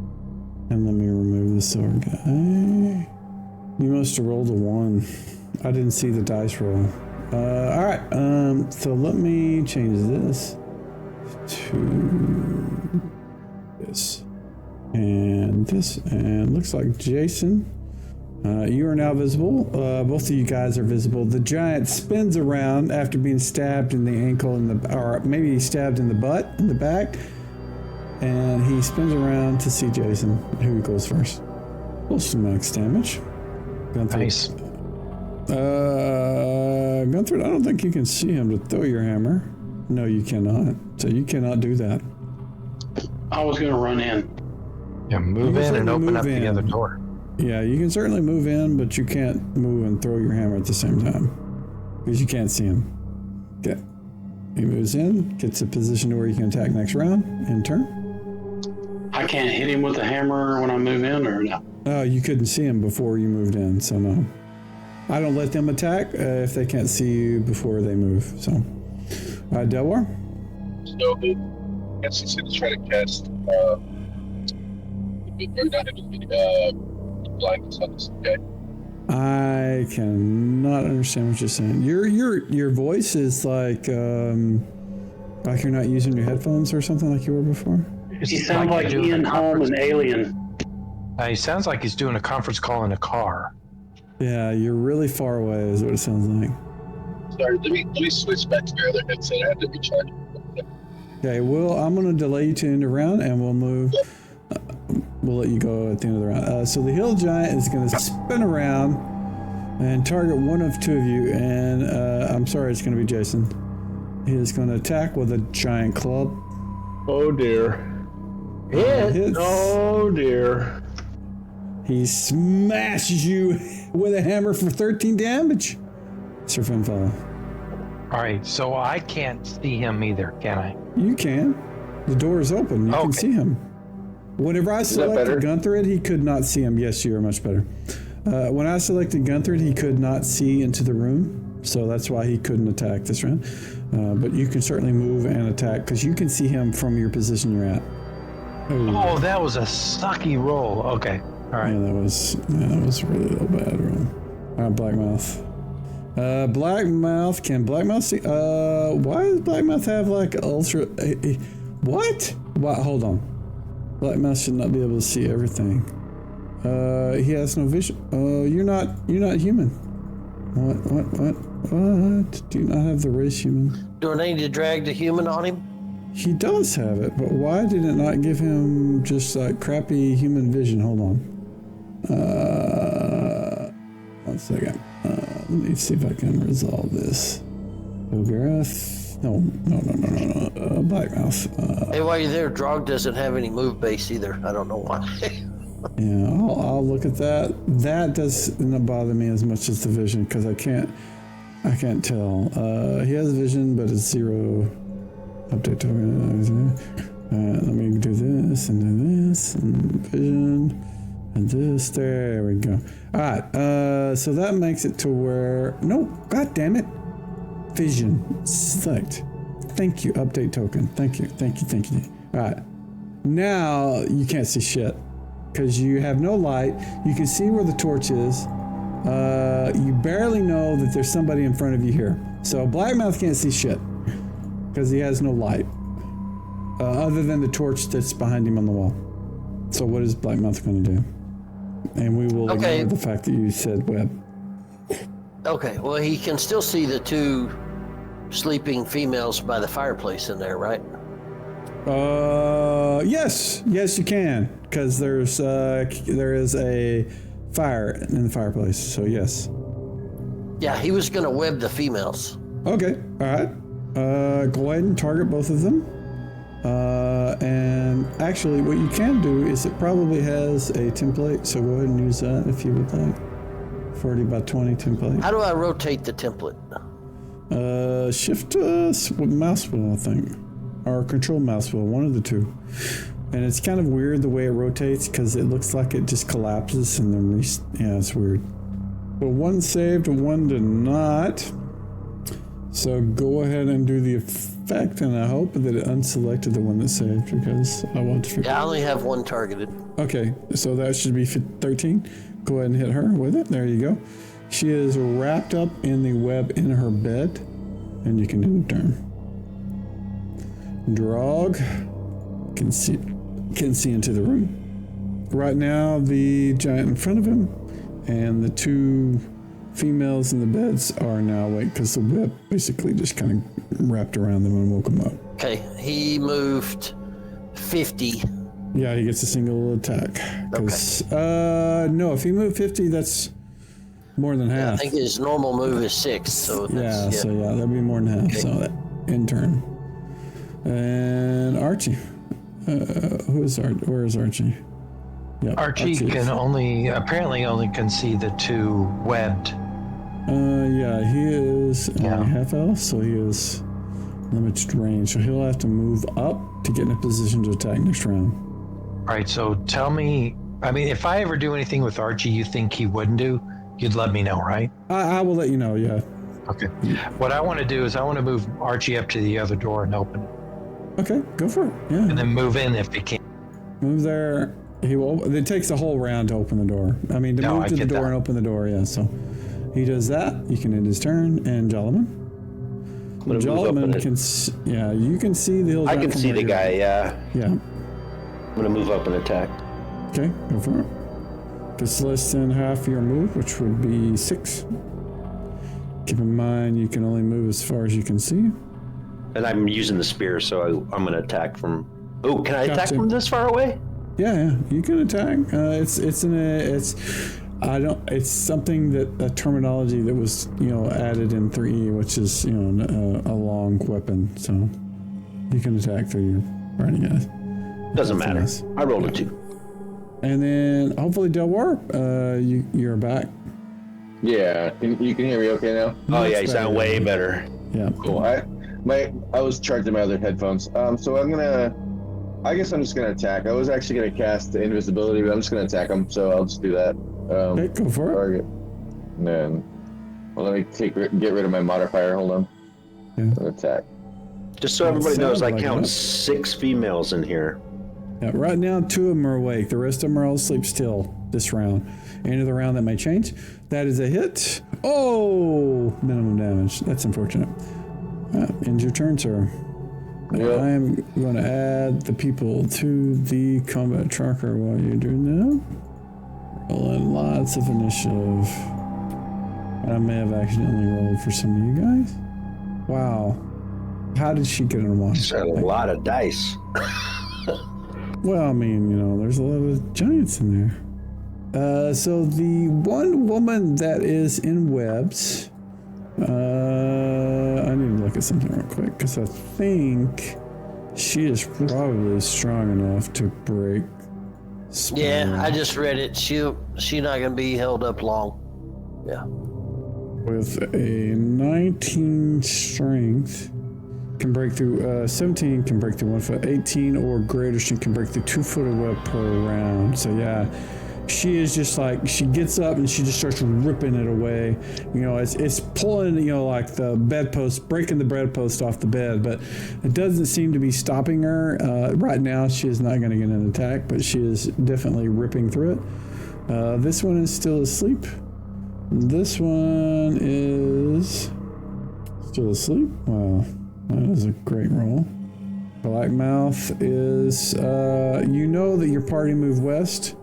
And let me remove the silver guy. You must have rolled a 1. I didn't see the dice roll. Alright, so let me change this to this. And this. And looks like Jason, you are now visible. Both of you guys are visible. The giant spins around after being stabbed in the ankle, or maybe he stabbed in the butt, in the back. And he spins around to see Jason, who goes first. Close to max damage. Nice. Gunther, I don't think you can see him to throw your hammer. No, you cannot. So you cannot do that. I was going to run in. Yeah, move in and open up the other door. Yeah, you can certainly move in, but you can't move and throw your hammer at the same time. Because you can't see him. Okay. He moves in, gets a position to where you can attack next round, in turn. I can't hit him with the hammer when I move in, or no? Oh, you couldn't see him before you moved in, so no. I don't let them attack if they can't see you before they move, so. Delwar? So, I guess he's going to try to cast blindness on this. Okay. I cannot understand what you're saying. Your voice is like you're not using your headphones or something like you were before. You sound like you're doing Ian a Holm, conference- an alien. He sounds like he's doing a conference call in a car. Yeah, you're really far away is what it sounds like. Sorry, let me switch back to your other headset. I have to recharge. Okay, I'm going to delay you to the end of the round, and we'll move. We'll let you go at the end of the round. So the hill giant is going to spin around and target one of two of you, and I'm sorry, it's going to be Jason. He is going to attack with a giant club. Oh dear. Hits. Oh dear. He smashes you with a hammer for 13 damage. Sir Finfall. All right, so I can't see him either, can I? You can. The door is open. You can see him. Whenever I selected Gunther, he could not see him. Yes, you are much better. When I selected Gunther, he could not see into the room, so that's why he couldn't attack this round. But you can certainly move and attack because you can see him from your position you're at. Oh, that was a sucky roll. Okay, all right. Yeah, that was really a bad roll. All right, Blackmouth. Blackmouth, can Blackmouth see? Why does Blackmouth have like ultra? What? Hold on. Blackmouth should not be able to see everything. He has no vision. You're not human. What? Do you not have the race human? Do I need to drag the human on him? He does have it, but why did it not give him just like crappy human vision? Hold on. 1 second. Let me see if I can resolve this. Ogarath. No. Blackmouth. Hey, while you're there, Drog doesn't have any move base either. I don't know why. Yeah, I'll look at that. That does not bother me as much as the vision because I can't tell. He has vision, but it's 0. Update token. Let me do this and do this and vision and this. There we go. All right. So that makes it to where God damn it. Vision select. Thank you. Update token. Thank you. All right. Now you can't see shit because you have no light. You can see where the torch is. You barely know that there's somebody in front of you here. So Blackmouth can't see shit because he has no light other than the torch that's behind him on the wall. So what is Blackmouth going to do? And we will ignore the fact that you said web. Okay, well, he can still see the two sleeping females by the fireplace in there, right? Yes, you can, because there is a fire in the fireplace. So yes. Yeah, he was going to web the females. Okay, all right. Go ahead and target both of them. And actually, what you can do is it probably has a template, so go ahead and use that if you would like. 40 by 20 template. How do I rotate the template? Shift mouse wheel, I think, or control mouse wheel, one of the two. And it's kind of weird the way it rotates because it looks like it just collapses and then yeah, it's weird. But one saved, one did not. So go ahead and do the effect, and I hope that it unselected the one that saved because I want to. Yeah, I only have one targeted. Okay, so that should be 13. Go ahead and hit her with it. There you go. She is wrapped up in the web in her bed, and you can do the turn. Drog can see into the room. Right now, the giant in front of him and the two females in the beds are now awake because the web basically just kind of wrapped around them and woke them up. Okay, he moved 50. Yeah, he gets a single attack. No, if he moved 50, that's more than half. I think his normal move is 6. So that's, that'd be more than half. Okay. So that in turn. And Archie. Where is Archie? Yep, Archie can apparently only can see the two webbed. He is half elf, so he is limited range. So he'll have to move up to get in a position to attack next round. All right, so tell me, if I ever do anything with Archie you think he wouldn't do, you'd let me know, right? I will let you know, yeah. Okay. What I want to do is I want to move Archie up to the other door and open it. Okay, go for it, yeah. And then move in if he can. Move there. He will. It takes a whole round to open the door. I mean, to No, move I to the get door that. and open the door. Yeah. So he does that. You can end his turn, and Jolliman. I'm gonna move up Jolliman in can. Yeah, you can see the hill. I giant can from see where the you're guy. at. Yeah. Yeah. I'm gonna move up and attack. Okay, go for it. If it's less than half your move, which would be 6. Keep in mind you can only move as far as you can see. And I'm using the spear, so I'm gonna attack from. Oh, can I attack Gotcha. from this far away? Yeah, you can attack. It's something that a terminology that was added in 3E, which is a long weapon. So you can attack through your riding guys. Doesn't matter. Nice. I rolled a 2. And then hopefully Del Warp, you're back. Yeah, you can hear me okay now? Oh yeah, you Much sound better. way better. Yeah. Cool. I was charging my other headphones. So I guess I'm just gonna attack. I was actually gonna cast the invisibility, but I'm just gonna attack them. So I'll just do that. Okay, go for it. Target. And then, let me get rid of my modifier. Hold on. Yeah. And attack. Just so everybody knows, I sounds like count it. 6 females in here. Yeah, right now, 2 of them are awake. The rest of them are all asleep still this round. End of the round, that may change. That is a hit. Oh, minimum damage. That's unfortunate. End your turn, sir. Yep. I am going to add the people to the combat tracker while you're doing that. Rolling lots of initiative. I may have accidentally rolled for some of you guys. Wow. How did she get on one? It's a lot of dice. Well, I mean, there's a lot of giants in there. So the one woman that is in webs, I need to look at something real quick because I think she is probably strong enough to break. Yeah, I just read it. She not gonna be held up long. Yeah. With a 19 strength, can break through 17, can break through 1 foot, 18 or greater, she can break through 2 foot of web per round. So yeah, she is just like, she gets up and she just starts ripping it away. It's pulling, like the bedpost, breaking the bedpost off the bed, but it doesn't seem to be stopping her. Right now, she is not going to get an attack, but she is definitely ripping through it. This one is still asleep. This one is still asleep. Wow. That is a great roll. Blackmouth is, that your party moved west.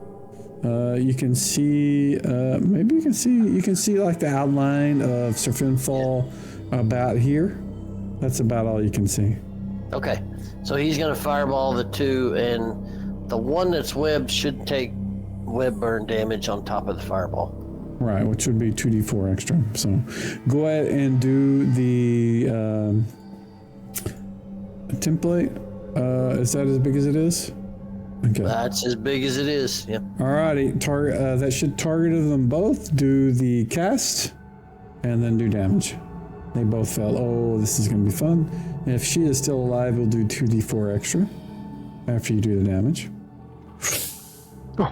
You can see, you can see like the outline of Sir Finfall about here. That's about all you can see. Okay. So he's gonna fireball the 2, and the one that's webbed should take web burn damage on top of the fireball. Right, which would be 2d4 extra. So go ahead and do the template. Is that as big as it is? Okay. That's as big as it is. Yep. Alrighty, target. That should target them both. Do the cast, and then do damage. They both fell. Oh, this is going to be fun. And if she is still alive, we'll do 2d4 extra after you do the damage.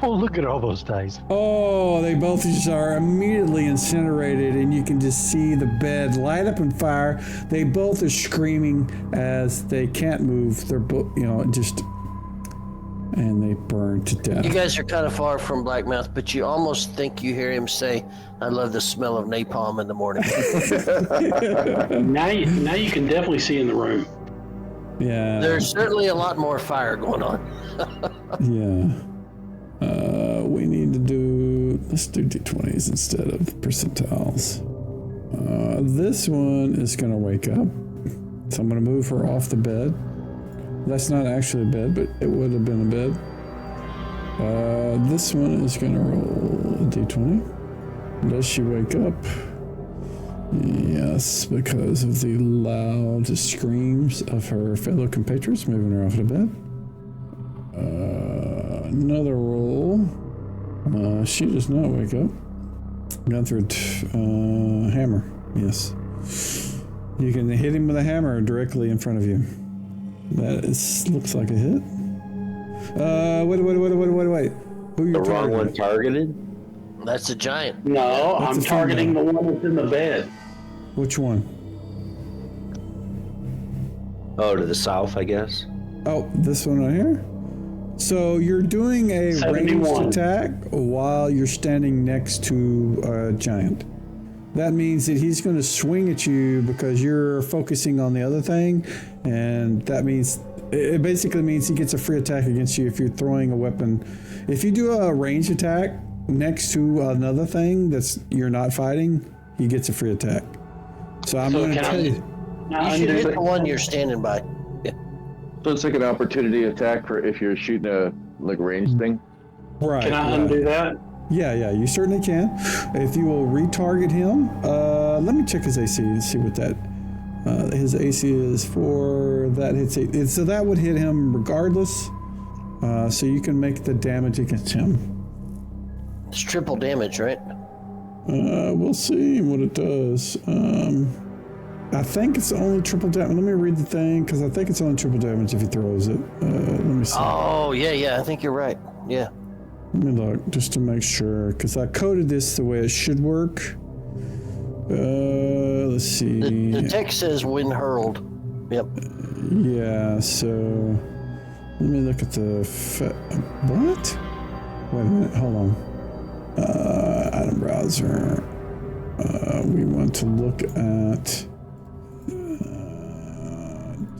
Oh, look at all those dice. Oh, they both just are immediately incinerated, and you can just see the bed light up in fire. They both are screaming as they can't move. They're both, and they burn to death. You guys are kind of far from Blackmouth, but you almost think you hear him say, "I love the smell of napalm in the morning." Now you can definitely see in the room. Yeah. There's certainly a lot more fire going on. Yeah. We need to let's do d20s instead of percentiles. This one is going to wake up. So I'm going to move her off the bed. That's not actually a bed, but it would have been a bed. This one is going to roll a d20. Does she wake up? Yes, because of the loud screams of her fellow compatriots moving her off the bed. Another roll. She does not wake up. Gone through a hammer. Yes. You can hit him with a hammer directly in front of you. That looks like a hit. Wait. Who you The wrong one targeted? That's a giant. No, That's I'm a targeting female. the one that's in the bed. Which one? Oh, to the south, I guess. Oh, this one right here? So you're doing a 71. ranged attack while you're standing next to a giant. That means that he's going to swing at you because you're focusing on the other thing, and that means it basically means he gets a free attack against you if you're throwing a weapon. If you do a ranged attack next to another thing that's you're not fighting, he gets a free attack. So I'm going to tell you. You should hit the one you're standing by. So it's like an opportunity attack for if you're shooting a ranged thing. Right. Can I undo that? Yeah, you certainly can. If you will retarget him, let me check his AC and see what that. His AC is 4. That hits 8. So that would hit him regardless. So you can make the damage against him. It's triple damage, right? We'll see what it does. I think it's only triple damage. Let me read the thing, because I think it's only triple damage if he throws it. Let me see. Oh, yeah, I think you're right. Yeah. Let me look, just to make sure, because I coded this the way it should work. Let's see. The text says when hurled. Yep. Yeah, so let me look at the what? Wait a minute, hold on. Item browser. We want to look at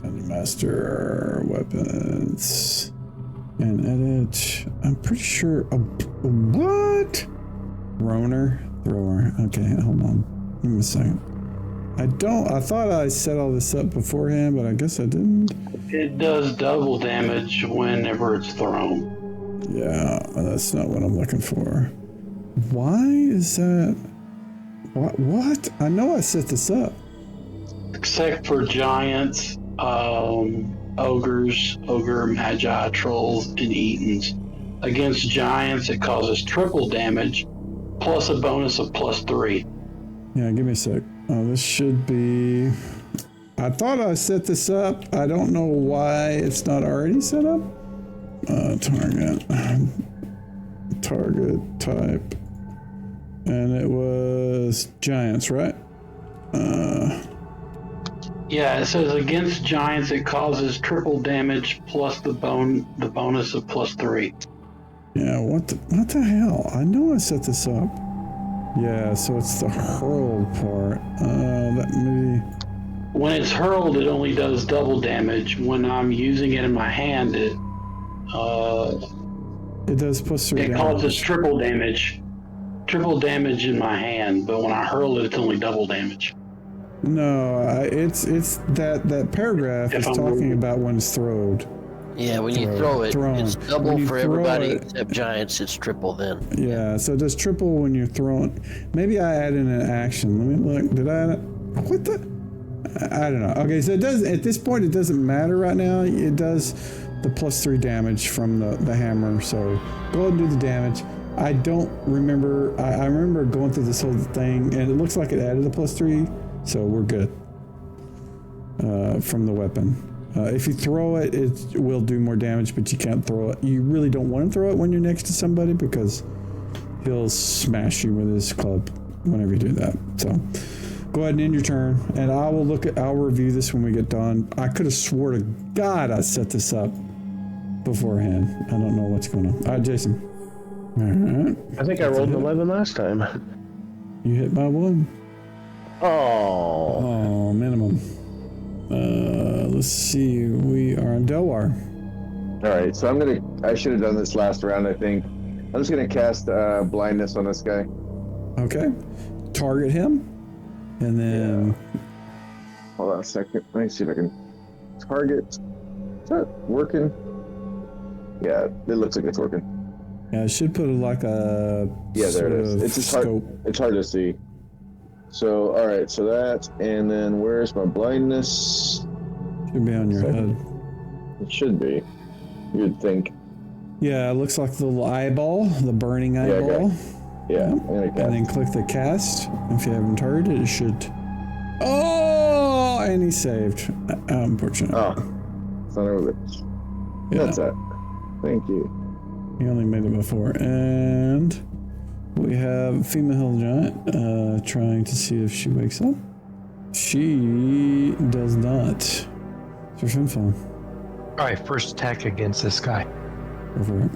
Dungeon Master weapons and edit. I'm pretty sure. What? Thrower. Okay, hold on. Give me a second. I thought I set all this up beforehand, but I guess I didn't. It does double damage whenever it's thrown. Yeah, that's not what I'm looking for. Why is that? What? I know I set this up. Except for giants, ogres, magi, trolls, and etons. Against giants, it causes triple damage, plus a bonus of +3. Yeah, give me a sec. This should be... I thought I set this up. I don't know why it's not already set up. Target type. And it was giants, right? Yeah, it says against giants, it causes triple damage plus the bonus of +3. Yeah, what the hell? I know I set this up. Yeah, so it's the hurled part. That maybe... When it's hurled, it only does double damage. When I'm using it in my hand, it does +3 it damage. causes triple damage. Triple damage in my hand, but when I hurl it, it's only double damage. No, it's that paragraph is talking about when it's throwed. Yeah, when you throw it, it's double for everybody except giants. It's triple then. Yeah, so it does triple when you're throwing. Maybe I added an action. Let me look. Did I add it? What the? I don't know. Okay, so it does. At this point, it doesn't matter right now. It does the +3 damage from the hammer. So go ahead and do the damage. I don't remember. I remember going through this whole thing, and it looks like it added a +3, so we're good from the weapon. If you throw it, it will do more damage, but you can't throw it. You really don't want to throw it when you're next to somebody because he'll smash you with his club whenever you do that. So go ahead and end your turn, and I'll review this when we get done. I could have swore to God I set this up beforehand. I don't know what's going on. All right, Jason. All right. I think I rolled an 11 last time. You hit by 1. Oh, minimum. Let's see. We are on Delwar. All right, so I should have done this last round, I think. I'm just gonna cast blindness on this guy. Okay. Target him, and then. Hold on a second. Let me see if I can target. Is that working? Yeah, it looks like it's working. Yeah, I should put like a. Yeah, there it is. It's just hard. It's hard to see. So, all right, so that, and then where's my blindness? Should be on your head. It should be. You'd think. Yeah, it looks like the little eyeball, the burning eyeball. Yeah, and then click the cast. If you haven't heard it, it should. Oh, and he saved. Unfortunately. Oh, son of a bitch. Yeah. That's it. Thank you. He only made it before, and we have female hill giant trying to see if she wakes up. She does not. It's her fin phone. All right, first attack against this guy. Go for it.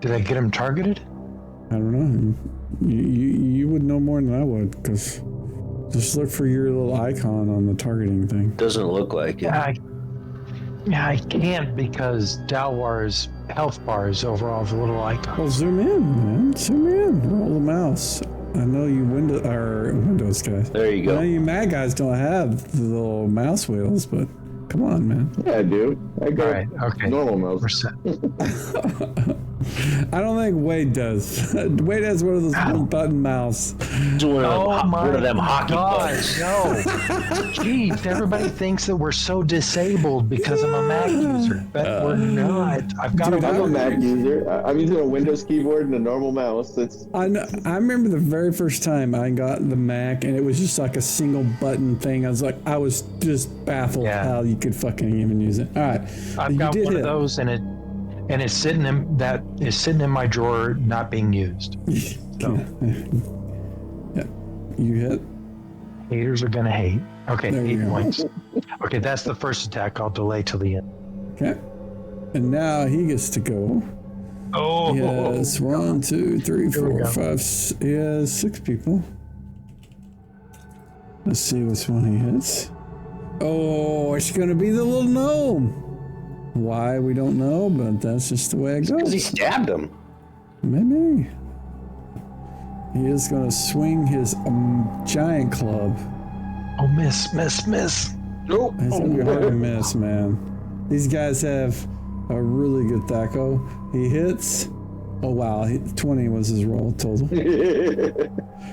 Did I get him targeted? I don't know. You would know more than I would, because just look for your little icon on the targeting thing. Doesn't look like it. I can't because Dalwar's health bar is over all the little icons. Well, zoom in, man. Zoom in. Roll the mouse. I know you Windows guys. There you go. I know you Mac guys don't have the little mouse wheels, but come on, man. Yeah, I do. I got All right, okay. normal mouse. We're set. I don't think Wade does. Wade has one of those little button mouse. One of them hockey buttons. No. Jeez, everybody thinks that we're so disabled because I'm a Mac user, but we're not. I've got Dude, I'm a a Mac user. I'm using a Windows keyboard and a normal mouse. I remember the very first time I got the Mac, and it was just like a single button thing. I was just baffled how you could fucking even use it. All right, I've got one of those, and it's sitting in my drawer, not being used. So. Yeah, you hit. Haters are gonna hate. Okay, There 8 we go. points. Okay, that's the first attack. I'll delay till the end. Okay, and now he gets to go. Oh, Yes, 1, 2, 3, 4, 5. He has 6 people. Let's see which one he hits. Oh, it's gonna be the little gnome. Why, we don't know, but that's just the way it Because he goes. stabbed him. Maybe. He is going to swing his giant club. oh, miss. It's going to be hard to miss, man. These guys have a really good thaco. He hits. Oh, wow. 20 was his roll total.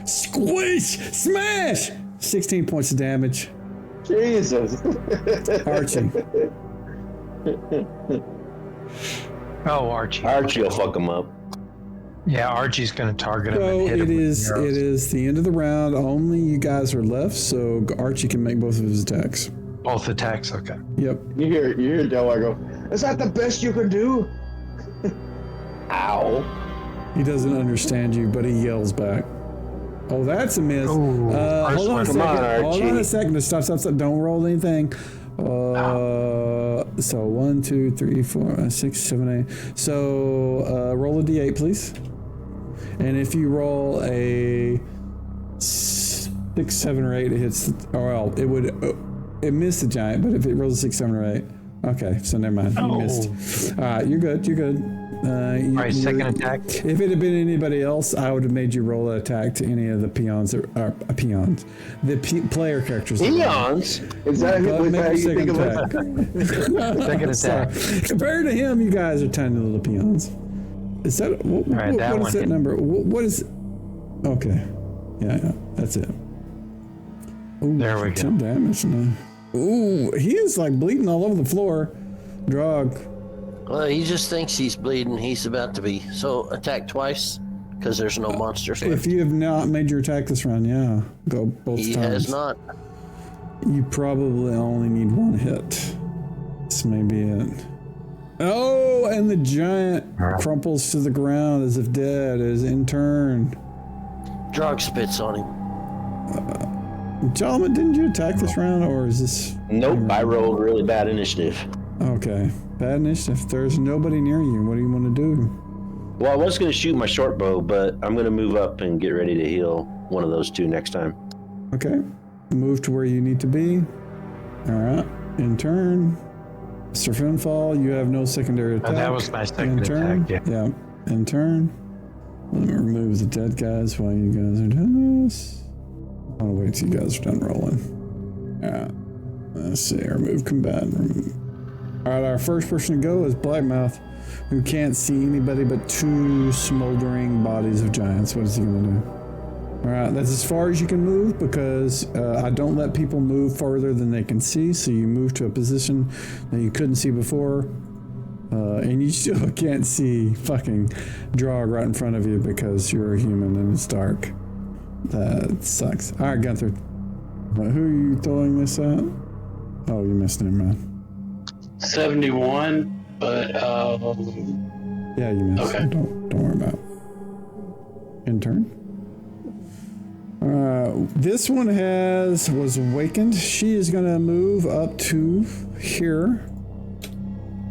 Squish! Smash! 16 points of damage. Jesus. Archie. Oh, Archie. Archie will fuck him up. Yeah, Archie's going to target him So and hit him it with is arrows. the end of the round. Only you guys are left, so Archie can make both of his attacks. Both attacks, okay. Yep. You hear Delaware go, is that the best you can do? Ow. He doesn't understand you, but he yells back. Oh, that's a miss. Ooh, Hold on a first second. one. Come on, Hold on a Archie. second. Stop. Don't roll anything. So 1, 2, 3, 4, 6, 7, 8. So roll a d8, please. And if you roll a 6, 7, or 8, it hits. Well, it would. It missed the giant, but if it rolls a 6, 7, or 8, okay. So never mind. You missed. All right, you're good. You're good. All right, second attack. If it had been anybody else, I would have made you roll an attack to any of the the player characters. Eons? Is that But how make a you think second of it? Second attack. So, compared to him, you guys are tiny little peons. Is that what right, that what one is that hit. number? What is? Okay, yeah, that's it. Ooh, There we go. 10 damage now. Ooh, he is like bleeding all over the floor. Drug. Well, he just thinks he's bleeding. He's about to be. So attack twice because there's no monsters If left. you have not made your attack this round, yeah, go both He times. has not. You probably only need 1 hit. This may be it. Oh, and the giant crumples to the ground as if dead, as in turn. Drog spits on him. Gentlemen, didn't you attack this round, or is this... Nope, I rolled really bad initiative. Okay, bad initiative. There's nobody near you. What do you want to do? Well, I was going to shoot my short bow, but I'm going to move up and get ready to heal one of those 2 next time. Okay, move to where you need to be. All right, in turn. Mr. Finfall, you have no secondary attack. That was my second In turn. attack, yeah. Yeah, in turn. Let me remove the dead guys while you guys are doing this. I want to wait till you guys are done rolling. Yeah. Let's see. Remove combatant. All right, our first person to go is Blackmouth, who can't see anybody but 2 smoldering bodies of giants. What is he going to do? All right, that's as far as you can move because I don't let people move farther than they can see. So you move to a position that you couldn't see before. And you still can't see fucking Drog right in front of you because you're a human and it's dark. That sucks. All right, Gunther. Who are you throwing this at? Oh, you missed him, man. 71, but Yeah, you missed. Okay. Don't worry about it. In turn. This one was awakened. She is going to move up to here.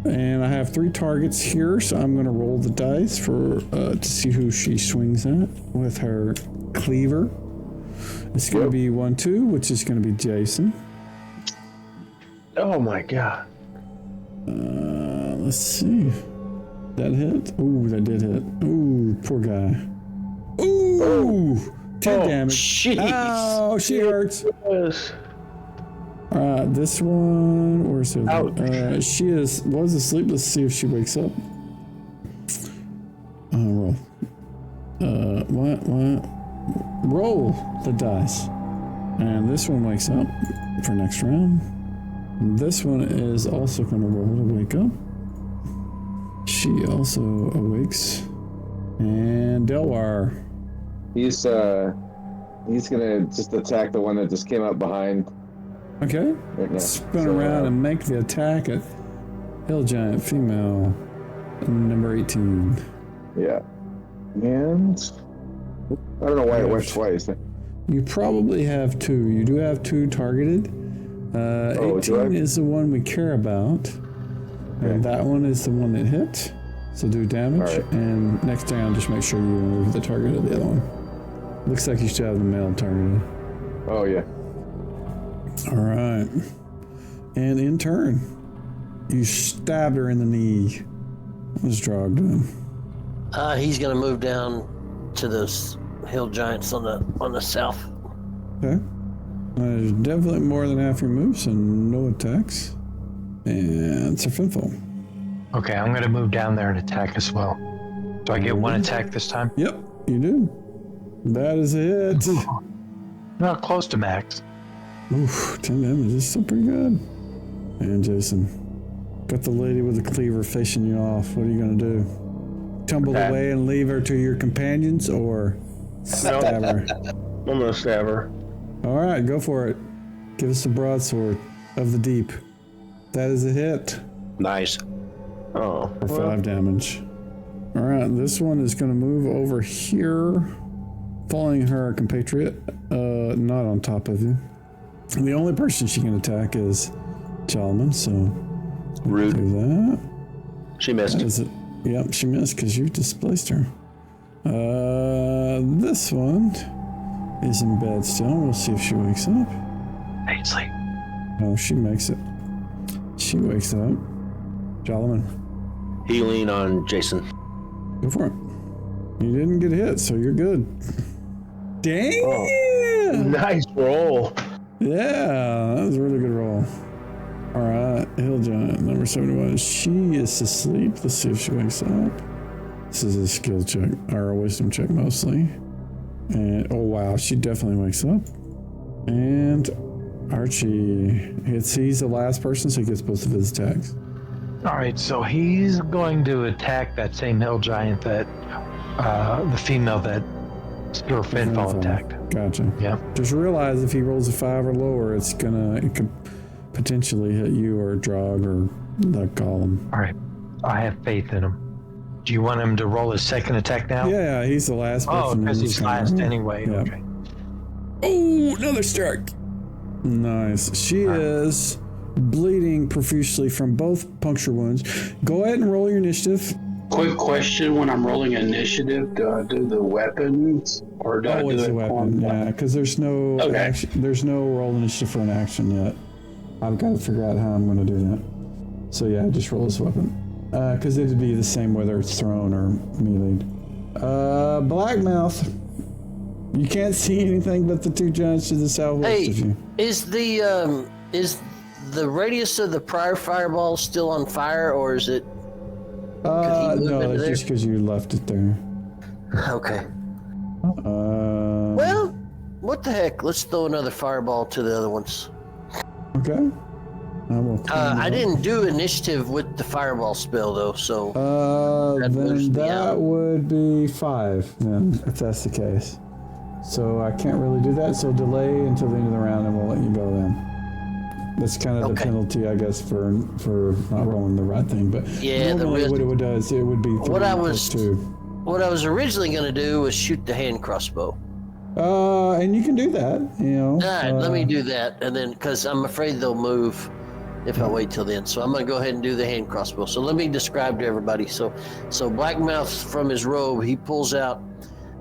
And I have 3 targets here, so I'm going to roll the dice for to see who she swings at with her cleaver. It's going to be 1-2, which is going to be Jason. Oh my god. Let's see. That hit? Ooh, that did hit. Ooh, poor guy. Ooh! 10 damage. Jeez. Oh, she hurts. Yes. This one, where's her? She was asleep. Let's see if she wakes up. Roll. What? Roll the dice. And this one wakes up for next round. And this one is also going to roll to wake up. She also awakes. And Delwar. He's gonna just attack the one that just came up behind. Okay. Right now. Spin around and make the attack at Hill Giant female number 18. Yeah. And I don't know why it went twice. You probably have 2. You do have 2 targeted. 18 is the one we care about. And that one is the one that hit. So do damage. Right. And next round, just make sure you remove the target of the other one. Looks like you still have the male targeted. Oh, yeah. All right. And in turn, you stabbed her in the knee. What's Drog doing? He's gonna move down to those hill giants on the south. Okay. There's definitely more than half your moves and no attacks. And Sir Finful. Okay, I'm going to move down there and attack as well. Do I get 1 attack this time? Yep, you do. That is a hit. Not close to max. Oof, 10 damage is still pretty good. And Jason, got the lady with the cleaver facing you off. What are you going to do? Tumble away and leave her to your companions, or stab her? I'm gonna stab her. All right, go for it. Give us the broadsword of the deep. That is a hit. Nice. Oh. For 5 damage. All right, this one is going to move over here, following her compatriot, not on top of you. And the only person she can attack is Chalman, so Rude. do that. She missed. That is it. Yep, she missed because you displaced her. This one is in bed still. We'll see if she wakes up. Hey, sleep. No, she makes it. She wakes up. Jalaman, Healing on Jason. go for it. You didn't get hit, so you're good. Damn! Nice roll. Yeah, that was a really good roll. All right, Hill Giant, number 71. She is asleep. Let's see if she wakes up. This is a skill check, or a wisdom check mostly. And, oh wow, she definitely wakes up. And Archie, he's the last person, so he gets both of his attacks. All right, so he's going to attack that same hill giant that the female that Sir Finfall attacked. Gotcha. Yeah. Just realize if he rolls a 5 or lower, it could potentially hit you or Drog or the Golem. All right, I have faith in him. Do you want him to roll his second attack now? Yeah, he's the last person. Oh, because he's last anyway. Yeah. Okay. Oh, another strike. Nice. She is bleeding profusely from both puncture wounds. Go ahead and roll your initiative. Quick question: when I'm rolling initiative, do I do the weapons or do I do Always it a weapon, on yeah, because there's no action. There's no roll initiative for an action yet. I've got to figure out how I'm going to do that. So yeah, just roll this weapon. Because it'd be the same whether it's thrown or meleeed. Blackmouth. You can't see anything but the 2 giants to the southwest of you. Is the radius of the prior fireball still on fire, or is it? No, it's just because you left it there. Okay. Well, what the heck? Let's throw another fireball to the other ones. Okay. I didn't do initiative with the fireball spell though, so then that would be 5 then, if that's the case. So I can't really do that, so delay until the end of the round and we'll let you go then. That's kind of the penalty, I guess, for not rolling the right thing. But yeah, normally what it would do is it would be 3 plus 2. What I was originally going to do was shoot the hand crossbow. And you can do that, you know. All right, let me do that, and then because I'm afraid they'll move if I wait till then. So I'm going to go ahead and do the hand crossbow. So let me describe to everybody. So Blackmouth, from his robe, he pulls out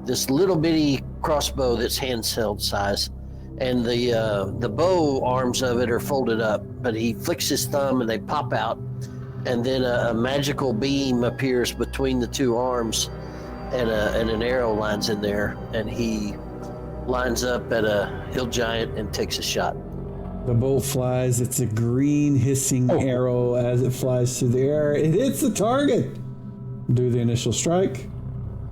this little bitty crossbow that's handheld size, and the bow arms of it are folded up, but he flicks his thumb and they pop out, and then a magical beam appears between the two arms, and an arrow lines in there, and he lines up at a hill giant and takes a shot. The bolt flies. It's a green hissing arrow as it flies through the air. It hits the target. Do the initial strike.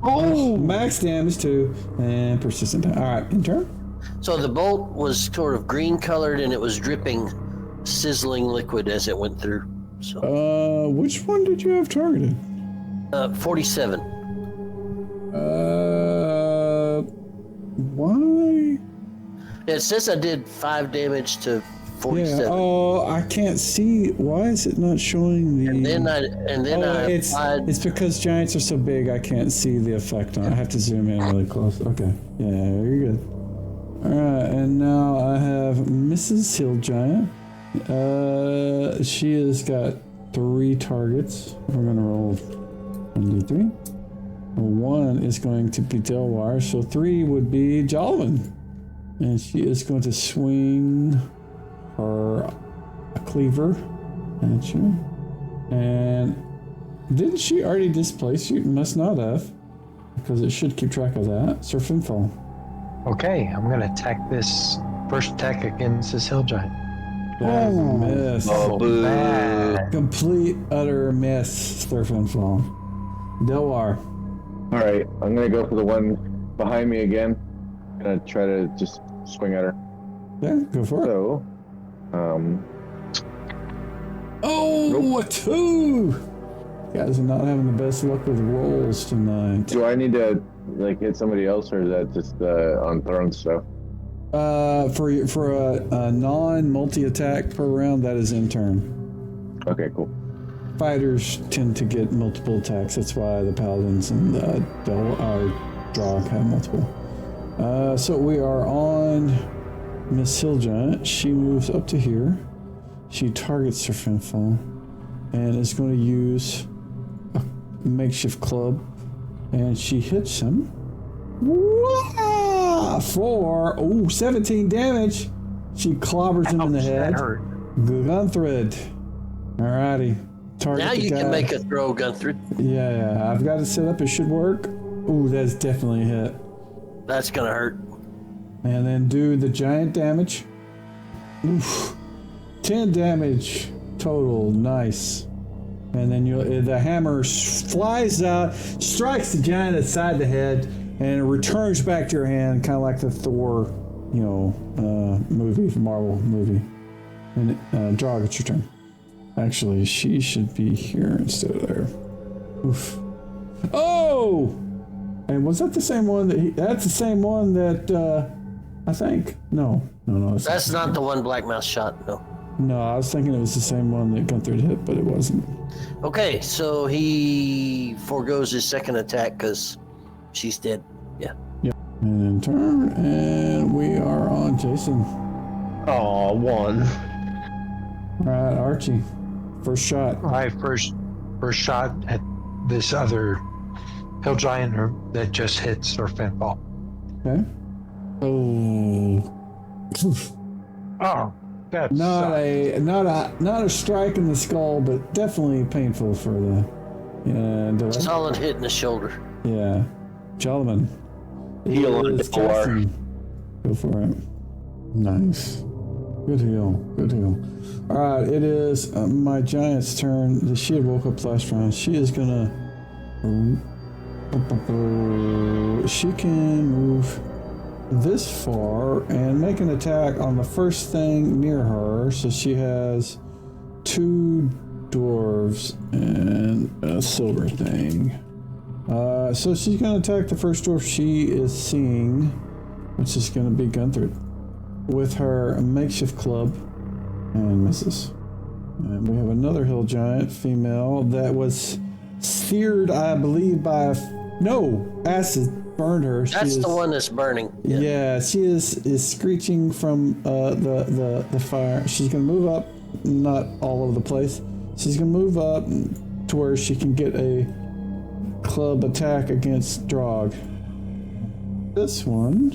Oh! Max damage too, and persistent. All right, in turn. So the bolt was sort of green colored, and it was dripping sizzling liquid as it went through. So. Which one did you have targeted? 47. Why? It says I did 5 damage to 47. Yeah. Oh, I can't see. Why is it not showing the? And then I it's because giants are so big. I can't see the effect on it. I have to zoom in really close. Okay. Yeah, you're good. All right, and now I have Mrs. Hill Giant. She has got 3 targets. We're gonna roll 1d3. 1 is going to be Delwire, so 3 would be Jolvin. And she is going to swing her cleaver at you. And didn't she already displace you? Must not have, because it should keep track of that. Surf and fall. Okay, I'm going to attack this first attack against this hill giant. That is a miss. Oh, boo. Bad. Complete, utter miss. Surf and fall. Delwar. All right, I'm gonna go for the one behind me again. Gonna try to just swing at her. Yeah, go for it. So, a 2! You guys are not having the best luck with rolls tonight. do I need to like hit somebody else, or is that just on thrown stuff? For a non-multi attack per round, that is in turn. Okay, cool. Fighters tend to get multiple attacks. That's why the paladins and the Drog have multiple. So we are on Miss Hill Giant. She moves up to here. She targets her Finfall and is going to use a makeshift club, and she hits him. Wow! For 17 damage. She clobbers him in the head. Gunthred. Alrighty. Target now you can make a throw, Gunthred. Yeah, I've got it set up. It should work. Ooh, that's definitely a hit. That's gonna hurt. And then do the giant damage. Oof. 10 damage total. Nice. And then the hammer flies out, strikes the giant inside the head, and it returns back to your hand, kind of like the Thor, movie, Marvel movie. And Drog, it's your turn. Actually, she should be here instead of there. Oof. Oh! And was that the same one that's the same one that, I think? No. That's not the one Blackmouth shot, no. No, I was thinking it was the same one that Gunther hit, but it wasn't. Okay, so he forgoes his second attack because she's dead. Yeah. And in turn, and we are on Jason. Oh, 1. All right, Archie. First shot. My first shot at this other hill giant that just hits or Finfall. Okay. Oh. Oh, that's Not a strike in the skull, but definitely painful for the delay. Solid hit in the shoulder. Yeah. Jolliman. Heal on the floor. Go for it. Nice. Good heal. All right, it is my giant's turn. She had woke up last round. She is gonna. She can move this far and make an attack on the first thing near her. So she has 2 dwarves and a silver thing. So she's gonna attack the first dwarf she is seeing, which is gonna be Gunther, with her makeshift club, and misses. And we have another hill giant female that was seared, I believe, by acid burned her. That's the one that's burning. Yeah, she is screeching from the fire. She's gonna move up not all over the place. She's gonna move up to where she can get a club attack against Drog. This one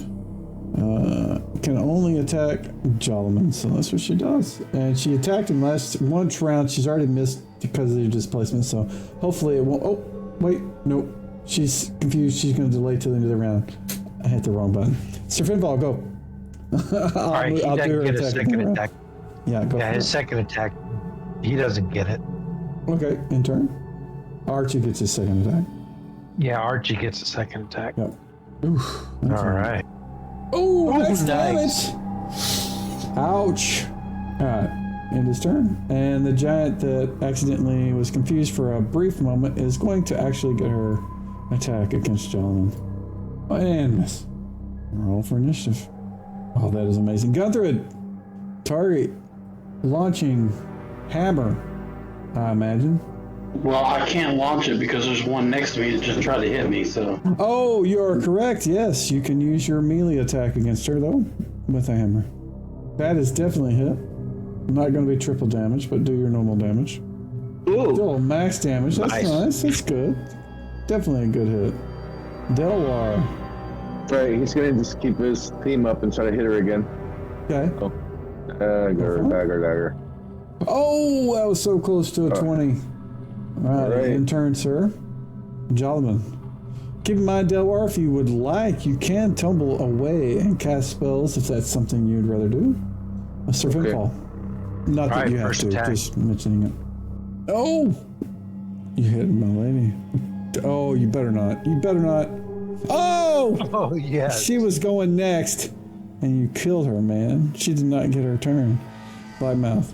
can only attack Jolliman, so that's what she does. And she attacked him last one round. She's already missed because of the displacement, so hopefully it won't. Oh, wait, nope. She's confused. She's going to delay till the end of the round. I hit the wrong button. Sir Finball, go. All right, he doesn't get a second attack. Yeah, go. Yeah, his second attack, he doesn't get it. Okay, in turn. Archie gets his second attack. Yeah, Archie gets a second attack. Yep. Oof. All right. Oh, that's nice. damage. Ouch. All right, end his turn. And the giant that accidentally was confused for a brief moment is going to actually get her attack against Jolliman. And miss. Roll for initiative. Oh, that is amazing. Guthrie, target launching hammer, I imagine. Well, I can't launch it because there's one next to me that just tried to hit me, so. Oh, you are correct. Yes, you can use your melee attack against her, though, with a hammer. That is definitely a hit. Not going to be triple damage, but do your normal damage. Ooh. Still max damage. That's nice. That's good. Definitely a good hit. Delaware. Right, he's gonna just keep his theme up and try to hit her again. Okay. Oh. Dagger. Oh, that was so close to a 20. All right, in turn, sir. Jolliman. Keep in mind, Delaware, if you would like, you can tumble away and cast spells if that's something you'd rather do. Sir Finfall. Not that you have to, just mentioning it. Oh! You hit my lady. Oh, you better not. You better not. Oh! Oh, yes. She was going next, and you killed her, man. She did not get her turn. Blackmouth.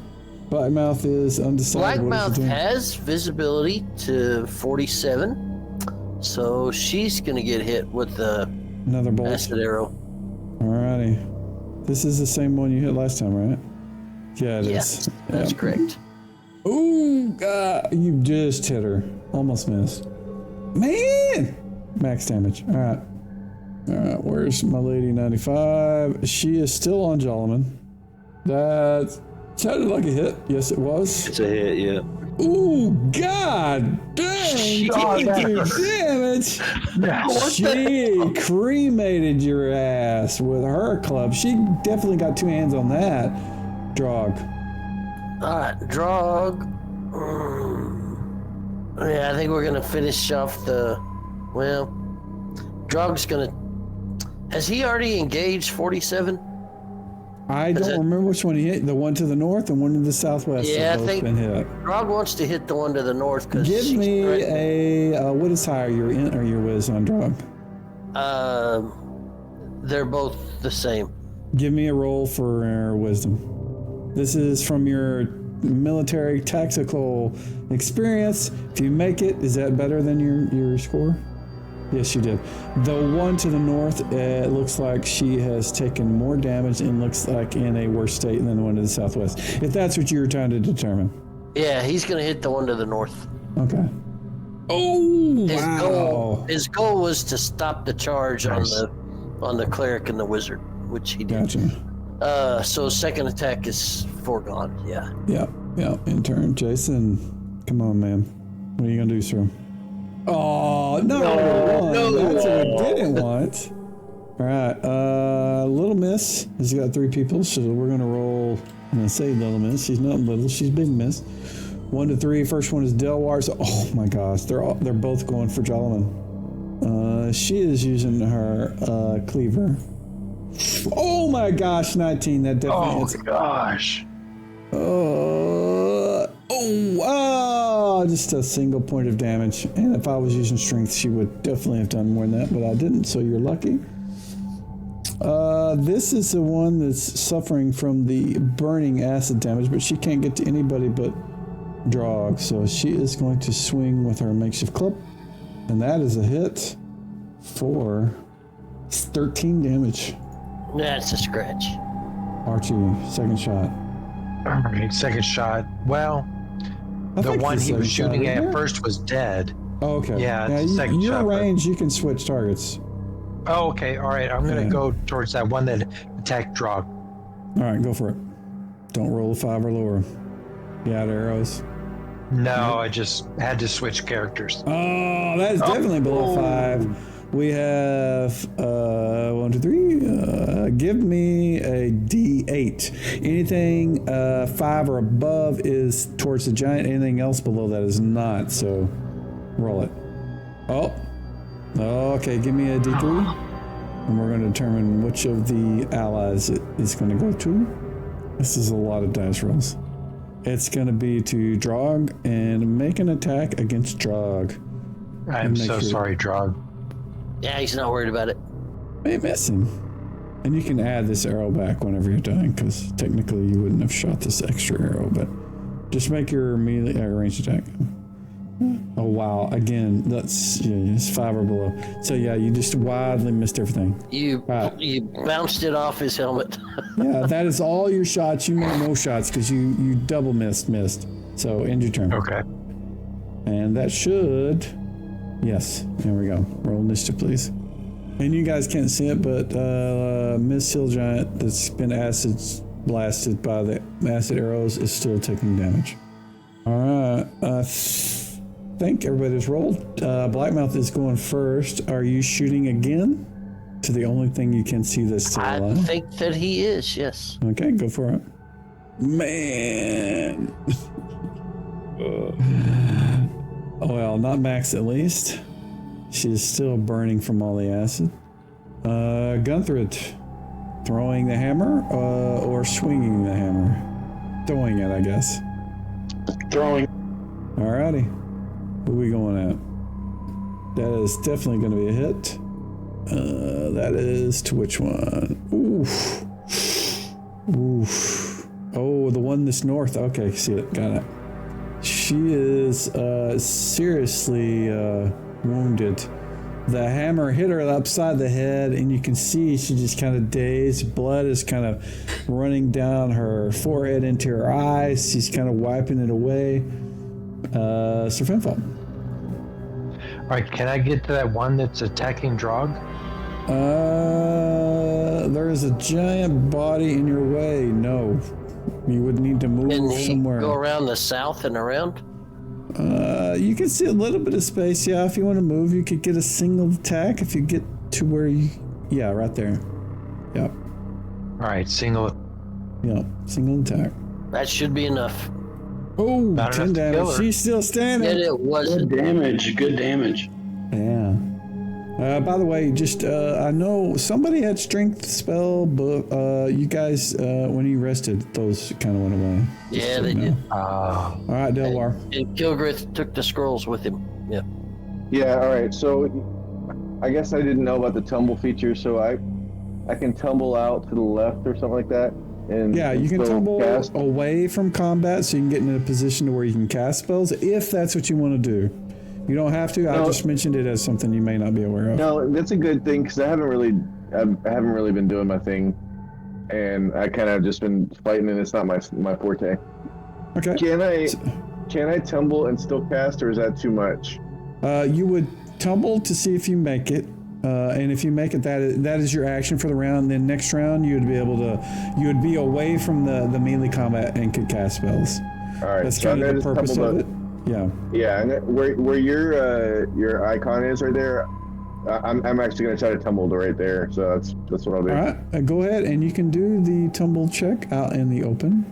Blackmouth is undecided. Blackmouth has visibility to 47, so she's going to get hit with the another bolt. acid arrow. Alrighty. This is the same one you hit last time, right? Yeah, it is. Yes, that's correct. Ooh, God, you just hit her. Almost missed. Man! Max damage. Alright. Alright, where's my lady 95? She is still on Jolliman. That sounded like a hit. Yes, it was. It's a hit, yeah. Ooh, God dang! She damage! She cremated your ass with her club. She definitely got two hands on that. Drog. Alright, Drog. Yeah, I think we're gonna finish off the. Well, Drog's gonna. Has he already engaged 47? I don't remember which one he hit. The one to the north and one to the southwest. Yeah, have I think been hit. Drog wants to hit the one to the north because. Give me a what is higher, your int or your whiz on Drog? They're both the same. Give me a roll for wisdom. This is from your military tactical experience. If you make it, is that better than your score? Yes, you did. The one to the north, it looks like she has taken more damage and looks like in a worse state than the one to the southwest. If that's what you were trying to determine. Yeah, he's going to hit the one to the north. Okay. Oh, His goal was to stop the charge on the cleric and the wizard, which he did. Gotcha. So second attack is foregone. Yeah. Yeah. In turn, Jason. Come on, man. What are you gonna do, sir? Oh no! That's what we didn't want. All right. Little Miss has got 3 people, so we're gonna roll. I'm gonna say Little Miss. She's not little. She's Big Miss. 1 to 3. First one is Delaware. So, oh my gosh, they're both going for Jolliman. She is using her cleaver. Oh my gosh, 19. That definitely hits. Oh gosh. Just a single point of damage. And if I was using strength, she would definitely have done more than that, but I didn't, so you're lucky. This is the one that's suffering from the burning acid damage, but she can't get to anybody but Drog, so she is going to swing with her makeshift club. And that is a hit for 13 damage. That's a scratch. Archie, second shot. All right, second shot. Well, the one he was shooting at first was dead. Oh, okay. Yeah, second shot. Your range, you can switch targets. Oh, okay. All right. I'm going to go towards that one that attacked Drog. All right, go for it. Don't roll a 5 or lower. Yeah, the arrows. No, I just had to switch characters. Oh, that is definitely below 5. We have 1, 2, 3. Give me a D8. Anything 5 or above is towards the giant. Anything else below that is not. So roll it. Oh. Okay, give me a D3. And we're going to determine which of the allies it is going to go to. This is a lot of dice rolls. It's going to be to Drog and make an attack against Drog. I'm so sorry, Drog. Yeah, he's not worried about it. May miss him. And you can add this arrow back whenever you're done, because technically you wouldn't have shot this extra arrow, but just make your melee ranged attack. Oh, wow. Again, that's it's 5 or below. So, yeah, you just wildly missed everything. You bounced it off his helmet. Yeah, that is all your shots. You made no shots because you double missed. So, end your turn. Okay. And that should... Yes, there we go. Roll initiative, please. And you guys can't see it, but Miss Hill Giant that's been acid blasted by the acid arrows is still taking damage. All right. I think everybody's rolled. Blackmouth is going first. Are you shooting again? To the only thing you can see that's still alive? I think that he is, yes. Okay, go for it. Man. Well, not Max at least. She's still burning from all the acid. Gunther, throwing the hammer or swinging the hammer? Throwing it, I guess. Throwing. Alrighty. Who are we going at? That is definitely going to be a hit. That is to which one? Oof. Oof. Oh, the one that's north. Okay, see it. Got it. She is seriously wounded. The hammer hit her upside the head, and you can see she just kind of dazed. Blood is kind of running down her forehead into her eyes. She's kind of wiping it away. Sir Finfall. All right, can I get to that one that's attacking Drog? There is a giant body in your way. No. You would need to move somewhere. Go around the south and around? You can see a little bit of space. Yeah, if you want to move, you could get a single attack if you get to where you... Yeah, right there. Yep. All right, single. Yep, single attack. That should be enough. Oh, Not 10 damage. She's still standing. And it wasn't. Good damage. Yeah. By the way, just I know somebody had strength spell, but you guys, when you rested, those kind of went away. Yeah, they did. All right, Delwar. And Kilgrith took the scrolls with him. Yeah. Yeah, all right. So I guess I didn't know about the tumble feature, so I can tumble out to the left or something like that. And yeah, you can tumble away from combat so you can get in a position to where you can cast spells if that's what you want to do. You don't have to. I just mentioned it as something you may not be aware of. No, that's a good thing because I haven't really been doing my thing, and I kind of just been fighting, and it's not my forte. Okay. Can I tumble and still cast, or is that too much? You would tumble to see if you make it, and if you make it, that is your action for the round. Then next round, you would be away from the melee combat and could cast spells. All right. That's kind of the purpose of it. Yeah. Yeah, and where your icon is right there, I'm actually gonna try to tumble to right there. So that's what I'll do. All right, go ahead, and you can do the tumble check out in the open.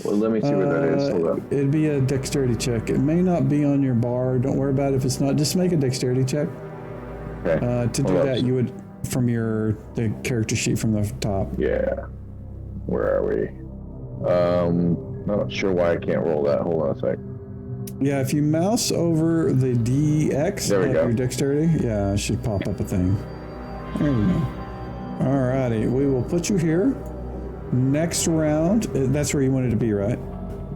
Well, let me see where that is. Hold up. It'd be a dexterity check. It may not be on your bar. Don't worry about it if it's not. Just make a dexterity check. Okay. To do that, you would from the character sheet from the top. Yeah. Where are we? Not sure why I can't roll that. Hold on a sec. Yeah, if you mouse over the DX of your dexterity, yeah, it should pop up a thing. There we go. Alrighty, we will put you here. Next round, that's where you wanted to be, right?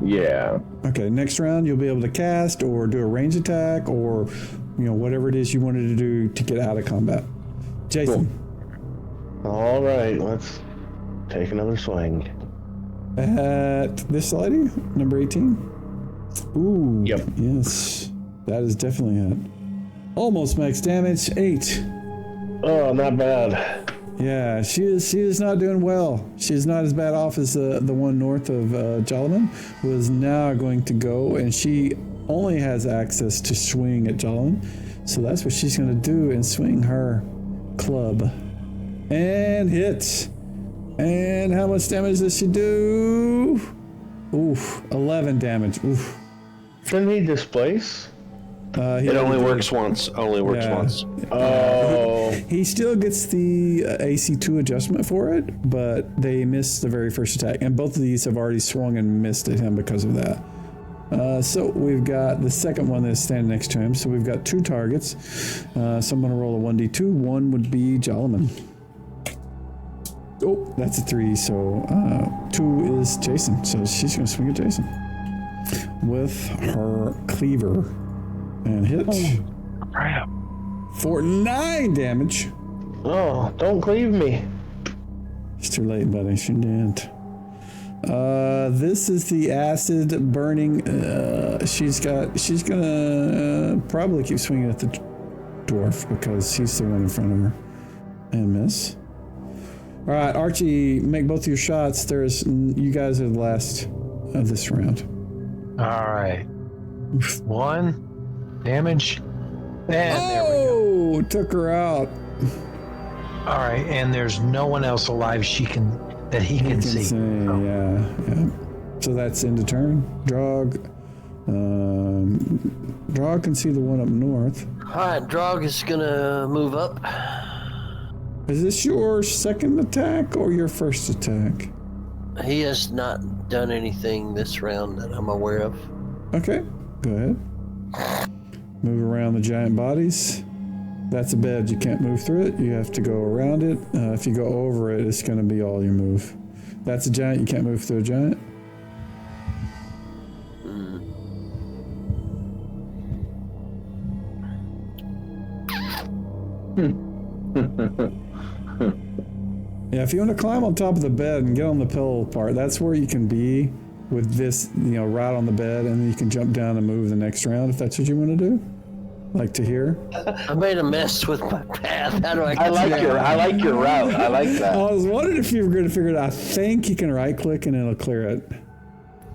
Yeah. Okay, next round you'll be able to cast or do a range attack or, whatever it is you wanted to do to get out of combat. Jason. Cool. All right, let's take another swing. At this lady, number 18. Ooh. Yep. Yes. That is definitely it. Almost max damage. 8. Oh, not bad. Yeah, she is not doing well. She's not as bad off as the one north of Jalaman, who is now going to go, and she only has access to swing at Jalaman. So that's what she's going to do and swing her club. And hit. And how much damage does she do? Oof, 11 damage. Oof. Didn't he displace? It only works once. Only works once. Oh. He still gets the AC2 adjustment for it, but they missed the very first attack. And both of these have already swung and missed at him because of that. So we've got the second one that's standing next to him. So we've got 2 targets. So I'm going to roll a 1d2. One would be Jalaman. Oh, that's a 3. So 2 is Jason. So she's going to swing at Jason with her cleaver and hit. Oh, crap. For 9 damage. Oh, don't cleave me. It's too late, buddy. She didn't. This is the acid burning. She's gonna probably keep swinging at the dwarf because he's the one in front of her and miss. All right, Archie, make both of your shots. You guys are the last of this round. All right. 1 damage. And there we go. Took her out. All right, and there's no one else alive he can see. So. Yeah. So that's end of turn. Drog. Drog can see the one up north. All right, Drog is gonna move up. Is this your second attack or your first attack? He has not done anything this round that I'm aware of. Okay, go ahead. Move around the giant bodies. That's a bed. You can't move through it. You have to go around it. If you go over it, it's going to be all your move. That's a giant. You can't move through a giant. Yeah, if you want to climb on top of the bed and get on the pillow part, that's where you can be with this, right on the bed, and then you can jump down and move the next round if that's what you want to do. Like to here. I made a mess with my path. How do I get I like your route. I like that. I was wondering if you were going to figure it out. I think you can right click and it'll clear it.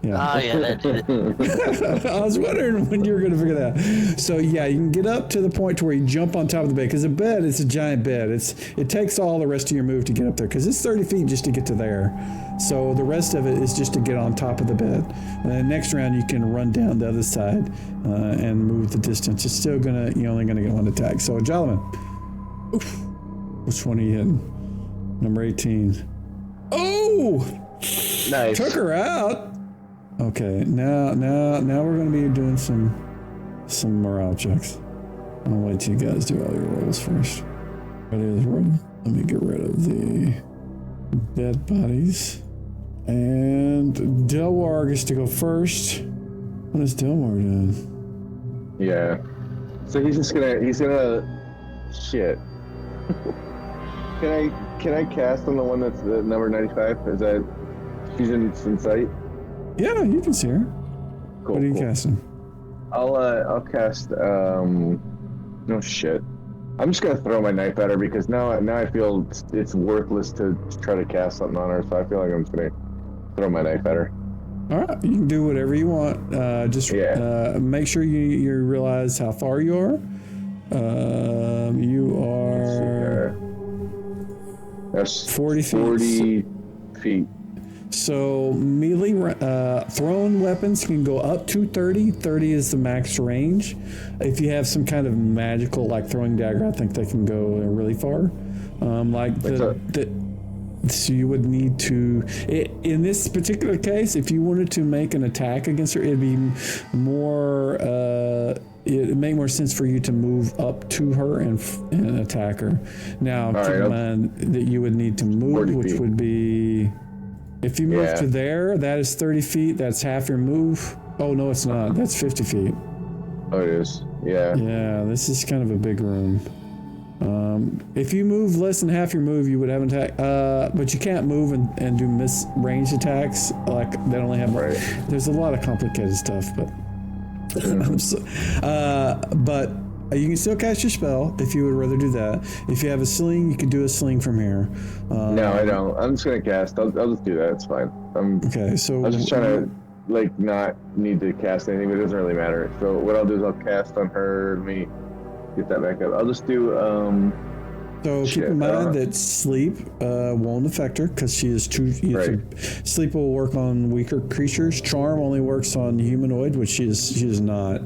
Yeah. Oh, yeah, that did it. I was wondering when you were going to figure that out. So yeah, you can get up to the point to where you jump on top of the bed, because the bed is a giant bed. It takes all the rest of your move to get up there, because it's 30 feet just to get to there. So the rest of it is just to get on top of the bed. And then next round you can run down the other side and move the distance. It's still you're only gonna get one attack. So Jalaman, which one are you hitting? Number 18. Oh, nice. Took her out. Okay, now we're gonna be doing some morale checks. I'll wait till you guys do all your rolls first. Let me get rid of the dead bodies. And Delwar gets to go first. What is Delwar doing? Yeah. So he's gonna shit. Can I cast on the one that's the number 95? Is that she's in sight? Yeah, you can see her. Cool. What are you casting? I'll cast no shit. I'm just gonna throw my knife at her because now I feel it's worthless to try to cast something on her, so I feel like I'm just gonna throw my knife at her. All right, you can do whatever you want. Make sure you realize how far you are. You are that's 40 feet. 40 feet. So melee thrown weapons can go up to 30. 30 is the max range. If you have some kind of magical, like throwing dagger, I think they can go really far. So you would need to, in this particular case, if you wanted to make an attack against her, it'd be more, it'd make more sense for you to move up to her and attack her. Now, keep in mind that you would need to move, which would be, if you move to there, that is 30 feet. That's half your move. Oh, no, it's not. That's 50 feet. Oh, it is. Yeah. Yeah, this is kind of a big room. If you move less than half your move, you would have an attack. But you can't move and do range attacks. Like, they only have... There's a lot of complicated stuff, but... but You can still cast your spell if you would rather do that. If you have a sling, you can do a sling from here. No, I don't. I'm just gonna cast. I'll just do that. It's fine. Okay, so I was just trying to not need to cast anything, but it doesn't really matter. So what I'll do is I'll cast on her. Let me get that back up. I'll just do. So keep in mind that sleep won't affect her because she is too. Right. Sleep will work on weaker creatures. Charm only works on humanoid, which she is not.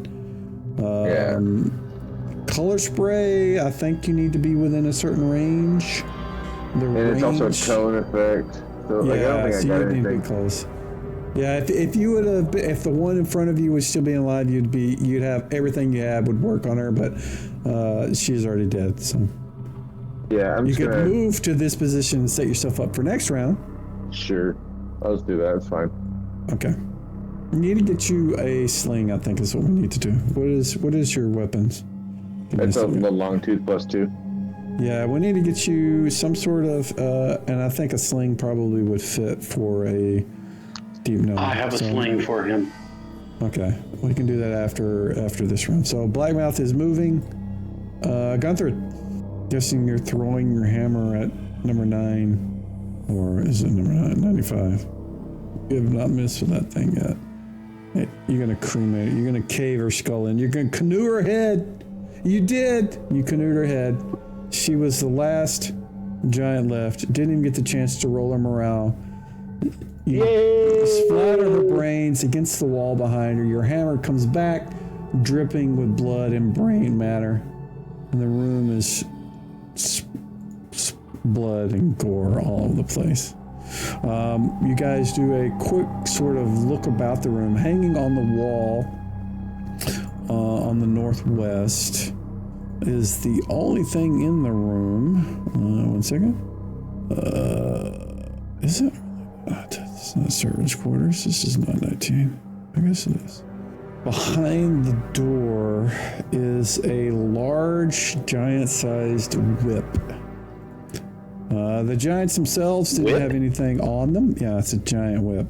Color spray, I think you need to be within a certain range. It's also a cone effect. So I don't think I got anything. Need to be close. Yeah, if you would have, if the one in front of you was still being alive, you'd have everything you had would work on her, but she's already dead. So yeah, you could move to this position and set yourself up for next round. Sure, I'll just do that. It's fine. Okay. We need to get you a sling. I think is what we need to do. What is your weapons? It's the long tooth +2. Yeah, we need to get you some sort of, and I think a sling probably would fit for a deep gnome. I have a sling for him. Okay, we can do that after this round. So Blackmouth is moving. Gunther, guessing you're throwing your hammer at number 9, or is it number 9? 95. You have not missed with that thing yet. Hey, you're gonna cremate. You're gonna cave her skull in. You're gonna canoe her head. You did. You canoed her head. She was the last giant left. Didn't even get the chance to roll her morale. You splatter her brains against the wall behind her. Your hammer comes back, dripping with blood and brain matter. And the room is blood and gore all over the place. You guys do a quick sort of look about the room. Hanging on the wall on the northwest is the only thing in the room. One second. Is it? It's not servants' quarters. This is not 19. I guess it is. Behind the door is a large, giant-sized whip. The giants themselves didn't have anything on them. Yeah, it's a giant whip.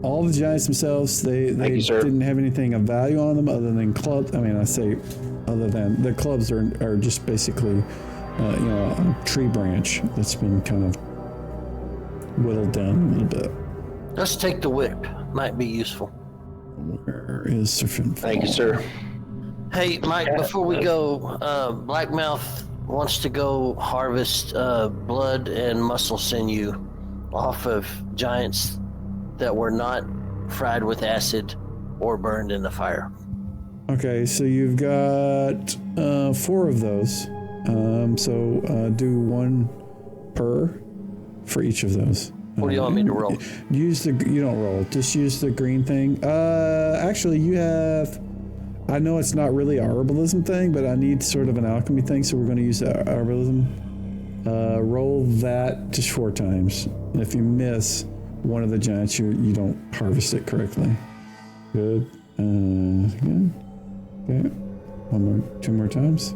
All the giants themselves, they didn't have anything of value on them other than clubs. I mean, I say other than the clubs are just basically, a tree branch that's been kind of whittled down a little bit. Let's take the whip. Might be useful. Where is Sir Finn? Thank you, sir. Hey, Mike, before we go, Blackmouth wants to go harvest blood and muscle sinew off of giants that were not fried with acid or burned in the fire. Okay, so you've got 4 of those. So do 1 per for each of those. What do you want me to roll? You don't roll. Just use the green thing. Actually, you have. I know it's not really a herbalism thing, but I need sort of an alchemy thing, so we're going to use the herbalism. Roll that just 4 times. And if you miss one of the giants, you don't harvest it correctly. Good. Again. Okay. 2 more times.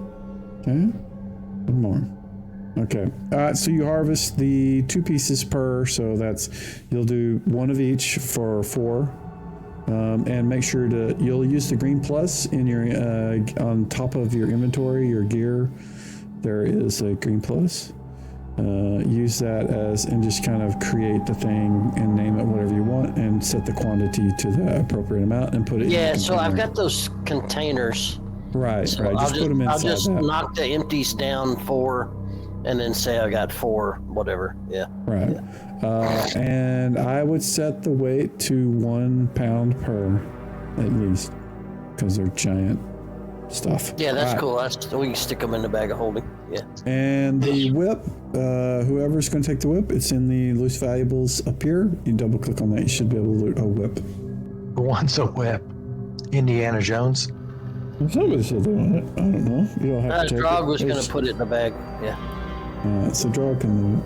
Okay. 1 more. Okay. So you harvest the 2 pieces per, so you'll do 1 of each for 4. And make sure you'll use the green plus in your on top of your inventory, your gear. There is a green plus. Use that and just kind of create the thing and name it whatever you want and set the quantity to the appropriate amount and put it in. Yeah, so I've got those containers. Right, so right. Just put them inside. I'll just knock the empties down 4 and then say I got 4, whatever. Yeah. Right. Yeah. And I would set the weight to 1 pound per, at least, because they're giant stuff. Yeah, that's cool. We can stick them in the bag of holding. Yeah. And the whip, whoever's going to take the whip, it's in the loose valuables up here. You double click on that, you should be able to loot a whip. Who wants a whip? Indiana Jones? Somebody said they want it. I don't know. You don't have to take it. Drog was going to put it in the bag. Yeah. So Drog can loot.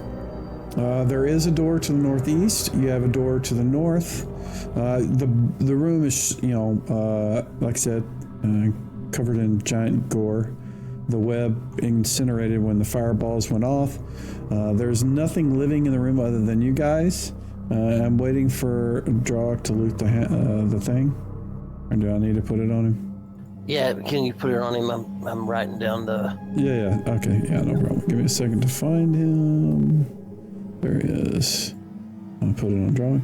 There is a door to the northeast. You have a door to the north. The room is, like I said, covered in giant gore. The web incinerated when the fireballs went off. There's nothing living in the room other than you guys. I'm waiting for Drog to loot the thing. Or do I need to put it on him? Yeah, can you put it on him? I'm writing down the. Yeah, okay, yeah, no problem. Give me a second to find him. There he is. I'll put it on drawing.